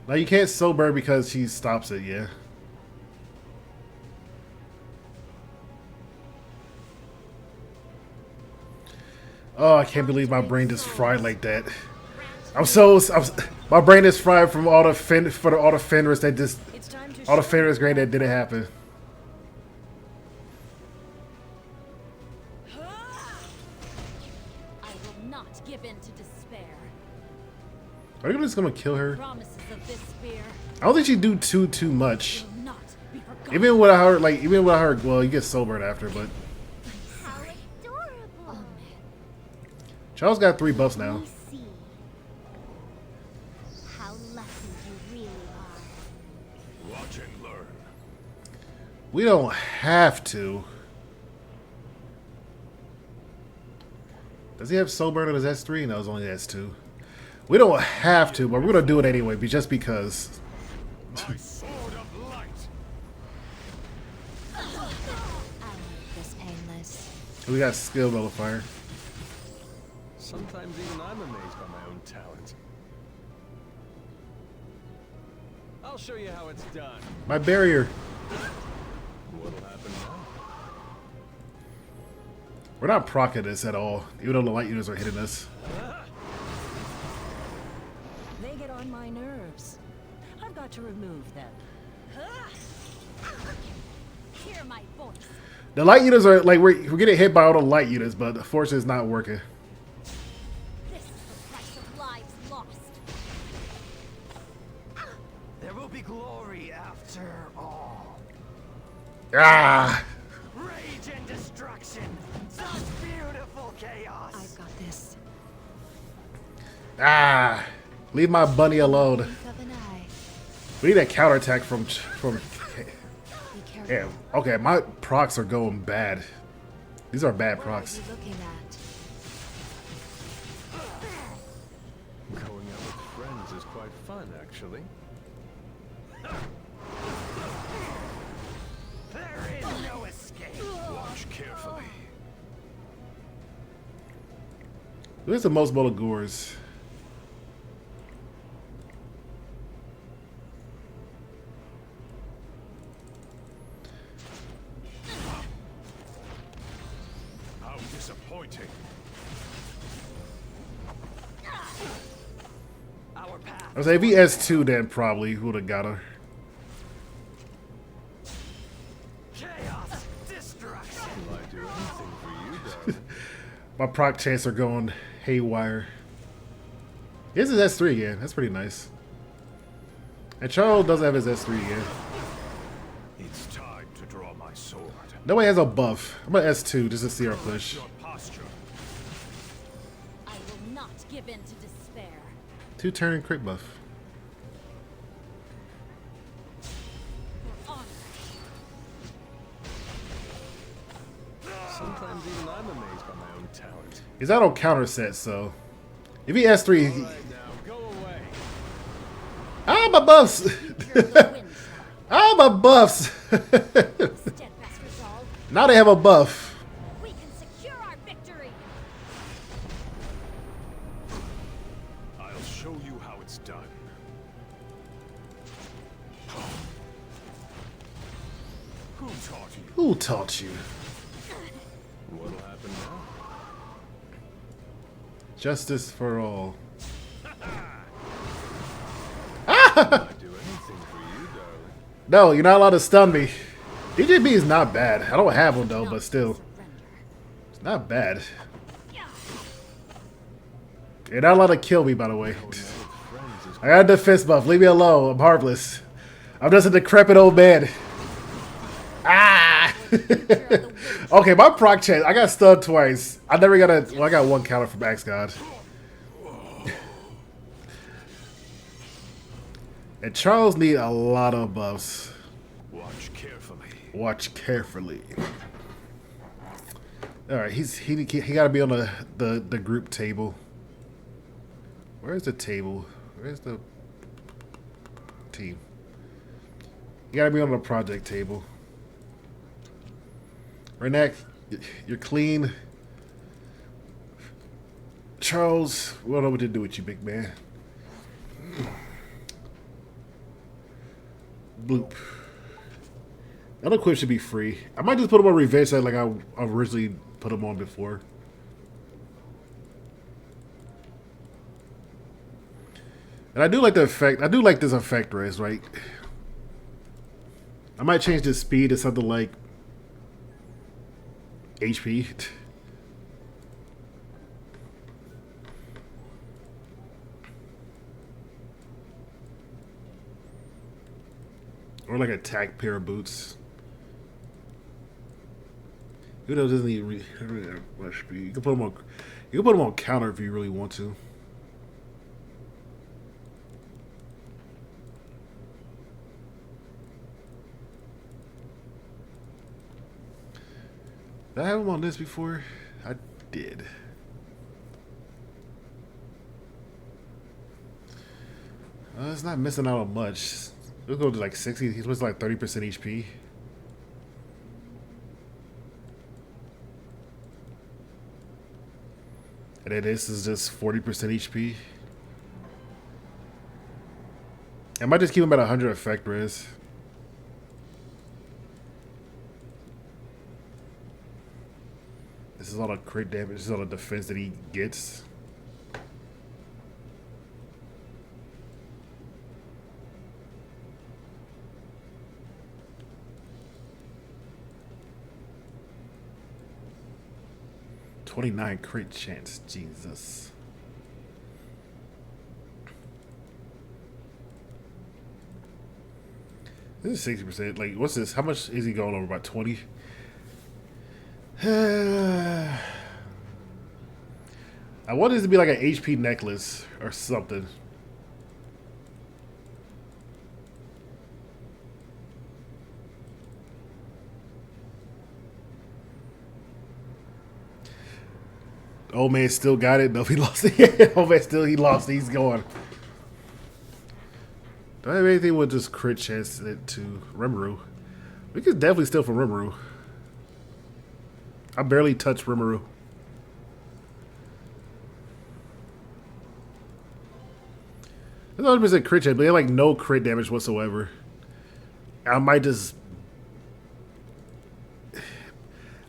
Now you can't sober because she stops it, yeah. Oh, I can't believe my brain just fried like that. My brain is fried from all the Fenris that just all the Fenris grain that didn't happen. I will not give in to despair. Are you just gonna kill her? Promises of this spear I don't think she do too much. will not be forgotten. Even with her, well, you get sobered after, but How adorable. Charles got 3 buffs now. We see how lucky you really are. Watch and learn. We don't have to. Does he have soul burn on his S3? No, it's only S2. We don't have to, but we're gonna do it anyway, just because. My sword of light. I'll make this painless. We got skill nullifier. Sometimes even I'm amazed by my own talent. I'll show you how it's done. My barrier. What'll happen now? We're not proccing this at all, even though the light units are hitting us. They get on my nerves. I've got to remove them. Hear my voice. The light units are like we're getting hit by all the light units, but the force is not working. This is the price of lives lost. There will be glory after all. Ah! Rage and destruction. Such beautiful chaos. I've got this. Ah! Leave my bunny alone. Blink of an eye. We need a counterattack from. Be careful. Yeah. Okay, my procs are going bad. These are bad What are procs. you looking at? Going out with friends is quite fun, actually. There is no escape. Watch carefully. Who's the most Bolagurs? How disappointing. Our path. I was like, if he S2, then probably would have got her. Chaos. Destruction. Will I do anything for you, darling? My proc chance are going haywire. His is S3 again. That's pretty nice. And Charles doesn't have his S3 again. It's time to draw my sword. Nobody has a buff. I'm gonna S2 just to see our push. Your posture. I will not give in to despair. 2-turn crit buff. For honor. Sometimes even I'm amazed by my own talent. He's out on counter set, so if he S3, All right, now go away. ah, my buffs. Secure the wind shot. Ah, my buffs. Steadfast resolve. Now they have a buff. We can secure our victory. I'll show you how it's done. Who taught you? Who taught you? What'll happen now? Justice for all. I'd do anything for you, darling. No, you're not allowed to stun me. DJB is not bad. I don't have one though, but still. It's not bad. You're not allowed to kill me, by the way. I got a defense buff. Leave me alone. I'm harmless. I'm just a decrepit old man. Ah! Okay, my proc chance. I got stunned twice. I never got a. Well, I got one counter from Axe God. And Charles need a lot of buffs. Watch carefully. Watch carefully. All right, he got to be on the group table. Where's the table? Where's the team? You got to be on the project table. Renek, you're clean. Charles, we don't know what to do with you, big man. Bloop. Other equip should be free. I might just put them on revenge side like I originally put them on before. And I do like the effect. I do like this effect res, right? I might change the speed to something like HP. Or like a tack pair of boots. Who knows? Doesn't need much speed. You can put them on. You can put them on counter if you really want to. Did I have him on this before? I did. It's not missing out on much. We'll go to like 60. He's was like 30% HP. And then this is just 40% HP. I might just keep him at 100 effect res. This is all the crit damage. This is all the defense that he gets. .29 crit chance. Jesus. This is 60%. Like, what's this? How much is he going over? About 20? I want this to be like an HP necklace or something. Old man still got it. No, he lost it. Old man he lost it. He's going. Do I have anything with just crit chance to Rimuru? We could definitely steal from Rimuru. I barely touched Rimuru. There's 100% crit chance, but they have like no crit damage whatsoever. I might just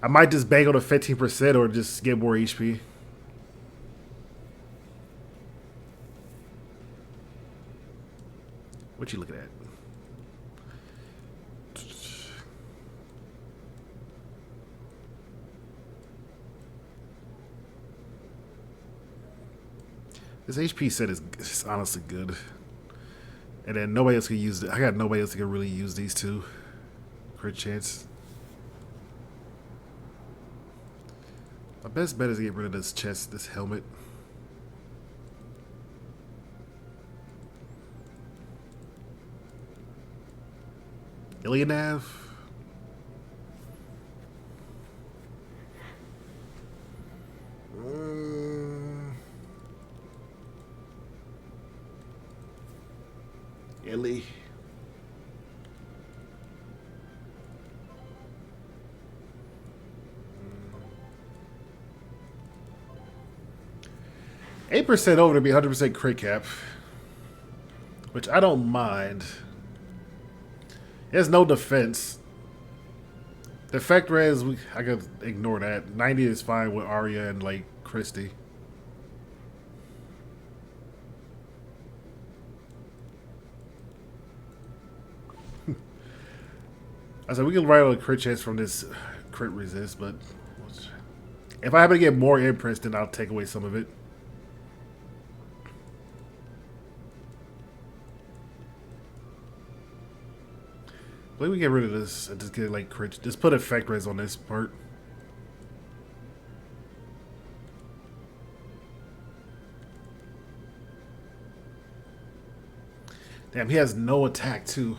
bang on a 15% or just get more HP. What you looking at? This HP set is honestly good. And then nobody else can use it. I got nobody else who can really use these two. Crit chance. My best bet is to get rid of this chest, this helmet. Ilianav. Illy. 8% over to be 100% crit cap, which I don't mind. He has no defense. The effect res, I could ignore that. 90 is fine with Arya and like Christy. I said we can write on a crit chance from this crit resist, but if I happen to get more imprints, then I'll take away some of it. Let me get rid of this and just get like crit. Just put effect res on this part. Damn, he has no attack too.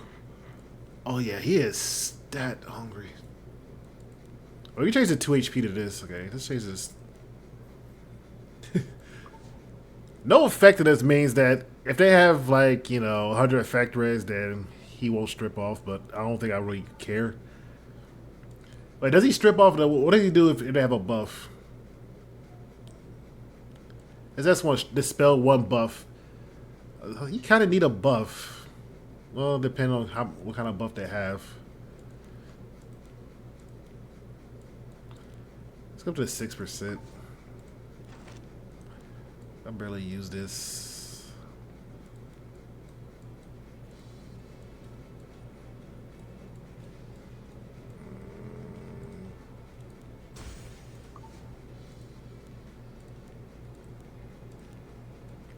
Oh yeah, he is stat hungry. Oh, you changed the 2 HP to this. Okay, let's change this. No effectiveness means that if they have like, you know, 100 effect res, then he won't strip off, but I don't think I really care. Wait, does he strip off? What does he do if they have a buff? Is that's one dispel one buff? You kind of need a buff. Well, depending on what kind of buff they have. Let's go up to 6%. I barely use this.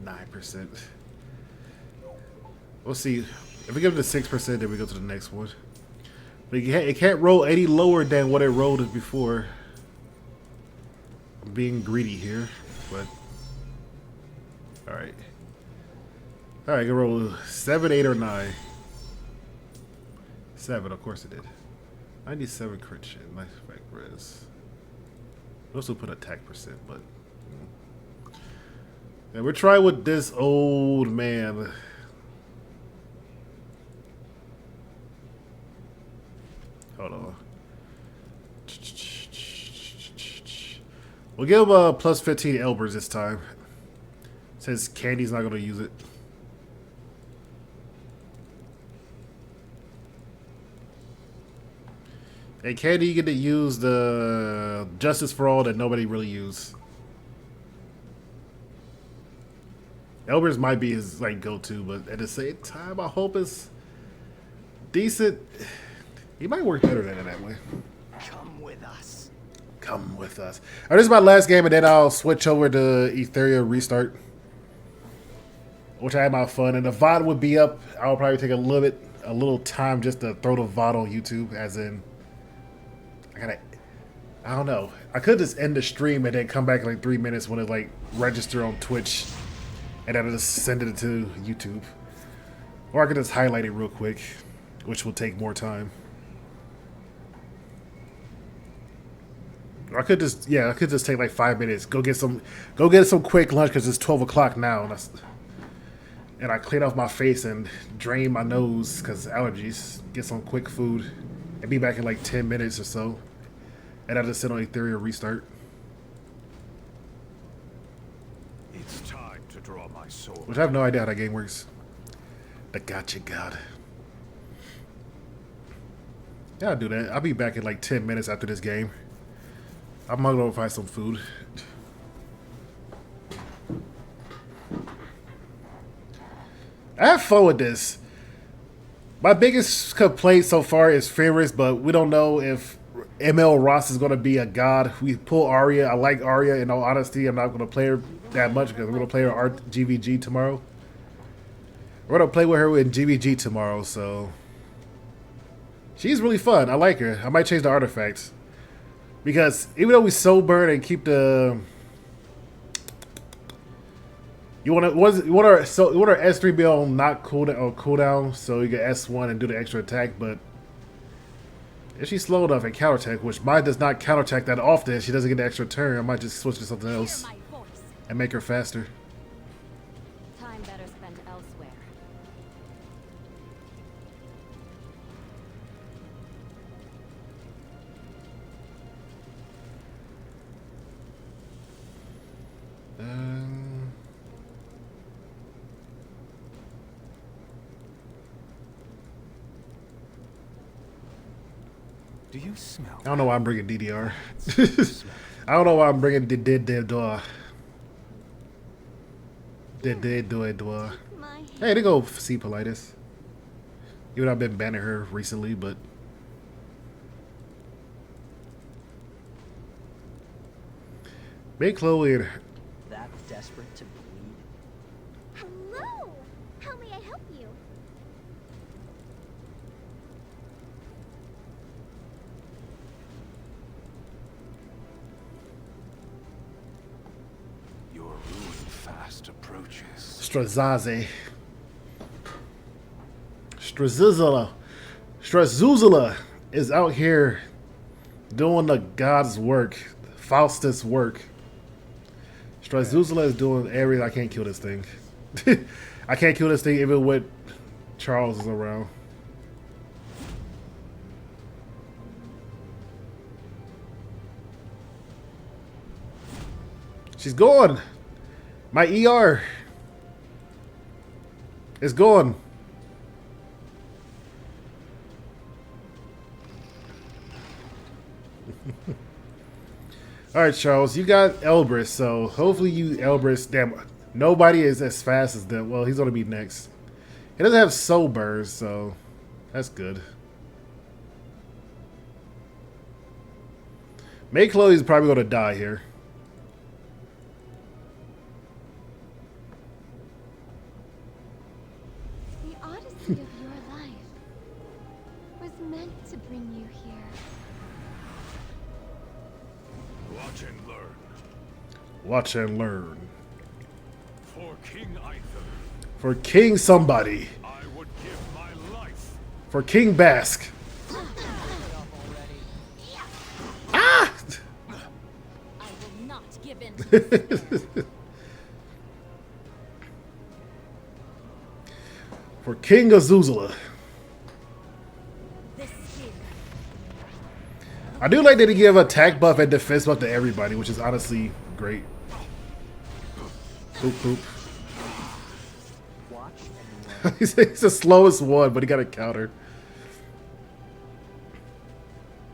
9%. We'll see. If we give it to 6%, then we go to the next one. But it can't roll any lower than what it rolled before. I'm being greedy here, but alright. Alright, I can roll 7, 8, or 9. 7, of course it did. 97 crit shit. Nice effect res. Also put attack percent, but and we're trying with this old man. Hold on. We'll give him a plus 15 Elbers this time, since Candy's not going to use it. And Candy, you get to use the Justice for All that nobody really used. Elbers might be his like go-to, but at the same time, I hope it's decent. He might work better than it that way. Come with us. Come with us. All right, this is my last game, and then I'll switch over to Etheria Restart, which I had my fun. And the VOD would be up. I'll probably take a little time just to throw the VOD on YouTube, as in, I don't know. I could just end the stream and then come back in like 3 minutes when it like register on Twitch, and then I'll just send it to YouTube. Or I could just highlight it real quick, which will take more time. Or I could just, I could just take like 5 minutes, go get some quick lunch because it's 12 o'clock now, and I clean off my face and drain my nose because allergies. Get some quick food and be back in like 10 minutes or so. And I just sit on Etheria Restart. It's time to draw my sword. Which I have no idea how that game works. The gotcha god. Yeah, I'll do that. I'll be back in like 10 minutes after this game. I'm gonna go find some food. I have fun with this. My biggest complaint so far is Fenris, but we don't know if ML Ross is going to be a god. We pull Aria. I like Aria. In all honesty, I'm not going to play her that much because we're going to play her GVG tomorrow. We're going to play with her in GVG tomorrow, so she's really fun. I like her. I might change the artifacts because even though we soul burn and keep the, you want our S3 be on not cooldown, so you get S1 and do the extra attack, but if she's slow enough and counterattack, which mine does not counterattack that often, she doesn't get the extra turn, I might just switch to something else and make her faster. Time better spent elsewhere. Do you smell? I don't know why I'm bringing DDR. I don't know why I'm bringing DDR. Hey, they go see Politis. Even though I've been banning her recently, but Make Chloe and That desperate to bleed? Hello! How may I help you? Your ruin fast approaches. Strazaze. Strazuzula is out here doing the God's work, Faustus' work. Strazuzula is doing everything. I can't kill this thing. I can't kill this thing even with Charles is around. She's gone. My ER is gone. All right, Charles, you got Elbrus, so hopefully you Elbrus. Damn, nobody is as fast as them. Well, he's gonna be next. He doesn't have soul burst, so that's good. May Chloe's probably gonna die here. The odyssey of your life was meant to bring you here. Watch and learn. Watch and learn. For King Arthur, For King somebody. I would give my life. For King Basque. Ah! I will not give in to despair. For King Azuzula. This here. I do like that they give attack buff and defense buff to everybody, which is honestly great. Boop, boop. Watch and He's the slowest one, but he got a counter.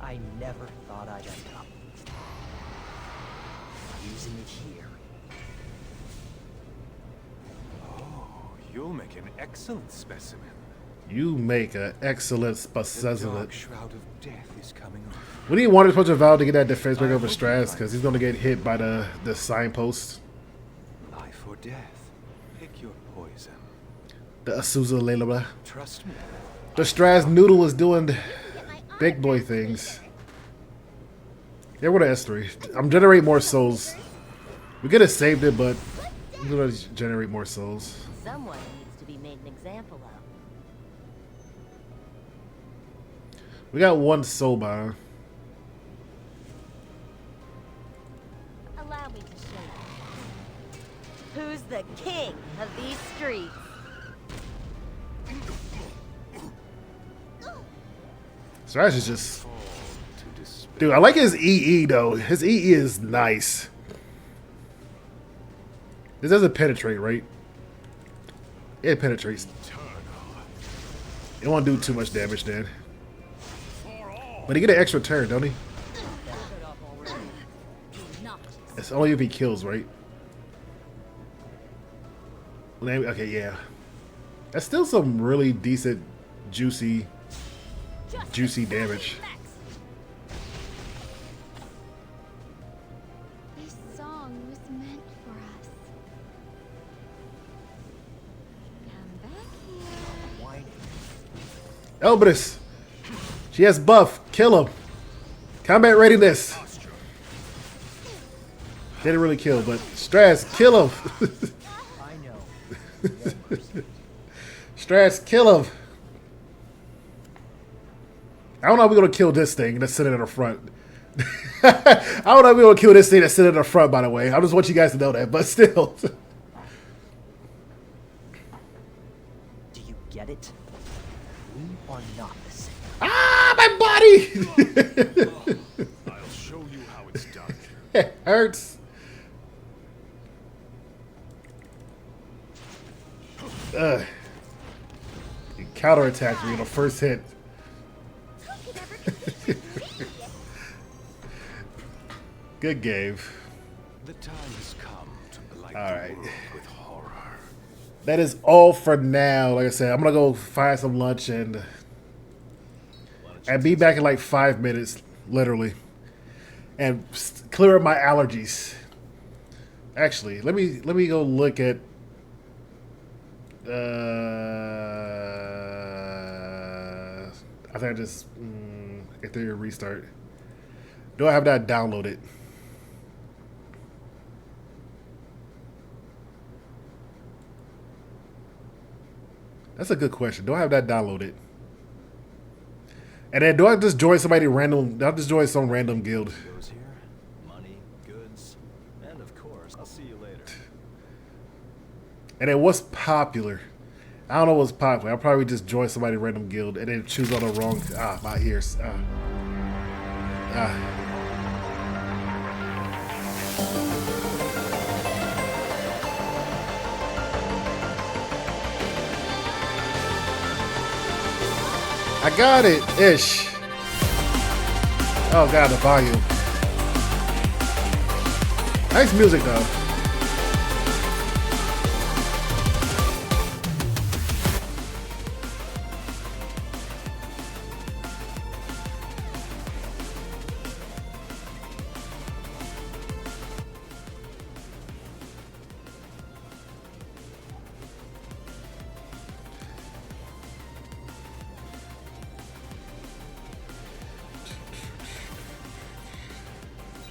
I never thought I'd end up using it here. Oh, you'll make an excellent specimen. You make an excellent The specimen. dark shroud of death is coming off. We need one punch of Val to get that defense break over Straz because he's going to get hit by the signpost. Life or death. Pick your poison. The Azusa Layla. Trust me. The Straz Noodle is doing big boy things. Yeah, we're to S3. I'm generating more souls. We could have saved it, but I'm going to generate more souls. Someone needs to be made an example of. We got one soul bar. Allow me to show you. Who's the king of these streets? Straz is just... Fall to despair. Dude, I like his EE though. His EE is nice. This doesn't penetrate, right? It penetrates. You don't want to do too much damage then. But he get an extra turn, don't he? It's only if he kills, right? Okay, yeah. That's still some really decent, juicy damage. This song was meant for us. Come back here. Elbrus! She has buff. Kill him. Combat readiness. Didn't really kill, but Straz, kill him. I know. Straz, kill him. I don't know if we're going to kill this thing that's sitting in the front. I don't know if we're going to kill this thing that's sitting in the front, by the way. I just want you guys to know that, but still. Do you get it? We are not the same. Ah, my body! I'll show you how it's done. It hurts. He counterattacked me on the first hit. Who could ever compete with me? Good game. The time has come to blight All the right. world with horror. That is all for now. Like I said, I'm gonna go find some lunch and be back in like 5 minutes, literally, and clear up my allergies. Actually, let me go look at. I think I just get through your restart. Do I have that downloaded? That's a good question. Do I have that downloaded? And then do I just join somebody random? Do I just join some random guild? Goes here. Money, goods, and of course, I'll see you later. And then what's popular? I don't know what's popular. I'll probably just join somebody random guild and then choose on the wrong. My ears. I got it, ish. Oh god, the volume. Nice music though.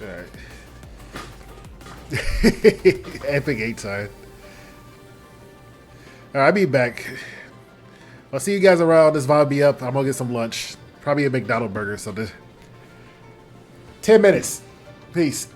Alright. Epic 8 time. Alright, I'll be back. I'll see you guys around. This vibe be up. I'm gonna get some lunch. Probably a McDonald's burger or something. 10 minutes. Peace.